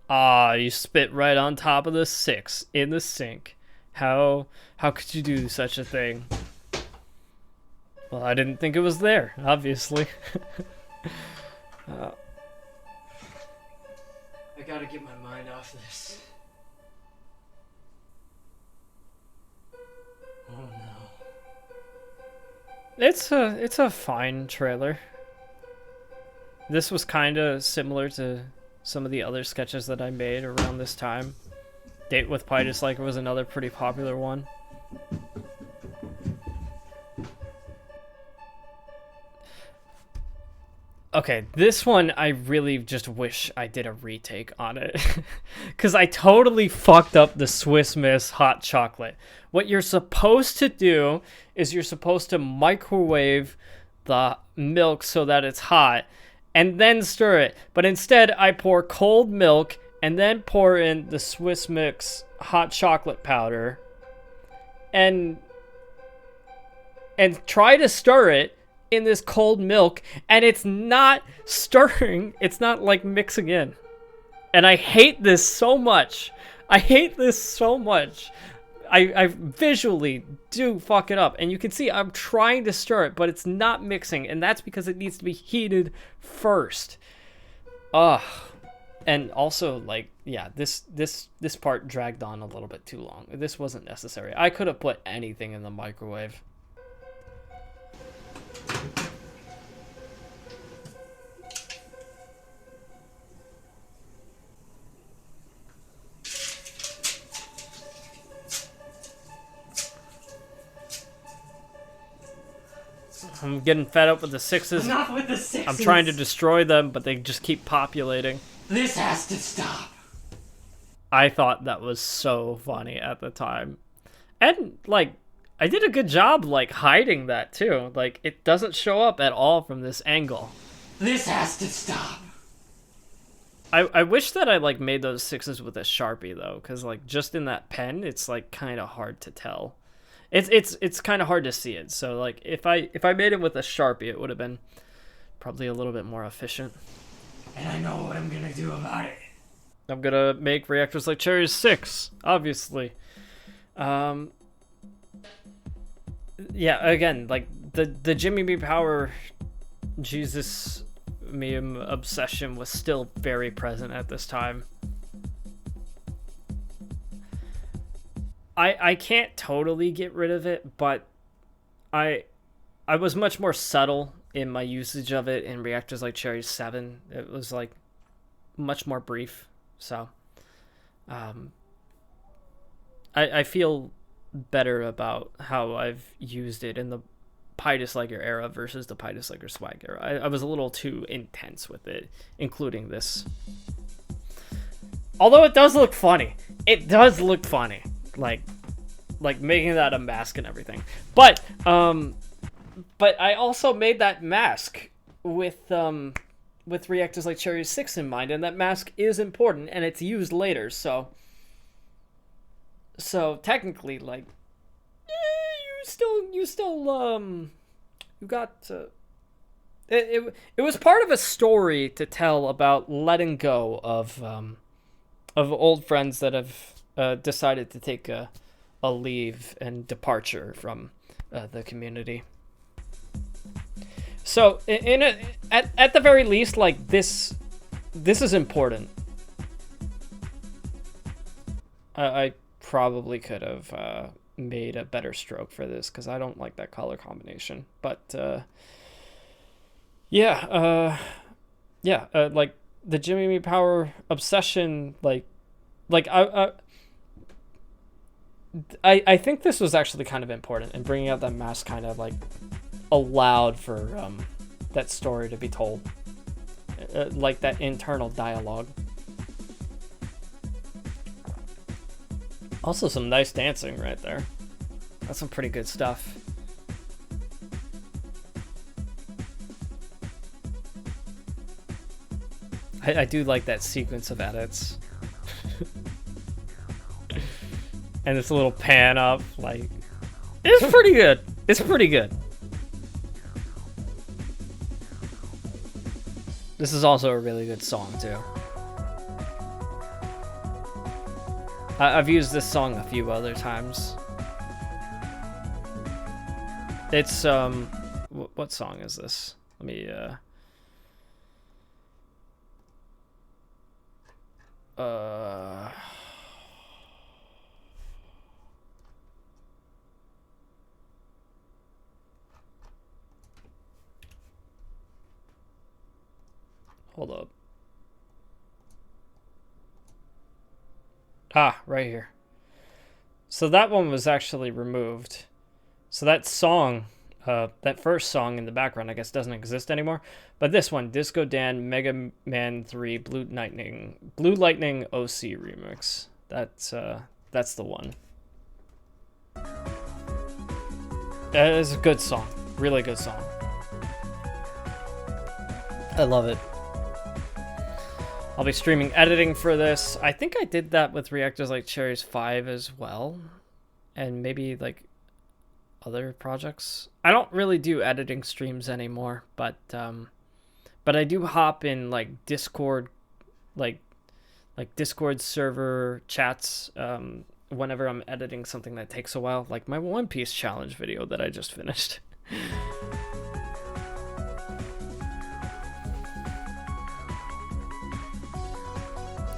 Ah, you spit right on top of the 6 in the sink. How could you do such a thing? Well, I didn't think it was there, obviously. I gotta get my mind off this. Oh no. It's a fine trailer. This was kind of similar to some of the other sketches that I made around this time. Date with Pie Disliker was another pretty popular one. Okay, this one I really just wish I did a retake on it. Because I totally fucked up the Swiss Miss hot chocolate. What you're supposed to do is you're supposed to microwave the milk so that it's hot and then stir it. But instead I pour cold milk and then pour in the Swiss Mix hot chocolate powder and try to stir it in this cold milk, and it's not stirring. It's not like mixing in. And I hate this so much. I hate this so much. I visually do fuck it up, and you can see I'm trying to stir it, but it's not mixing, and that's because it needs to be heated first. Ugh. And also, like, yeah, this part dragged on a little bit too long. This wasn't necessary. I could have put anything in the microwave. I'm getting fed up with the sixes. Enough with the sixes! I'm trying to destroy them, but they just keep populating. This has to stop! I thought that was so funny at the time. And, like, I did a good job, like, hiding that, too. Like, it doesn't show up at all from this angle. This has to stop! I wish that I, like, made those sixes with a Sharpie, though, because, like, just in that pen, it's, like, kind of hard to tell. It's kind of hard to see it, so, like, if I made it with a Sharpie, it would have been probably a little bit more efficient. And I know what I'm gonna do about it. I'm gonna make Reactors Like Cherries 6, obviously. Yeah, again, like, the Jimmy B. Power Jesus meme obsession was still very present at this time. I can't totally get rid of it, but I was much more subtle in my usage of it in Reactors Like Cherries 7. It was, like, much more brief, so I feel better about how I've used it in the Pie Disliker era versus the Pie Disliker Swag era. I was a little too intense with it, including this. Although it does look funny. It does look funny. Like making that a mask and everything. But I also made that mask with Reactors Like Cherries 6 in mind, and that mask is important and it's used later, so technically, like, you got it was part of a story to tell about letting go of old friends that have decided to take a leave and departure from the community. So at the very least, like, this is important. I probably could have made a better stroke for this because I don't like that color combination. But like the Jimmy Me Power obsession, like I think this was actually kind of important, and bringing out that mask kind of, like, allowed for that story to be told, like that internal dialogue. Also, some nice dancing right there. That's some pretty good stuff. I do like that sequence of edits. And this little pan up, like, it's pretty good. It's pretty good. This is also a really good song, too. I've used this song a few other times. It's what song is this? Let me hold up. Ah, right here. So that one was actually removed. So that song, that first song in the background, I guess doesn't exist anymore. But this one, Disco Dan, Mega Man 3, Blue Lightning OC remix. That's the one. It's a good song, really good song. I love it. I'll be streaming editing for this. I think I did that with Reactors like Cherries 5 as well. And maybe like other projects. I don't really do editing streams anymore, but I do hop in like Discord, like Discord server chats whenever I'm editing something that takes a while, like my One Piece challenge video that I just finished.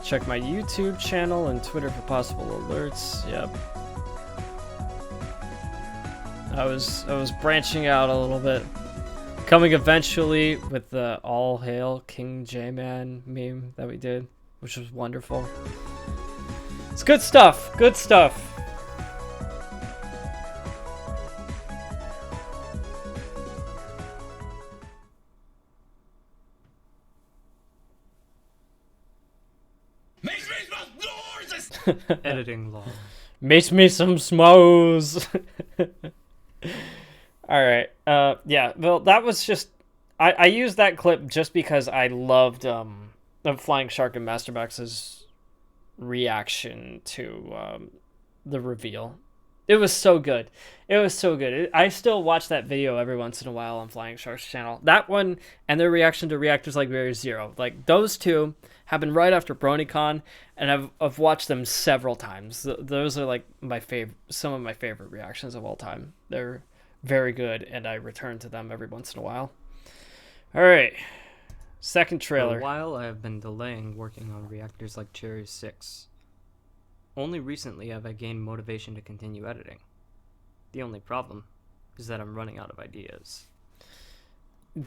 Check my YouTube channel and Twitter for possible alerts. Yep. I was branching out a little bit. Coming eventually with the All Hail King Jayman meme that we did, which was wonderful. It's good stuff. Good stuff. Editing log. Makes me some s'mores. All right. Yeah. Well, that was just. I used that clip just because I loved Flying Shark and Mastermax's reaction to the reveal. It was so good. It was so good. I still watch that video every once in a while on Flying Shark's channel. That one and their reaction to Reactors like Very Zero. Like those two happened right after BronyCon, and I've watched them several times. Those are like some of my favorite reactions of all time. They're very good, and I return to them every once in a while. All right, second trailer. For a while, I have been delaying working on Reactors like Cherries 6. Only recently have I gained motivation to continue editing. The only problem is that I'm running out of ideas.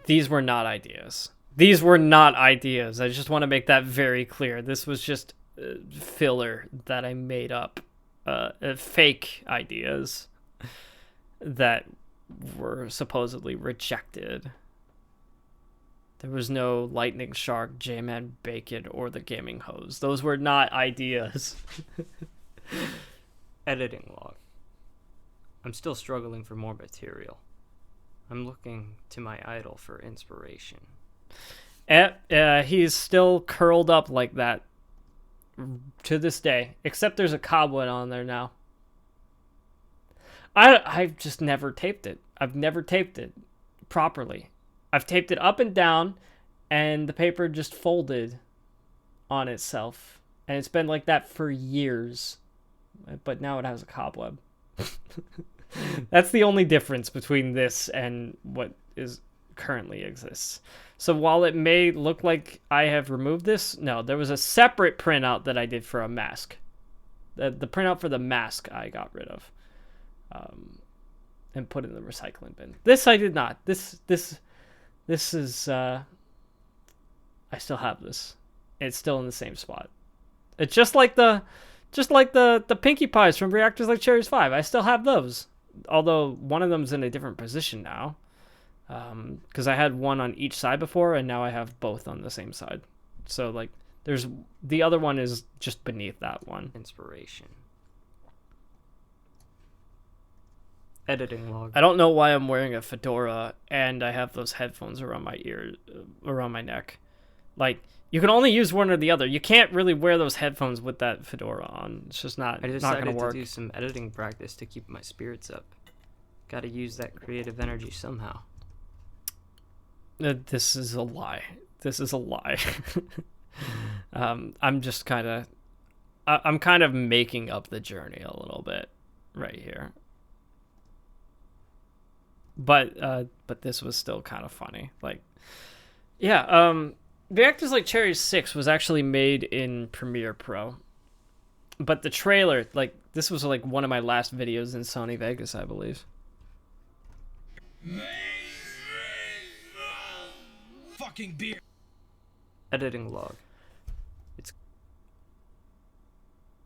These were not ideas. These were not ideas. I just want to make that very clear. This was just filler that I made up. Fake ideas that were supposedly rejected. There was no Lightning Shark, Jayman Bacon, or the Gaming Hose. Those were not ideas. Editing log. I'm still struggling for more material. I'm looking to my idol for inspiration. He's still curled up like that to this day, except there's a cobweb on there now. I've just never taped it. I've never taped it properly. I've taped it up and down, and the paper just folded on itself. And it's been like that for years. But now it has a cobweb. That's the only difference between this and what is currently exists. So while it may look like I have removed this, no, there was a separate printout that I did for a mask. The printout for the mask I got rid of. And put in the recycling bin. This I did not. This is I still have this. It's still in the same spot. It's just like the Pinkie Pies from Reactors like Cherries 5. I still have those. Although one of them's in a different position now. Because I had one on each side before, and now I have both on the same side. So like there's the other one is just beneath that one. Inspiration. Editing log. I don't know why I'm wearing a fedora and I have those headphones around my ear, around my neck. Like, you can only use one or the other. You can't really wear those headphones with that fedora on. It's just not going to work. I decided to do some editing practice to keep my spirits up. Gotta use that creative energy somehow. This is a lie. This is a lie. I'm just kind of... I'm kind of making up the journey a little bit right here. But this was still kind of funny. Like, yeah, Reactors Like Cherries 6 was actually made in Premiere Pro. But the trailer, like, this was like one of my last videos in Sony Vegas, I believe. Fucking beer. Editing log. It's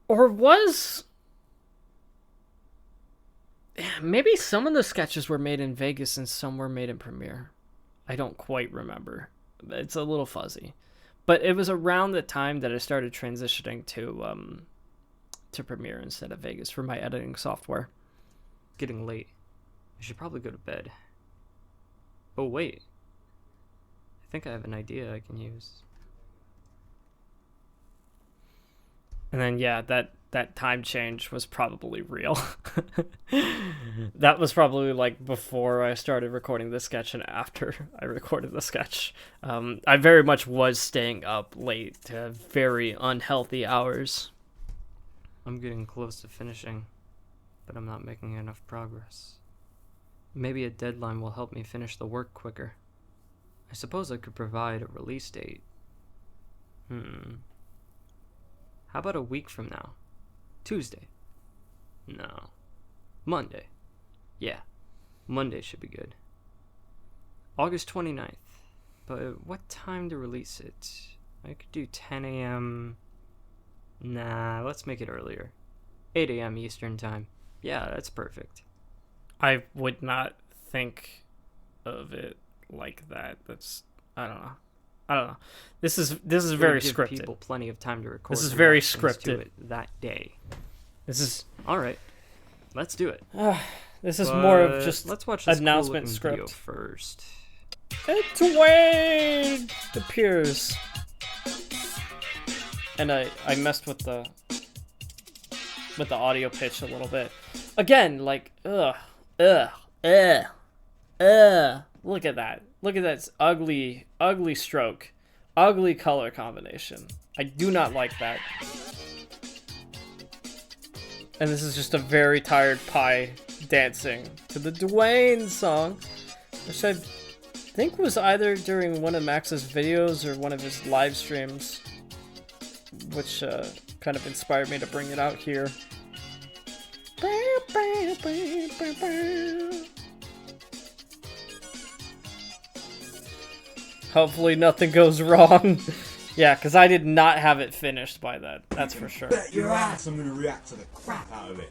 Or was... Maybe some of the sketches were made in Vegas and some were made in Premiere. I don't quite remember. It's a little fuzzy. But it was around the time that I started transitioning to Premiere instead of Vegas for my editing software. It's getting late. I should probably go to bed. Oh, wait. I think I have an idea I can use. And then, yeah, that time change was probably real. That was probably like before I started recording the sketch and after I recorded the sketch. I very much was staying up late to very unhealthy hours. I'm getting close to finishing, but I'm not making enough progress. Maybe a deadline will help me finish the work quicker. I suppose I could provide a release date. How about a week from now? Tuesday? No. Monday. Yeah, Monday should be good. August 29th. But what time to release it? I could do 10 a.m. Nah, let's make it earlier. 8 a.m. Eastern time. Yeah, that's perfect. I would not think of it like that. That's, I don't know. This is very give scripted. People plenty of time to record. This is very reactions to scripted. it that day. This is all right. Let's do it. This is more of just let's watch this announcement cool script video first. It's Wade appears, and I messed with the audio pitch a little bit. Again, like look at that. Look at that ugly stroke, ugly color combination. I do not like that. And this is just a very tired Pie dancing to the Dwayne song, which I think was either during one of Max's videos or one of his live streams, which kind of inspired me to bring it out here. Hopefully nothing goes wrong. Yeah, because I did not have it finished by that. That's for sure. Bet your ass I'm gonna react to the crap out of it.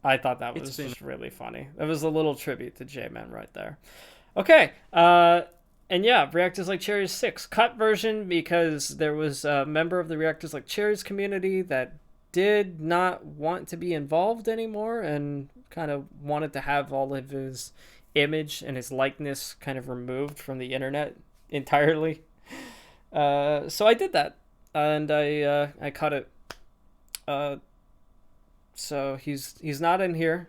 I thought that was just really funny. That was a little tribute to Jayman right there. Okay, and yeah, Reactors Like Cherries 6. Cut version because there was a member of the Reactors Like Cherries community that did not want to be involved anymore and kind of wanted to have all of his image and his likeness kind of removed from the internet entirely. So I did that, and I cut it. So he's not in here,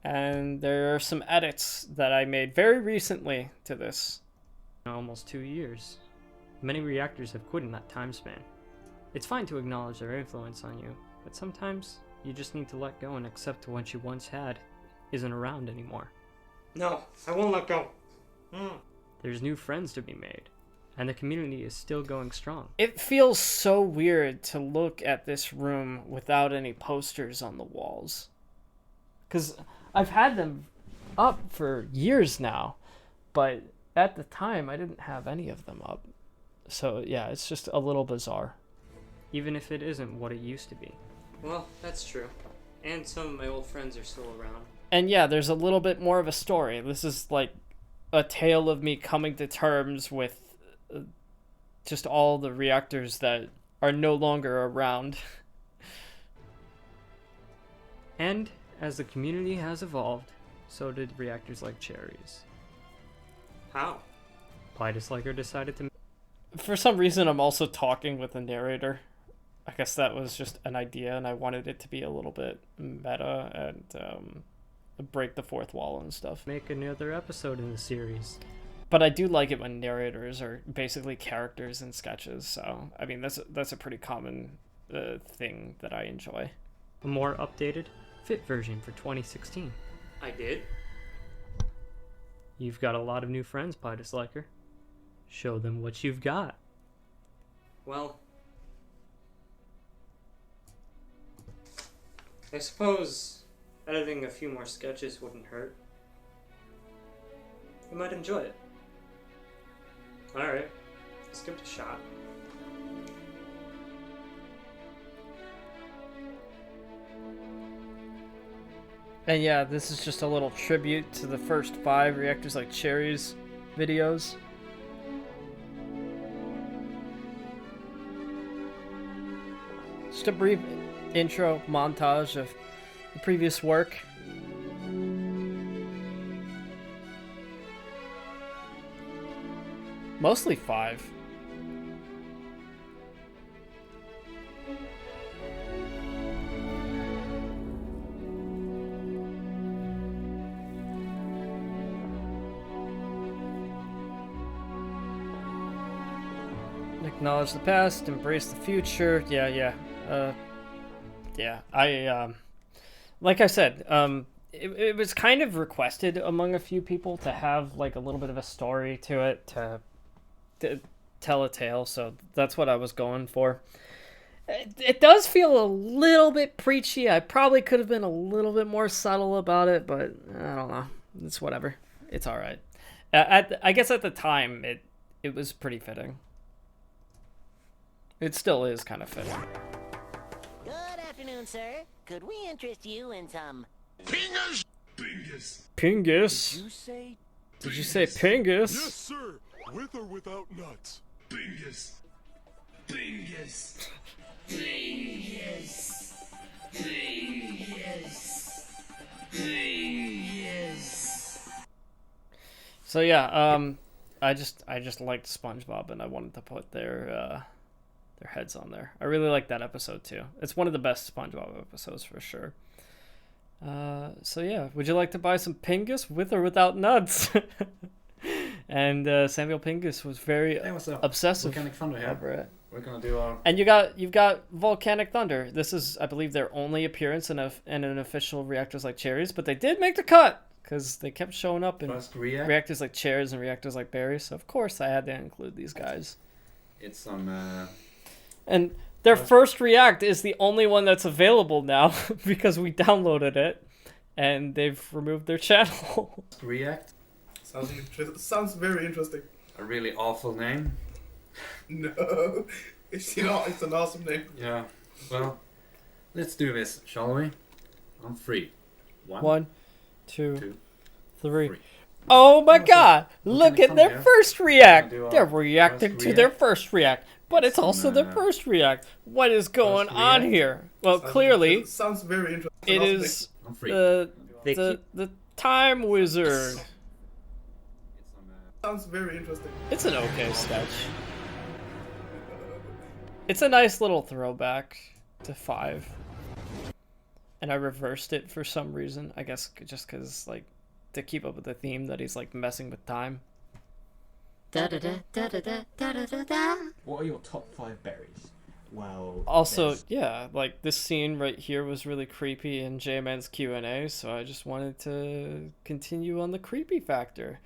and there are some edits that I made very recently to this. Almost 2 years. Many reactors have quit in that time span. It's fine to acknowledge their influence on you, but sometimes you just need to let go and accept what you once had isn't around anymore. No, I won't let go. There's new friends to be made, and the community is still going strong. It feels so weird to look at this room without any posters on the walls. Because I've had them up for years now, but at the time I didn't have any of them up. So yeah, it's just a little bizarre. Even if it isn't what it used to be. Well, that's true. And some of my old friends are still around. And yeah, there's a little bit more of a story. This is like a tale of me coming to terms with just all the reactors that are no longer around. And as the community has evolved, so did Reactors Like Cherries. How? Pie Disliker decided to... For some reason, I'm also talking with a narrator. I guess that was just an idea, and I wanted it to be a little bit meta and break the fourth wall and stuff. Make another episode in the series. But I do like it when narrators are basically characters in sketches, so I mean that's a pretty common thing that I enjoy. A more updated, fit version for 2016. I did? You've got a lot of new friends, Pie Disliker. Show them what you've got. Well, I suppose editing a few more sketches wouldn't hurt. You might enjoy it. Alright, let's give it a shot. And yeah, this is just a little tribute to the first 5 Reactors Like Cherries videos. Just a brief intro montage of the previous work. Mostly 5. Acknowledge the past, embrace the future. Yeah. Like I said, it was kind of requested among a few people to have like a little bit of a story to it, to tell a tale, so that's what I was going for. It does feel a little bit preachy. I probably could have been a little bit more subtle about it, but I don't know. It's whatever. It's all right. I guess at the time, it was pretty fitting. It still is kind of fitting. Good afternoon, sir. Could we interest you in some Pingus? Pingus. Pingus? Did you say? Did you say Pingus? Yes, sir. With or without nuts. Pingus. Pingus. Pingus. Pingus. Pingus. So yeah, I just liked SpongeBob and I wanted to put their heads on there. I really like that episode too. It's one of the best SpongeBob episodes for sure. So yeah, would you like to buy some Pingus with or without nuts? And Samuel Pingus was very obsessive Volcanic Thunder here. over it. We're gonna do our... And you've got Volcanic Thunder. This is, I believe, their only appearance in an official Reactors Like Cherries, but they did make the cut because they kept showing up in Reactors Like Cherries and Reactors Like Berries. So of course I had to include these guys. It's some... And their first React is the only one that's available now because we downloaded it and they've removed their channel. React? Sounds very interesting. A really awful name. No, it's an awesome name. Yeah, well, let's do this, shall we? On 3. 1, 2, 3. Oh my god! Look at their first React! They're reacting to their first React. But it's also their first React. What is going on here? Well, clearly, sounds very interesting. It is the Time Wizard. Sounds very interesting. It's an okay sketch. It's a nice little throwback to 5. And I reversed it for some reason. I guess just because, like, to keep up with the theme that he's, like, messing with time. What are your top 5 berries? Well, also, yeah, like this scene right here was really creepy in Jayman's Q&A, so I just wanted to continue on the creepy factor.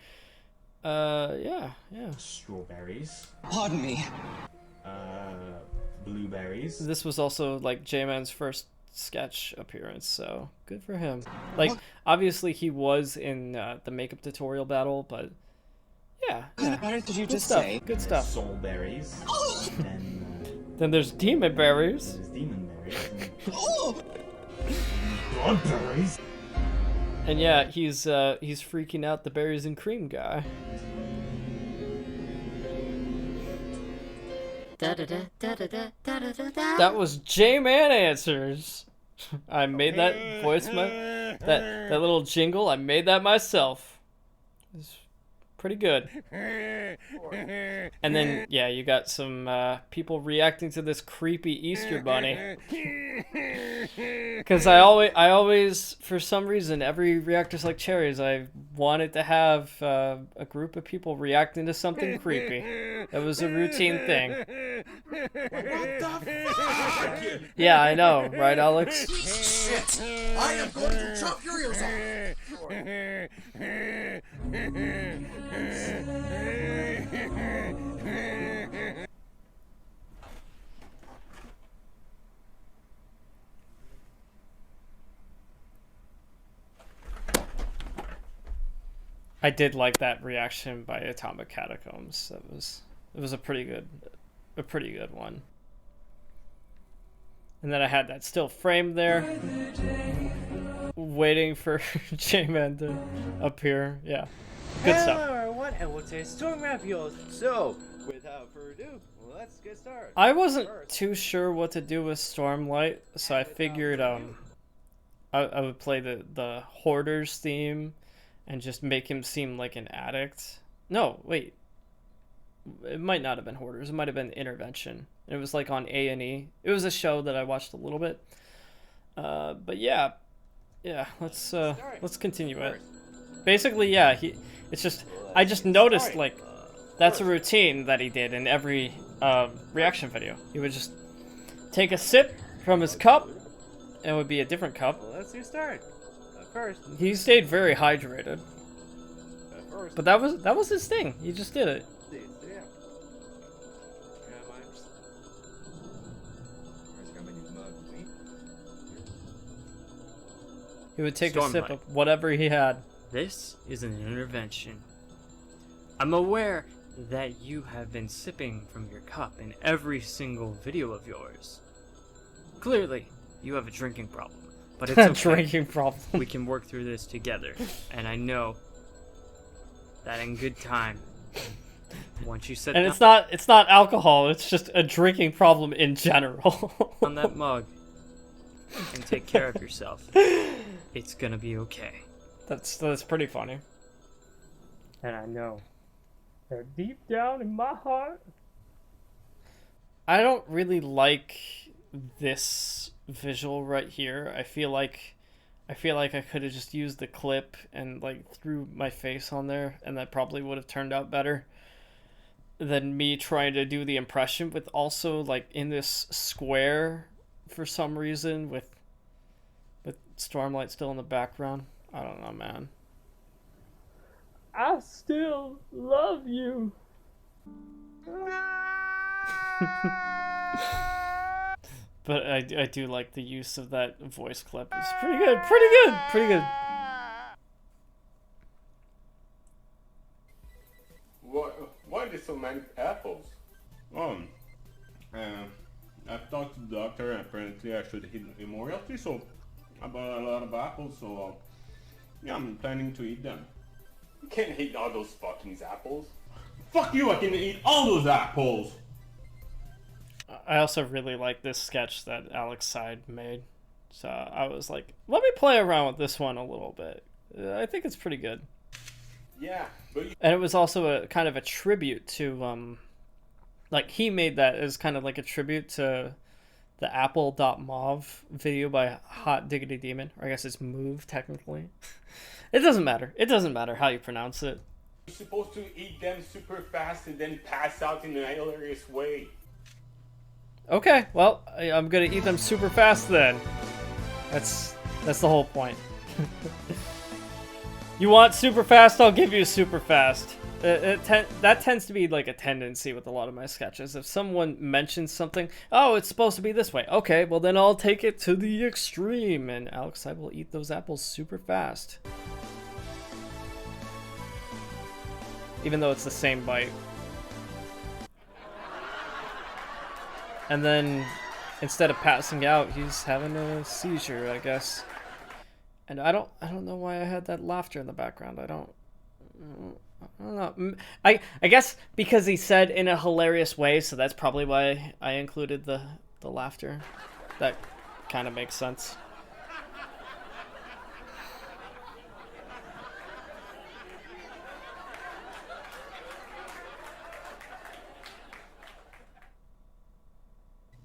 Yeah. Strawberries. Pardon me. Blueberries. This was also like Jayman's first sketch appearance, so good for him. Like, obviously he was in the makeup tutorial battle, but yeah. What did you just stuff. say? Good stuff. Soulberries. Then there's demon berries. There's demon berries. Bloodberries. And yeah, he's freaking out the berries and cream guy. That was Jayman Answers. I made that voice, that little jingle. I made that myself. It's pretty good. And then yeah, you got some people reacting to this creepy Easter bunny. Because I always, for some reason, every Reactors Like Cherries, I wanted to have a group of people reacting to something creepy. That was a routine thing. What the fuck? Yeah, I know, right, Alex? Shit! I am going to chop your ears off! I did like that reaction by Atomic Catacombs. It was a pretty good one. And then I had that still frame there, waiting for Jayman to appear. Yeah, good stuff. Hello everyone, and we'll say Storm Rapios. So, without further ado, let's get started. I wasn't too sure what to do with Stormlight, so I figured I would play the Hoarders theme and just make him seem like an addict. No, wait. It might not have been Hoarders. It might have been Intervention. It was like on A&E. It was a show that I watched a little bit. But yeah, let's continue it. Basically, yeah, I just noticed like that's a routine that he did in every reaction video. He would just take a sip from his cup, and it would be a different cup. Well, let's get started. First, he stayed very hydrated. But that was his thing. He just did it. He would take a sip of whatever he had. This is an intervention. I'm aware that you have been sipping from your cup in every single video of yours. Clearly, you have a drinking problem. But it's okay. Drinking problem. We can work through this together. And I know that in good time, once you said and it's not alcohol, it's just a drinking problem in general. on that mug and take care of yourself, it's gonna be okay. That's pretty funny. And I know that deep down in my heart, I don't really like this visual right here. I feel like I could have just used the clip and like threw my face on there, and that probably would have turned out better than me trying to do the impression with also like in this square for some reason with Stormlight still in the background. I don't know, man. I still love you. But I do like the use of that voice clip. It's pretty good. Pretty good. Why are there so many apples? I've talked to the doctor, and apparently I should hit immortality, so I bought a lot of apples, so yeah, I'm planning to eat them. You can't eat all those fucking apples. Fuck you, I can eat all those apples! I also really like this sketch that Alex Side made. So I was like, let me play around with this one a little bit. I think it's pretty good. Yeah, but and it was also a kind of a tribute to like he made that as kind of like a tribute to the apple.mauve video by Hot Diggity Demon, or I guess it's Move technically. It doesn't matter how you pronounce it. You're supposed to eat them super fast and then pass out in a hilarious way. Okay, well, I'm gonna eat them super fast then. That's the whole point. You want super fast? I'll give you super fast. That tends to be like a tendency with a lot of my sketches. If someone mentions something, oh, it's supposed to be this way. Okay, well then I'll take it to the extreme, and Alex, I will eat those apples super fast. Even though it's the same bite. And then, instead of passing out, he's having a seizure, I guess. And I don't know why I had that laughter in the background. I don't know. I guess because he said in a hilarious way, so that's probably why I included the laughter. That kind of makes sense.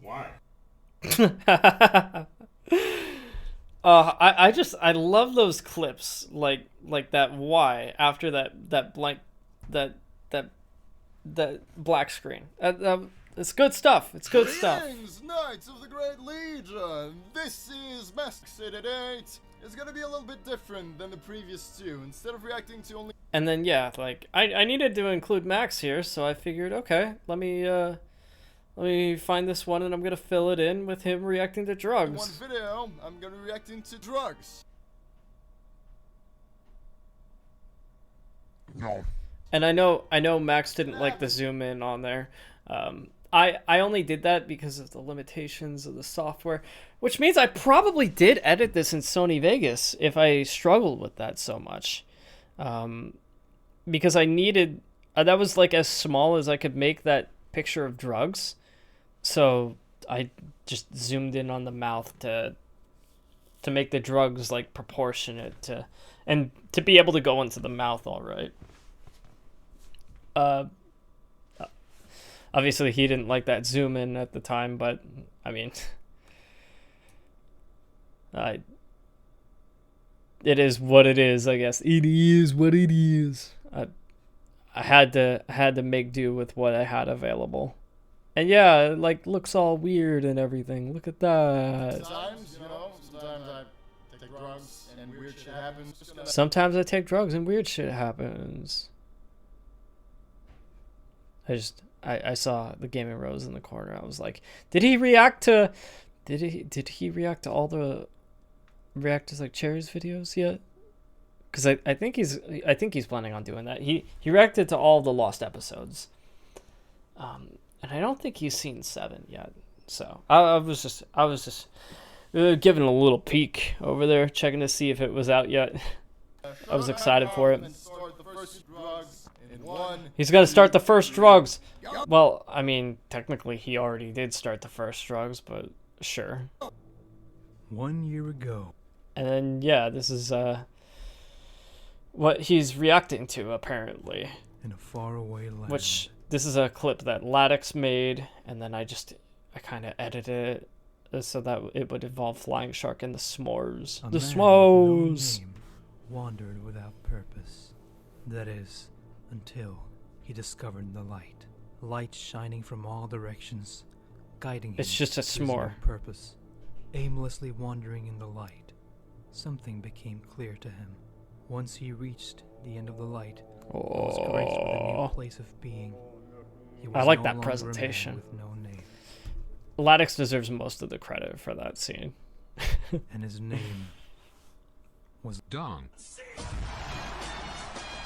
Why? I love those clips like that why after that black screen. It's good stuff. It's good stuff. Greetings, Knights of the Great Legion. This is Mask 88. It's gonna be a little bit different than the previous two. Instead of reacting to only And then yeah, like I needed to include Max here, so I figured, okay, let me find this one, and I'm gonna fill it in with him reacting to drugs. One video, I'm gonna be reacting to drugs. No. And I know Max didn't like the zoom in on there. I only did that because of the limitations of the software, which means I probably did edit this in Sony Vegas if I struggled with that so much. Because I needed that was like as small as I could make that picture of drugs. So I just zoomed in on the mouth to make the drugs like proportionate to, and to be able to go into the mouth all right. Obviously he didn't like that zoom in at the time, but I mean, it is what it is, I guess. It is what it is. I had to make do with what I had available. And yeah, it like looks all weird and everything. Look at that. Sometimes, you know, sometimes I take drugs and weird shit happens. Sometimes I take drugs and weird shit happens. I saw the Gaming Rose in the corner. I was like, did he react to all the Reactors like Cherries videos yet? Because I think he's planning on doing that. He reacted to all the lost episodes. And I don't think he's seen 7 yet. So I was just giving a little peek over there, checking to see if it was out yet. I was excited for it. He's gonna start the first drugs. Well, I mean, technically he already did start the first drugs, but sure. 1 year ago. And then yeah, this is what he's reacting to apparently. In a faraway land. Which this is a clip that Ladix made, and then I kind of edited it so that it would involve Flying Shark and the s'mores. The s'mores. Wandered without purpose. That is, until he discovered the light. Light shining from all directions, guiding him. It's just a to his s'more. own purpose. Aimlessly wandering in the light, something became clear to him. Once he reached the end of the light, he was graced with a new place of being. He was I like no that longer a man presentation. with no name. Ladix deserves most of the credit for that scene. And his name was Dong.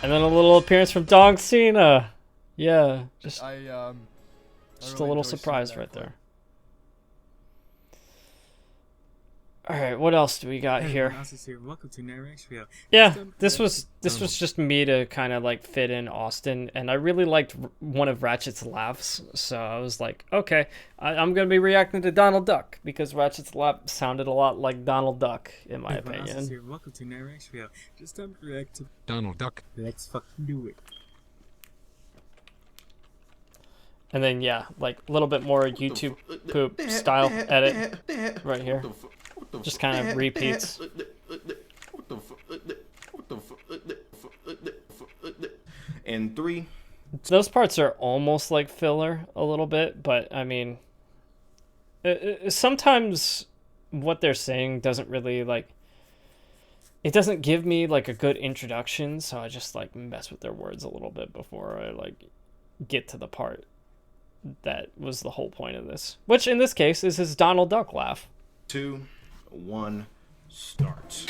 And then a little appearance from Dong Cena. Yeah, just I a really little enjoy seeing surprise that right clip. there. All right, what else do we got Hey, here? everyone else here. Welcome to Narrax Video. Yeah, this was just me to kind of like fit in Austin, and I really liked one of Ratchet's laughs, so I was like, okay, I'm gonna be reacting to Donald Duck because Ratchet's laugh sounded a lot like Donald Duck in my Everyone else opinion. here. Welcome to Narrax Video. Just time to react to Donald Duck. Let's fucking do it. And then yeah, like a little bit more YouTube poop style edit right here. Just kind of repeats. And 3. Those parts are almost like filler a little bit, but I mean, sometimes what they're saying doesn't really like. It doesn't give me like a good introduction, so I just like mess with their words a little bit before I like get to the part that was the whole point of this, which in this case is his Donald Duck laugh. 2, 1, start.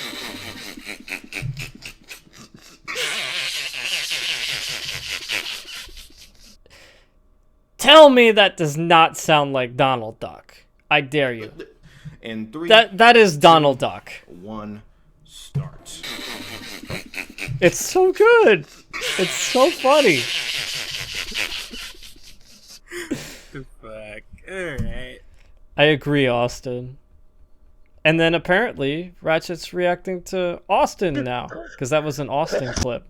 Tell me that does not sound like Donald Duck. I dare you. And 3. That is Donald Duck. 1, start. It's so good. It's so funny. The fuck? Alright. I agree, Austin. And then apparently Ratchet's reacting to Austin now, because that was an Austin clip.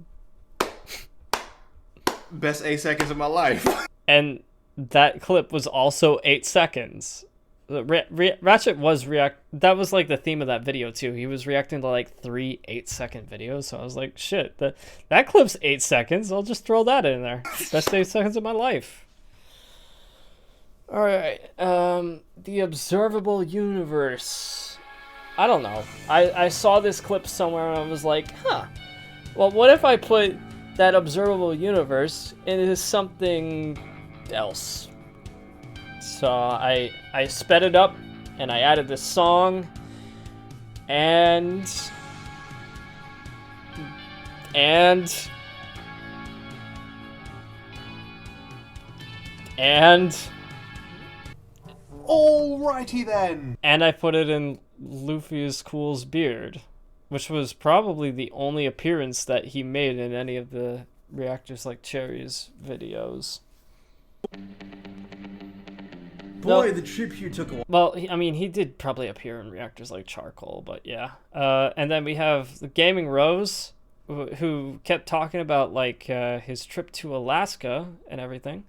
Best 8 seconds of my life. And that clip was also 8 seconds. Ratchet was that was like the theme of that video too. He was reacting to like 3 8-second videos, so I was like, shit, that clip's 8 seconds. I'll just throw that in there. Best 8 seconds of my life. Alright, the observable universe. I don't know. I saw this clip somewhere and I was like, huh. Well, what if I put that observable universe into something else. So I sped it up and I added this song and Alrighty then. And I put it in Luffy's Cool's beard, which was probably the only appearance that he made in any of the Reactors like Cherries videos. Boy, the trip you took a while. Well, I mean, he did probably appear in Reactors like Charcoal, but yeah. And then we have the Gaming Rose, who kept talking about like his trip to Alaska and everything.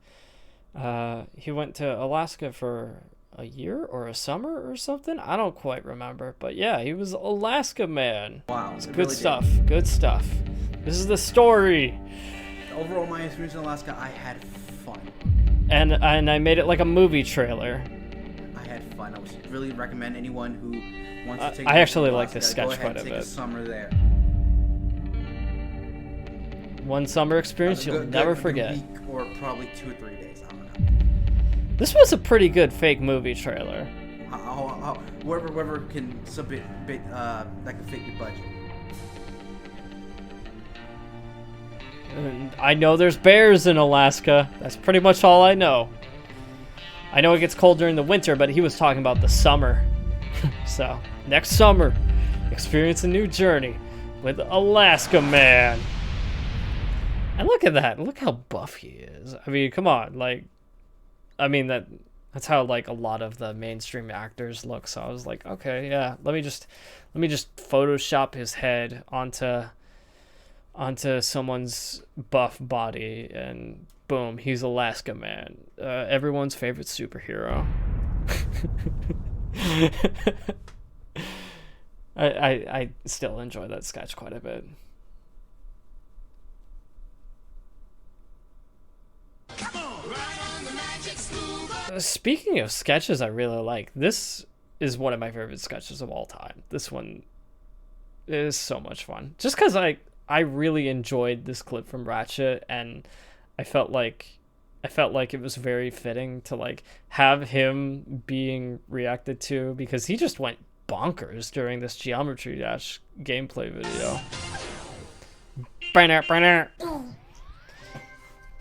He went to Alaska for a year or a summer or something. I don't quite remember, but yeah, he was Alaska man. Wow, it's it good really stuff. did. Good stuff. This is the story. Overall, my experience in Alaska, I had fun. And I made it like a movie trailer. I had fun. I would really recommend anyone who wants to take. I actually like Alaska, this sketch go ahead quite and a take bit. a summer there. One summer experience you'll never forget. Week or probably 2 or 3 days. I don't know. This was a pretty good fake movie trailer. Whoever can submit that can fit your budget. And I know there's bears in Alaska. That's pretty much all I know. I know it gets cold during the winter, but he was talking about the summer. So, next summer, experience a new journey with Alaska Man. And look at that. Look how buff he is. I mean, come on. Like, I mean, that's how, like, a lot of the mainstream actors look. So I was like, okay, yeah, let me just Photoshop his head onto someone's buff body, and boom, he's Alaska Man, everyone's favorite superhero. I still enjoy that sketch quite a bit. Speaking of sketches I really like, this is one of my favorite sketches of all time. This one is so much fun. Just because I really enjoyed this clip from Ratchet, and I felt like it was very fitting to like have him being reacted to, because he just went bonkers during this Geometry Dash gameplay video.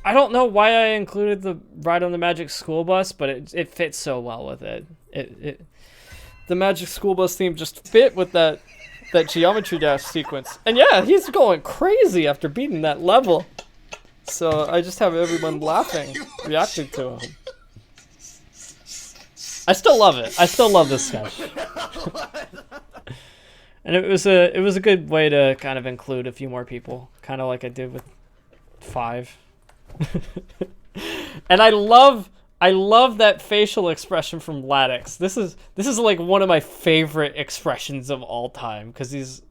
I don't know why I included the Ride on the Magic School Bus, but it fits so well with it. The Magic School Bus theme just fit with that Geometry Dash sequence. And yeah, he's going crazy after beating that level. So I just have everyone laughing, reacting to him. I still love it. I still love this sketch. And it was a good way to kind of include a few more people, kind of like I did with 5. And I love that facial expression from Latix. This is like one of my favorite expressions of all time, because he's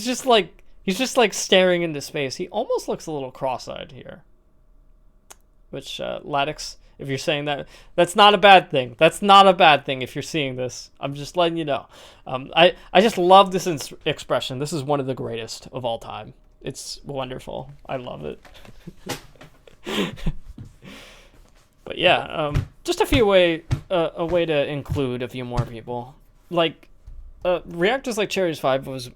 just like staring into space. He almost looks a little cross-eyed here. Which Latix, if you're saying that, that's not a bad thing. That's not a bad thing if you're seeing this. I'm just letting you know. I just love this expression. This is one of the greatest of all time. It's wonderful. I love it. But yeah, just a way to include a few more people. Like, Reactors like Cherries 5 was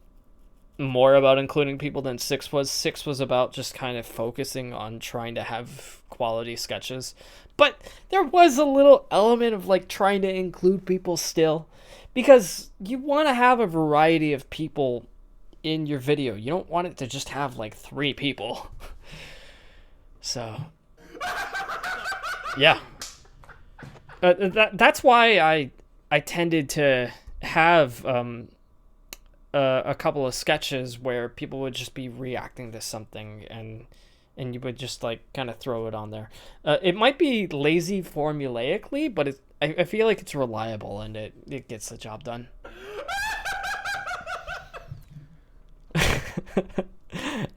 more about including people than 6 was. 6 was about just kind of focusing on trying to have quality sketches. But there was a little element of like trying to include people still, because you want to have a variety of people in your video. You don't want it to just have like 3 people. So yeah, that's why I tended to have a couple of sketches where people would just be reacting to something, and you would just like kind of throw it on there. It might be lazy formulaically, but I feel like it's reliable and it gets the job done.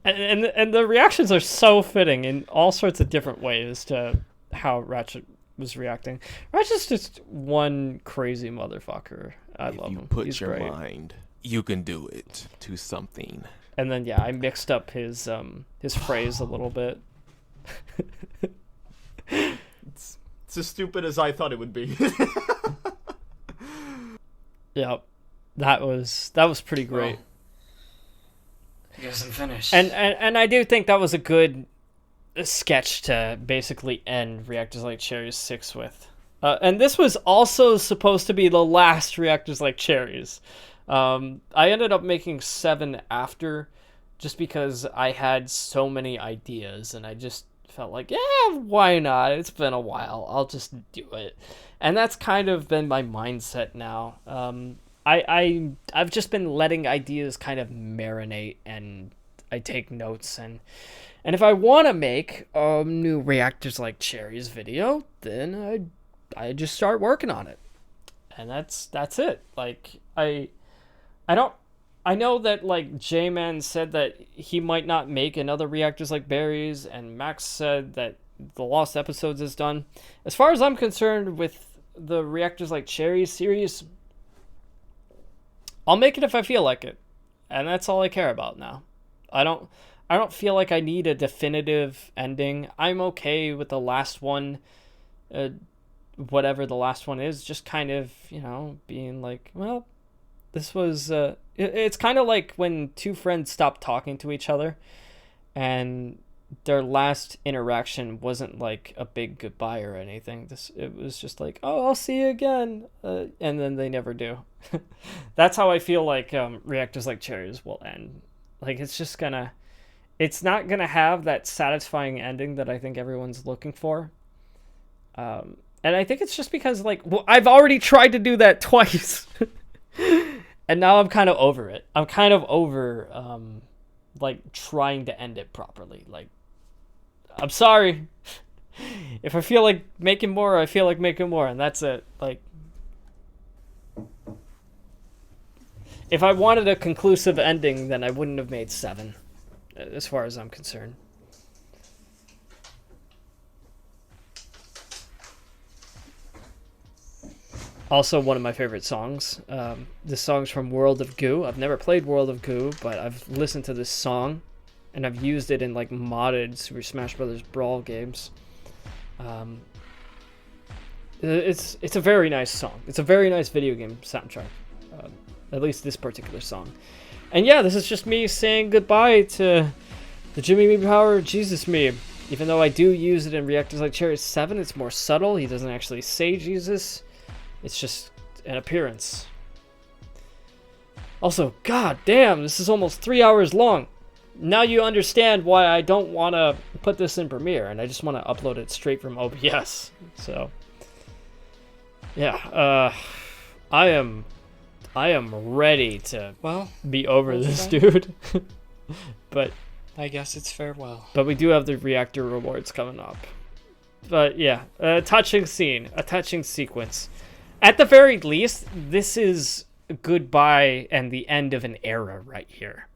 and the reactions are so fitting in all sorts of different ways to how Ratchet was reacting. Ratchet's just one crazy motherfucker. I love him. Put He's your great. mind, you can do it to something And then yeah, I mixed up his phrase a little bit. It's as stupid as I thought it would be. Yep. That was pretty great. I guess I'm finished. And I do think that was a good sketch to basically end Reactors Like Cherries 6 with. And this was also supposed to be the last Reactors Like Cherries. I ended up making 7 after, just because I had so many ideas, and I just felt like, yeah, why not? It's been a while. I'll just do it. And that's kind of been my mindset now. I've just been letting ideas kind of marinate, and I take notes, and if I want to make a new Reactors Like Cherries video, then I just start working on it. And that's it. Like I know that like Jayman said that he might not make another Reactors Like Berries, and Max said that the Lost Episodes is done. As far as I'm concerned with the Reactors Like Cherries series, I'll make it if I feel like it. And that's all I care about now. I don't feel like I need a definitive ending. I'm okay with the last one, whatever the last one is, just kind of, being like, well, this was, it's kind of like when two friends stop talking to each other and their last interaction wasn't like a big goodbye or anything. It was just like, oh, I'll see you again. And then they never do. That's how I feel like Reactors Like Cherries will end. Like, it's not gonna have that satisfying ending that I think everyone's looking for. And I think it's just because, like, I've already tried to do that twice. And now I'm kind of over it. I'm kind of over, like, trying to end it properly. Like, I'm sorry. If I feel like making more, I feel like making more, and that's it. Like, if I wanted a conclusive ending, then I wouldn't have made 7, as far as I'm concerned. Also, one of my favorite songs. This song's from World of Goo. I've never played World of Goo, but I've listened to this song, and I've used it in like modded Super Smash Bros. Brawl games. It's a very nice song. It's a very nice video game soundtrack. At least this particular song. And yeah, this is just me saying goodbye to the Jimmy Me Power Jesus meme. Even though I do use it in Reactors Like Cherries 7, it's more subtle. He doesn't actually say Jesus. It's just an appearance. Also, god damn, this is almost 3 hours long. Now you understand why I don't want to put this in Premiere, and I just want to upload it straight from OBS. So, yeah, I am ready to be over this, dude. But I guess it's farewell. But we do have the reactor rewards coming up. But yeah, a touching scene, a touching sequence. At the very least, this is goodbye and the end of an era right here.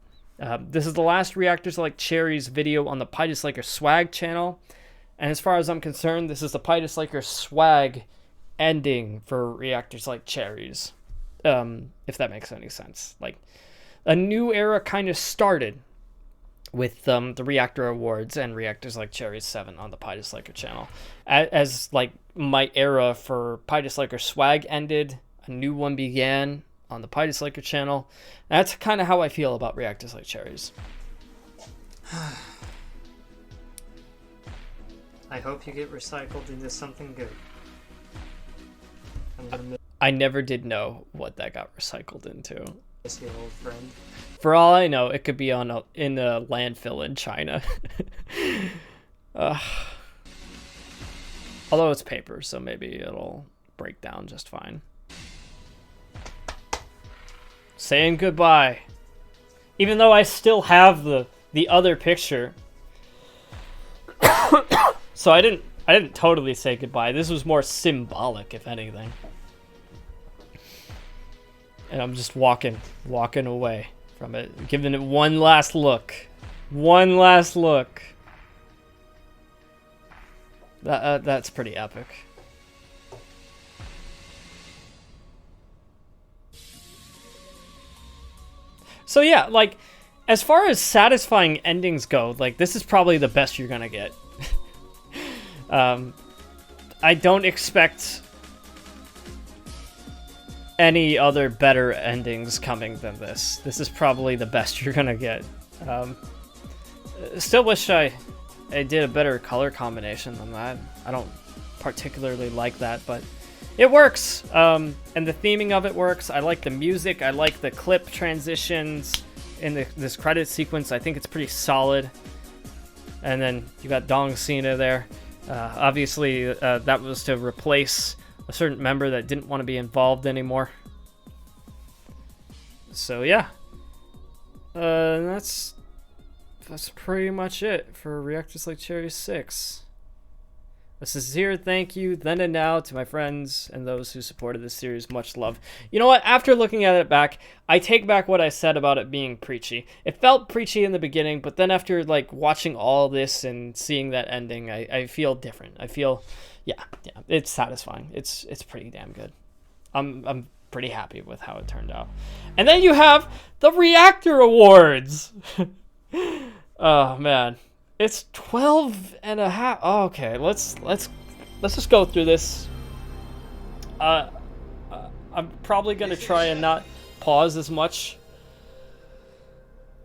This is the last Reactors Like Cherries video on the Pie Disliker Swag channel. And as far as I'm concerned, this is the Pie Disliker Swag ending for Reactors Like Cherries. If that makes any sense. Like, a new era kind of started with the Reactor Awards and Reactors Like Cherries 7 on the Pie Disliker channel. As like my era for Pie Disliker Swag ended, a new one began on the Pie Disliker channel. That's kind of how I feel about Reactors Like Cherries. I hope you get recycled into something good. I never did know what that got recycled into. Miss your old friend. For all I know, it could be in a landfill in China. Although it's paper, so maybe it'll break down just fine. Saying goodbye. Even though I still have the other picture. So I didn't totally say goodbye. This was more symbolic, if anything. And I'm just walking away from it, giving it one last look. One last look. That's pretty epic. So yeah, like, as far as satisfying endings go, like, this is probably the best you're gonna get. I don't expect any other better endings coming than this. This is probably the best you're gonna get. Still wish I did a better color combination than that. I don't particularly like that, but it works. And the theming of it works. I like the music. I like the clip transitions in this credit sequence. I think it's pretty solid. And then you got Dong Cena there. Obviously, that was to replace a certain member that didn't want to be involved anymore. So yeah, that's pretty much it for Reactors Like Cherries 6. A sincere thank you then and now to my friends and those who supported this series. Much love. You know what? After looking at it back, I take back what I said about it being preachy. It felt preachy in the beginning, but then after like watching all this and seeing that ending, I feel different. I feel, yeah, it's satisfying. It's pretty damn good. I'm pretty happy with how it turned out. And then you have the Reactor Awards. Oh man. It's 12 and a half. Oh, okay, let's just go through this. I'm probably gonna try and not pause as much.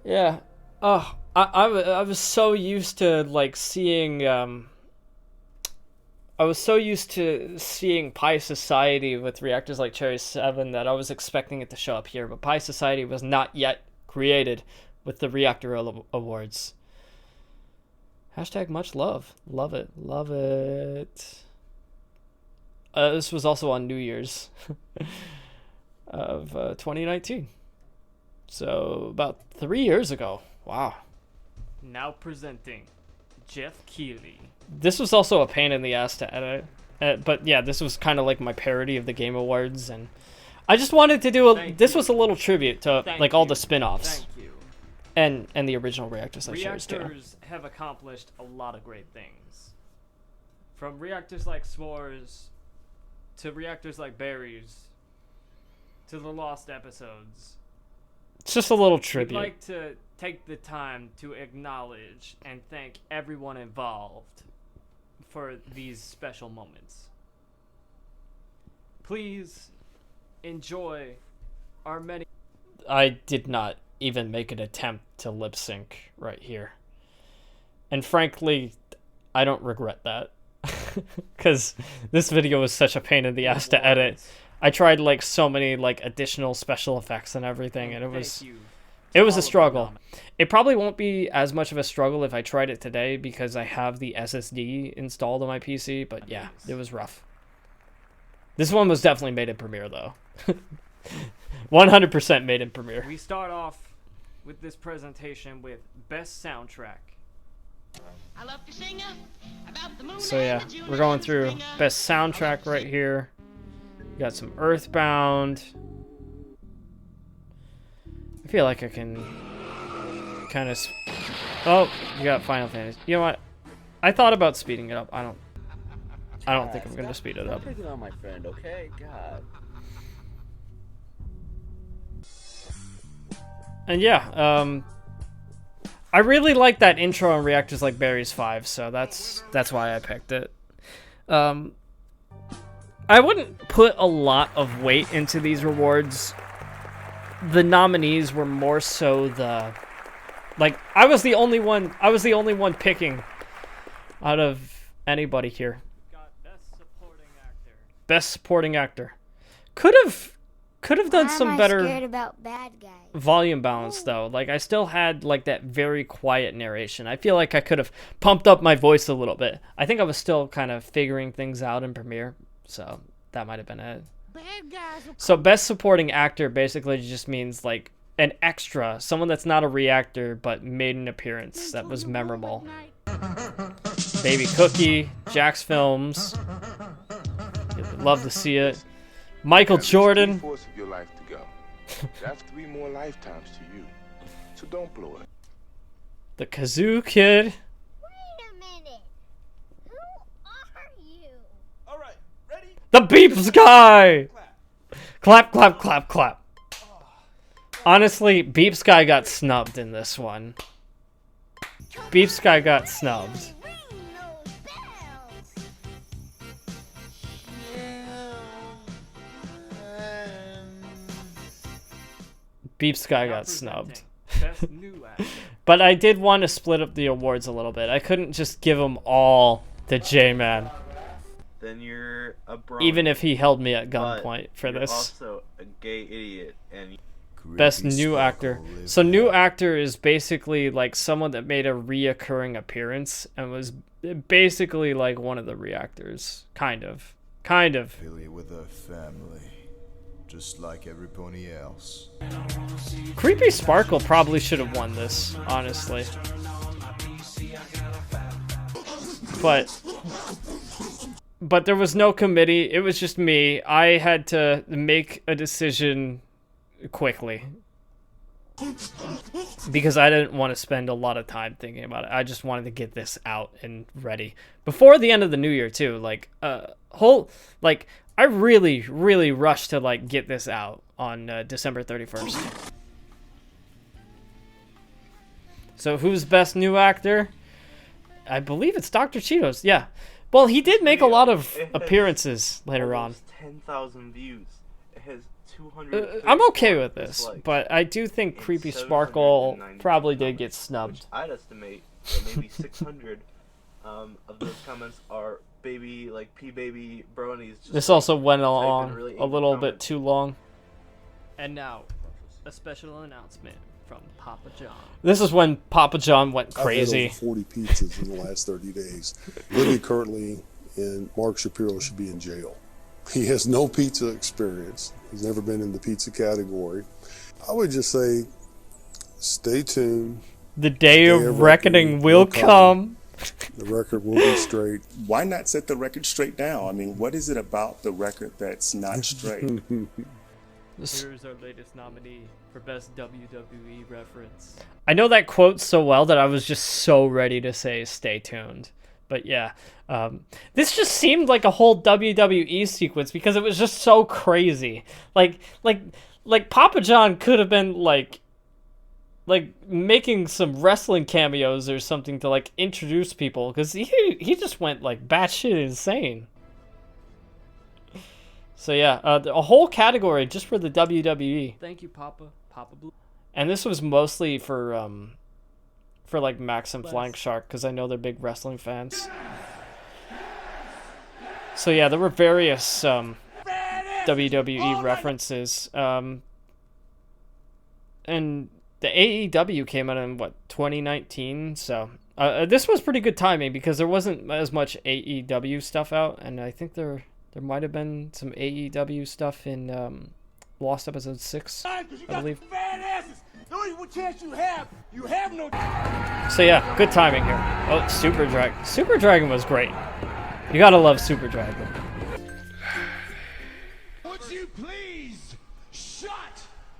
Yeah. Oh, I was so used to like seeing. I was so used to seeing Pie Society with Reactors Like Cherries 7 that I was expecting it to show up here, but Pie Society was not yet created with the Reactor Awards. Hashtag much love. Love it. Love it. This was also on New Year's of 2019. So about 3 years ago. Wow. Now presenting Jeff Keighley. This was also a pain in the ass to edit. But yeah, this was kind of like my parody of the Game Awards. And I just wanted to do this was a little tribute to like all the spin-offs. And the original Reactors Like Cherries too. Reactors have accomplished a lot of great things. From Reactors Like S'mores, to Reactors Like Berries, to the Lost Episodes. It's just a little tribute. We'd like to take the time to acknowledge and thank everyone involved for these special moments. Please enjoy our many... I did not even make an attempt to lip sync right here. And frankly, I don't regret that. Because this video was such a pain in the ass to edit. I tried like so many like additional special effects and everything, and it was a struggle. It probably won't be as much of a struggle if I tried it today because I have the SSD installed on my PC, but yeah, it was rough. This one was definitely made in Premiere though. 100% made in Premiere. We start off with this presentation with Best Soundtrack. So yeah, we're going through Best Soundtrack right here. We got some Earthbound. I feel like I can kind of... Oh, you got Final Fantasy. You know what? I thought about speeding it up. I don't think I'm going to speed it up. Stop picking on my friend, okay? God. And yeah, I really like that intro on Reactors Like Berries 5, so that's why I picked it. I wouldn't put a lot of weight into these rewards. The nominees were more so the... Like, I was the only one picking out of anybody here. Best Supporting Actor. Could have done some better scared about bad guys? Volume balance though. Like I still had like that very quiet narration. I feel like I could have pumped up my voice a little bit. I think I was still kind of figuring things out in Premiere, so that might have been it. So Best Supporting Actor basically just means like an extra, someone that's not a reactor but made an appearance that was memorable. Baby Cookie, Jack's Films. You'd love to see it. Michael Jordan. Of your life to go. That's 3 more lifetimes to you. So don't blow it. The Kazoo Kid. Wait a minute. Who are you? All right, ready? The Beeps Guy. Clap, clap, clap, clap. Honestly, Beep Sky got snubbed in this one. Beep Sky got snubbed. Beep Sky got snubbed. Best new actor. But I did want to split up the awards a little bit. I couldn't just give them all to J-Man. Then you're a bro. Even if he held me at gunpoint for you're this. Also a gay idiot and Best new actor. So new actor is basically like someone that made a reoccurring appearance and was basically like one of the reactors. Kind of. Affiliate with her family. Just like everybody else. Creepy Sparkle probably should have won this, honestly. But there was no committee. It was just me. I had to make a decision quickly. Because I didn't want to spend a lot of time thinking about it. I just wanted to get this out and ready. Before the end of the new year, too. Like, I really, really rushed to, like, get this out on December 31st. So, who's best new actor? I believe it's Dr. Cheetos, yeah. Well, he did make a lot of appearances later on. 10,000 views. It has 200. I'm okay with this, but I do think Creepy Sparkle probably did get snubbed. I'd estimate that maybe 600 of those comments are baby, like P-baby bronies. Just This also went along really a little bit comments. too long. And now, a special announcement from Papa John. This is when Papa John went I've had crazy. over 40 pizzas in the last 30 days. Living currently in Mark Shapiro should be in jail. He has no pizza experience. He's never been in the pizza category. I would just say, stay tuned. The day of reckoning will come. The record will be straight. Why not set the record straight now? I mean, what is it about the record that's not straight? Here's our latest nominee for Best WWE Reference. I know that quote so well that I was just so ready to say stay tuned. But yeah, this just seemed like a whole WWE sequence because it was just so crazy. Like Papa John could have been like making some wrestling cameos or something to like introduce people because he just went like batshit insane. So yeah, a whole category just for the WWE. Thank you, Papa Blue. And this was mostly for like Max and Flying Shark because I know they're big wrestling fans. So yeah, there were various WWE references. And the AEW came out in 2019. So this was pretty good timing because there wasn't as much AEW stuff out, and I think there might have been some AEW stuff in Lost Episode 6, I believe. The only chance you have no. So yeah, good timing here. Oh, Super Dragon. Super Dragon was great. You gotta love Super Dragon. Would you please shut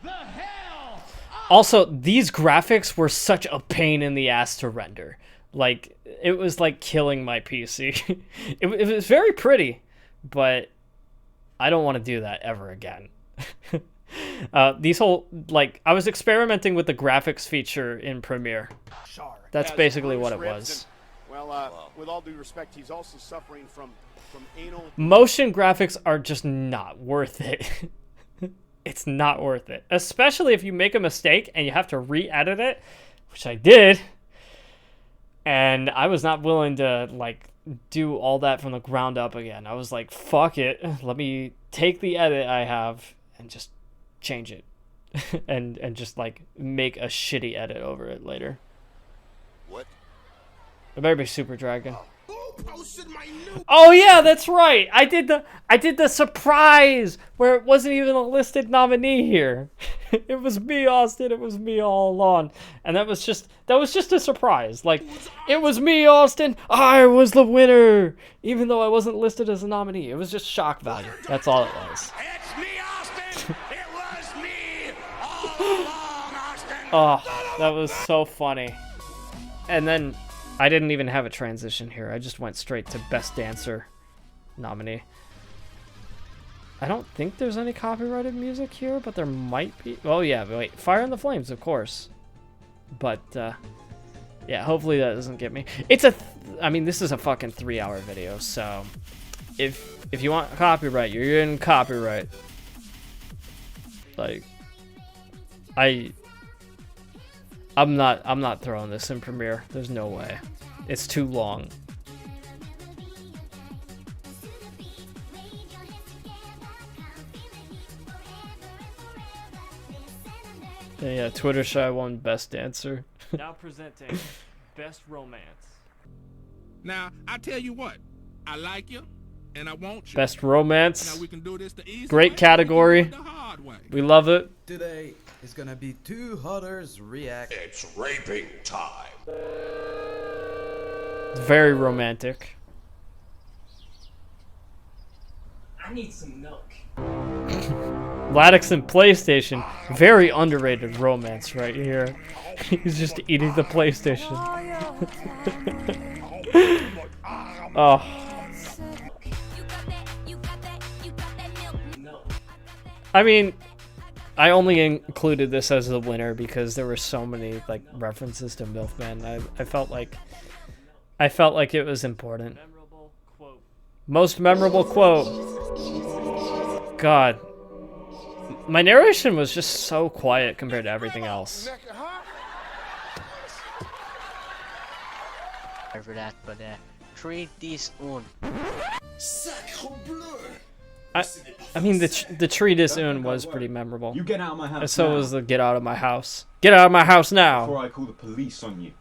the hell up? Also, these graphics were such a pain in the ass to render. Like, it was like killing my PC. it was very pretty, but I don't want to do that ever again. These whole, like, I was experimenting with the graphics feature in Premiere. That's basically what it was. Well, with all due respect, he's also suffering from anal. Motion graphics are just not worth it. It's not worth it. Especially if you make a mistake and you have to re-edit it, which I did. And I was not willing to, like, do all that from the ground up again. I was like, fuck it. Let me take the edit I have and just change it. and just, like, make a shitty edit over it later. What? It better be Super Dragon. Oh yeah, that's right. I did the surprise where it wasn't even a listed nominee here. It was me, Austin. It was me all along, and that was just a surprise. Like, it was me, Austin. I was the winner, even though I wasn't listed as a nominee. It was just shock value. That's all it was. It's me, Austin. It was me all along, Austin. Oh, that was so funny. And then I didn't even have a transition here. I just went straight to Best Dancer nominee. I don't think there's any copyrighted music here, but there might be. Oh yeah, wait, Fire in the Flames, of course. But yeah, hopefully that doesn't get me. I mean, this is a fucking 3-hour video, so if you want copyright, you're in copyright. Like, I'm not throwing this in Premiere. There's no way. It's too long. Yeah, Twittershy won Best Dancer. Now presenting Best Romance. Now, I tell you what, I like you, and I want you. Best Romance. Now we can do this the easy Great way, category. the hard way. We love it. Today is gonna be two hodders react. It's raping time. Very romantic. I need some milk. Ladix and PlayStation. Very underrated romance right here. He's just eating the PlayStation. Oh. I mean, I only included this as the winner because there were so many like references to Milfman. I felt like it was important. Most memorable quote. God. My narration was just so quiet compared to everything else. For that, but treat this on. I mean, the treat this un was pretty memorable. You get out of my house. And so now. was the get out of my house. Get out of my house now. Before I call the police on you.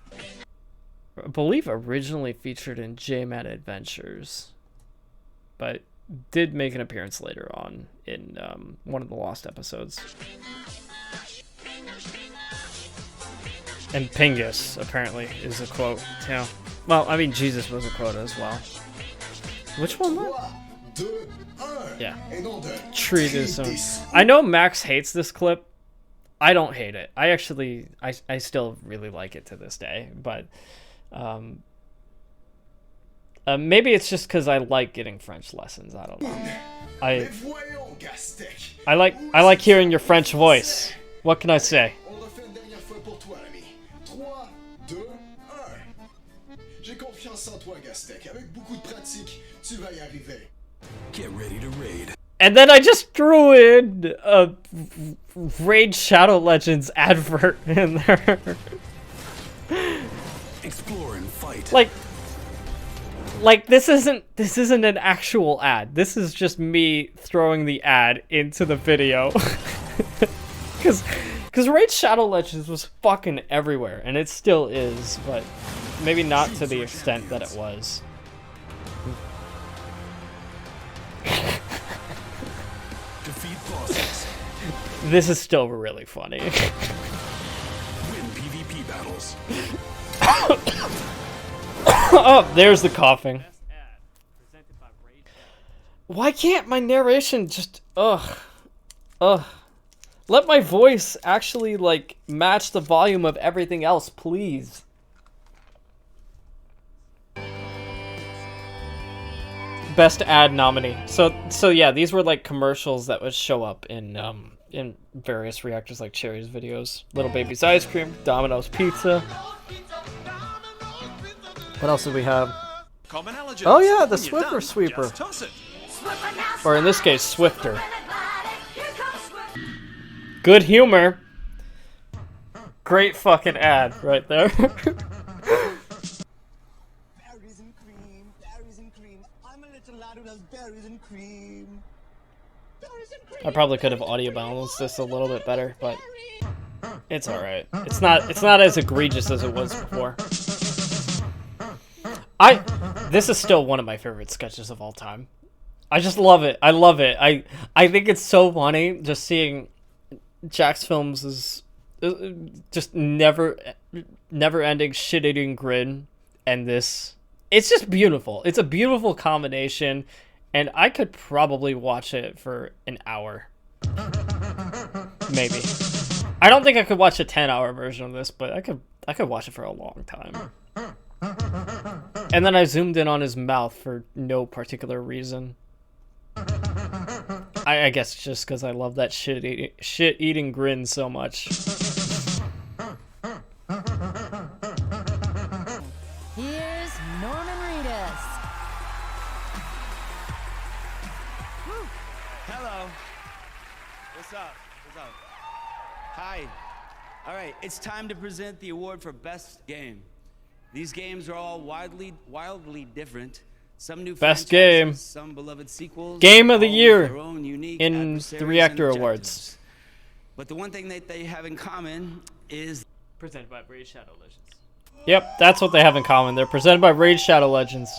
I believe originally featured in Jayman Adventures, but did make an appearance later on in one of the Lost episodes. And Pingus, apparently, is a quote, too. Well, I mean, Jesus was a quote as well. Which one was? Yeah. Treat this one. I know Max hates this clip. I don't hate it. I actually, I still really like it to this day, but maybe it's just because I like getting French lessons. I don't know. I like hearing your French voice. What can I say? Get ready to raid. And then I just threw in a Raid Shadow Legends advert in there. Explore and fight. Like this isn't an actual ad. This is just me throwing the ad into the video. Cause Raid Shadow Legends was fucking everywhere, and it still is, but maybe not to the extent that it was. Defeat bosses. This is still really funny. Win PvP battles. Oh, there's the coughing. Why can't my narration just ugh. Let my voice actually like match the volume of everything else, please. Best ad nominee. So yeah, these were like commercials that would show up in various Reactors like Cherries videos. Little Baby's Ice Cream, Domino's Pizza. What else did we have? Oh yeah, the Swiffer Sweeper. Or in this case, Swifter. Good humor. Great fucking ad right there. I probably could have audio balanced this a little bit better, but it's alright. It's not as egregious as it was before. This is still one of my favorite sketches of all time. I just love it. I love it. I think it's so funny just seeing Jack's Films is just never ending shit-eating grin, and this, it's just beautiful. It's a beautiful combination, and I could probably watch it for an hour. Maybe. I don't think I could watch a 10-hour version of this, but I could watch it for a long time. And then I zoomed in on his mouth for no particular reason. I I guess just because I love that shit-eating grin so much. Here's Norman Reedus. Hello. What's up? What's up? Hi. All right, it's time to present the award for Best Game. These games are all wildly different. Some new Best franchises, game. some beloved sequels. Game of the all with year their own unique in adversaries the Reactor and Awards. objectives. But the one thing that they have in common is Presented by Raid Shadow Legends. Yep, that's what they have in common. They're presented by Raid Shadow Legends.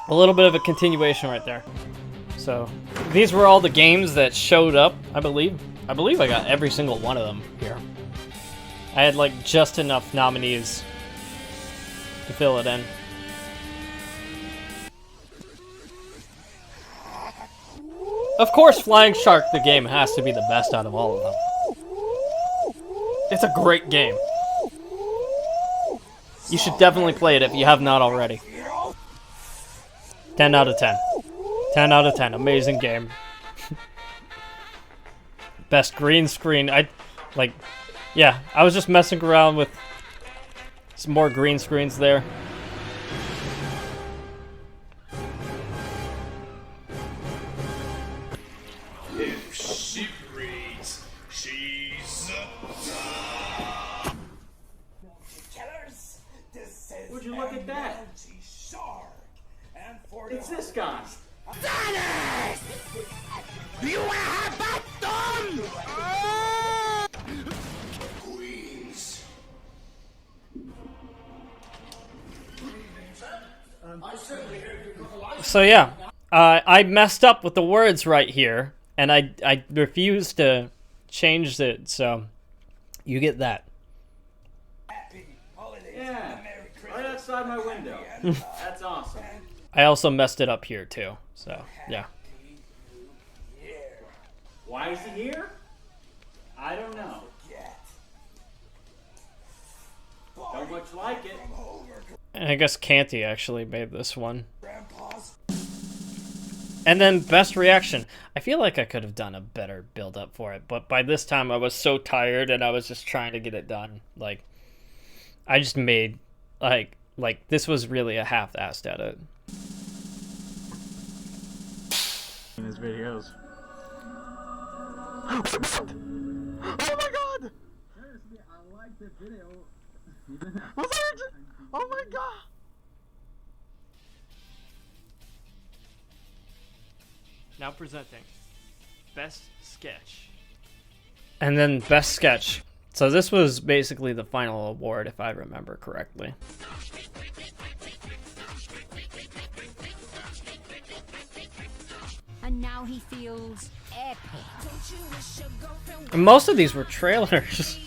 A little bit of a continuation right there. So, these were all the games that showed up, I believe. I believe I got every single one of them here. I had like just enough nominees to fill it in. Of course, Flying Shark, the game, has to be the best out of all of them. It's a great game. You should definitely play it if you have not already. 10 out of 10. 10 out of 10. Amazing game. Best green screen. Yeah, I was just messing around with some more green screens there. If she breeds, she's Killers, this is Would you look at that? Shark. And for It's this guy. Dennis! You have that done! Queens. So yeah, I messed up with the words right here, and I refused to change it, so you get that. Yeah, right outside my window. That's awesome. I also messed it up here too, so yeah. Why is he here? I don't know. Don't much like it. And I guess Canty actually made this one. And then best reaction. I feel like I could have done a better build up for it, but by this time I was so tired and I was just trying to get it done. Like, I just made like this was really a half-assed edit. In his videos. Oh my god! Seriously, I like the video. Was it? Oh my god! Now presenting best sketch. And then best sketch. So this was basically the final award, if I remember correctly. And now he feels epic. And most of these were trailers.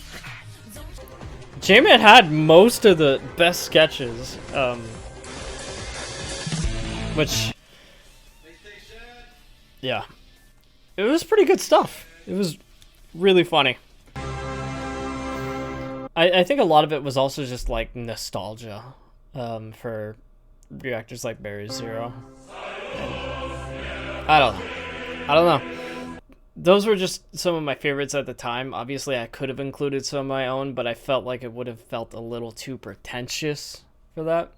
Jayman had most of the best sketches, which, yeah, it was pretty good stuff. It was really funny. I think a lot of it was also just like nostalgia for reactors like Berry Zero. I don't know. Those were just some of my favorites at the time. Obviously, I could have included some of my own, but I felt like it would have felt a little too pretentious for that.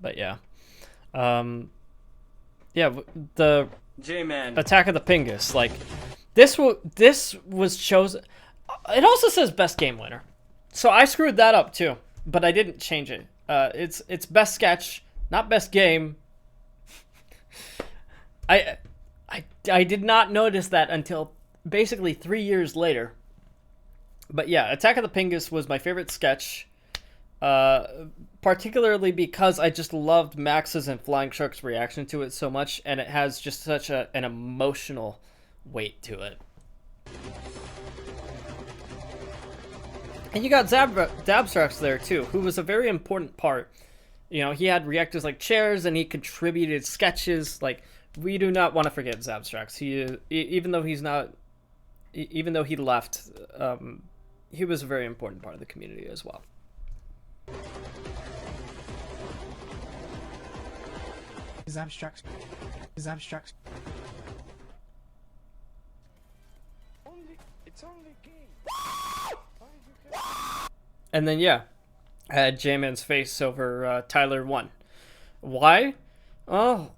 But yeah. Yeah, the Jayman. Attack of the Pingus. Like, this was chosen. It also says best game winner. So I screwed that up too, but I didn't change it. It's best sketch, not best game. I did not notice that until basically 3 years later. But yeah, Attack of the Pingus was my favorite sketch, particularly because I just loved Max's and Flying Shark's reaction to it so much, and it has just such an emotional weight to it. And you got Dabstrax there too, who was a very important part. You know, he had reactors like Cherries, and he contributed sketches. Like, we do not want to forget Zabstrax. Even though he left, he was a very important part of the community as well. Zabstrax. And then yeah, I had J-Man's face over Tyler 1. Why? Oh,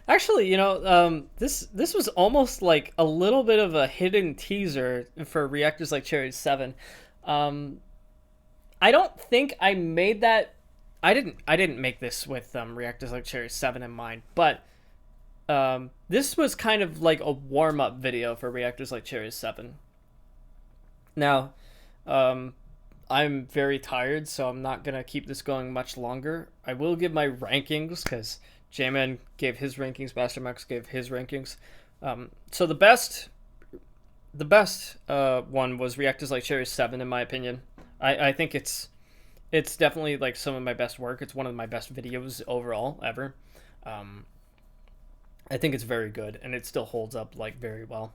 actually, you know, this was almost like a little bit of a hidden teaser for Reactors Like Cherries 7. I don't think I made that. I didn't make this with Reactors Like Cherries 7 in mind, but this was kind of like a warm-up video for Reactors Like Cherries 7. Now, I'm very tired, so I'm not going to keep this going much longer. I will give my rankings, because Jayman gave his rankings, Mastermax gave his rankings. So the best one was Reactors Like Cherries 7, in my opinion. I think it's definitely like some of my best work. It's one of my best videos overall ever. I think it's very good, and it still holds up like very well.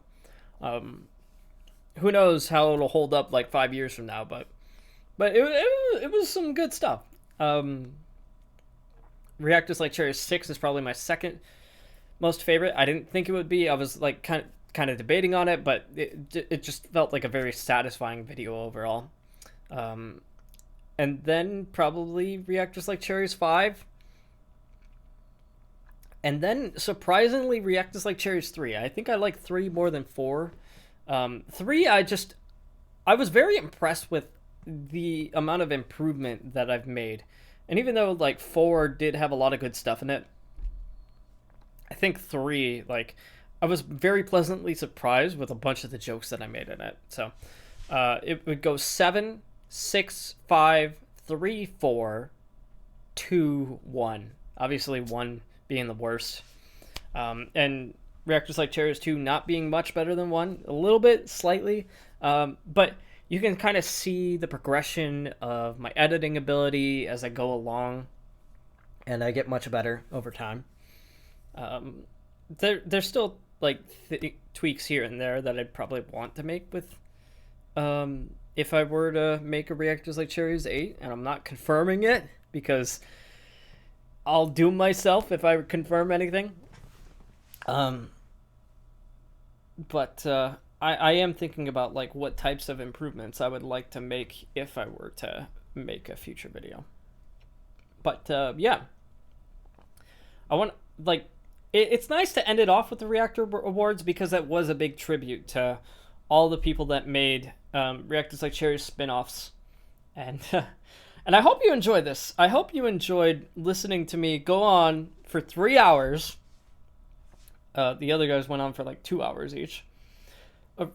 Who knows how it'll hold up like 5 years from now, but it was some good stuff. Reactors Like Cherries 6 is probably my second most favorite. I didn't think it would be. I was like kind of debating on it, but it just felt like a very satisfying video overall. And then probably Reactors Like Cherries 5. And then, surprisingly, Reactors Like Cherries 3. I think I like 3 more than 4. 3, I was very impressed with the amount of improvement that I've made. And even though, like, 4 did have a lot of good stuff in it, I think 3, like, I was very pleasantly surprised with a bunch of the jokes that I made in it. So, it would go 7, 6, 5, 3, 4, 2, 1. Obviously, 1 being the worst. And Reactors Like Cherries 2 not being much better than 1. A little bit, slightly. But you can kind of see the progression of my editing ability as I go along. And I get much better over time. There's still like tweaks here and there that I'd probably want to make with... if I were to make a Reactors Like Cherries 8, and I'm not confirming it, because I'll doom myself if I confirm anything. But I am thinking about like what types of improvements I would like to make if I were to make a future video. But yeah, I want like it's nice to end it off with the Reactor Awards, because that was a big tribute to all the people that made Reactors Like Cherries spin-offs. And and I hope you enjoyed this. I hope you enjoyed listening to me go on for 3 hours. The other guys went on for like 2 hours each.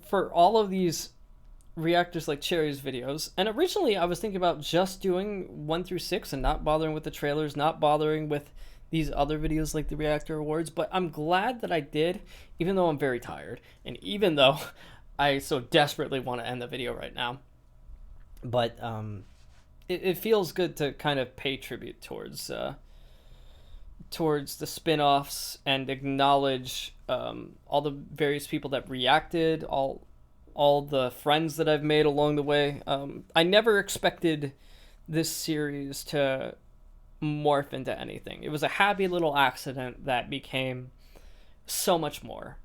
For all of these Reactors Like Cherries videos. And originally I was thinking about just doing 1 through 6 and not bothering with the trailers, not bothering with these other videos like the Reactor Awards. But I'm glad that I did, even though I'm very tired. And even though I so desperately want to end the video right now. But it feels good to kind of pay tribute towards the spin-offs and acknowledge all the various people that reacted, all the friends that I've made along the way. I never expected this series to morph into anything. It was a happy little accident that became so much more.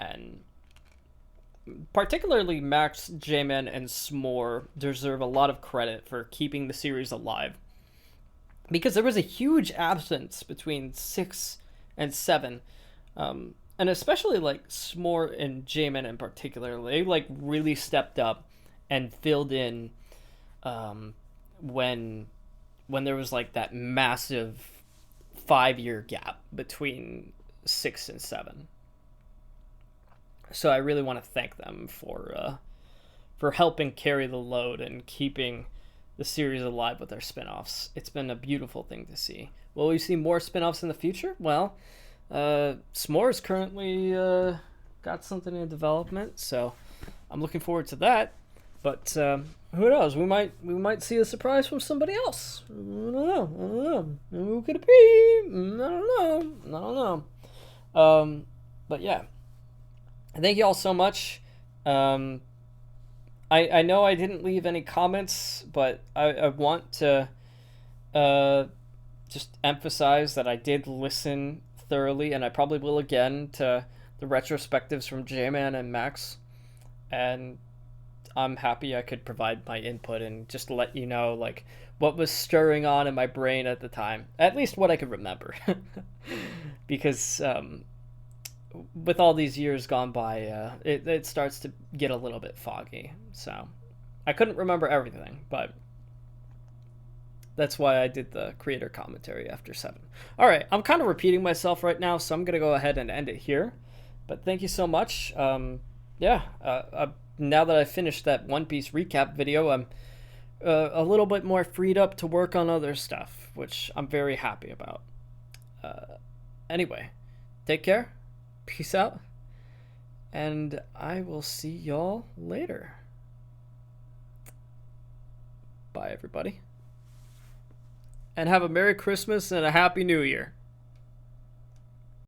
And particularly Max, Jayman, and S'more deserve a lot of credit for keeping the series alive. Because there was a huge absence between 6 and 7. And especially like S'more and Jayman in particular, they like really stepped up and filled in when there was like that massive 5-year gap between 6 and 7. So I really want to thank them for helping carry the load and keeping the series alive with their spin-offs. It's been a beautiful thing to see. Will we see more spin-offs in the future? Well, S'more's currently got something in development, so I'm looking forward to that. But who knows? We might see a surprise from somebody else. I don't know. Who could it be? I don't know. But yeah. Thank you all so much. I know I didn't leave any comments, but I want to just emphasize that I did listen thoroughly, and I probably will again, to the retrospectives from Jayman and Max. and I'm happy I could provide my input and just let you know like what was stirring on in my brain at the time, at least what I could remember. Because with all these years gone by, it starts to get a little bit foggy. So I couldn't remember everything, but that's why I did the creator commentary after 7. All right, I'm kind of repeating myself right now, so I'm going to go ahead and end it here. But thank you so much. Now that I finished that One Piece recap video, I'm a little bit more freed up to work on other stuff, which I'm very happy about. Anyway, take care. Peace out. And I will see y'all later. Bye, everybody. And have a Merry Christmas and a Happy New Year.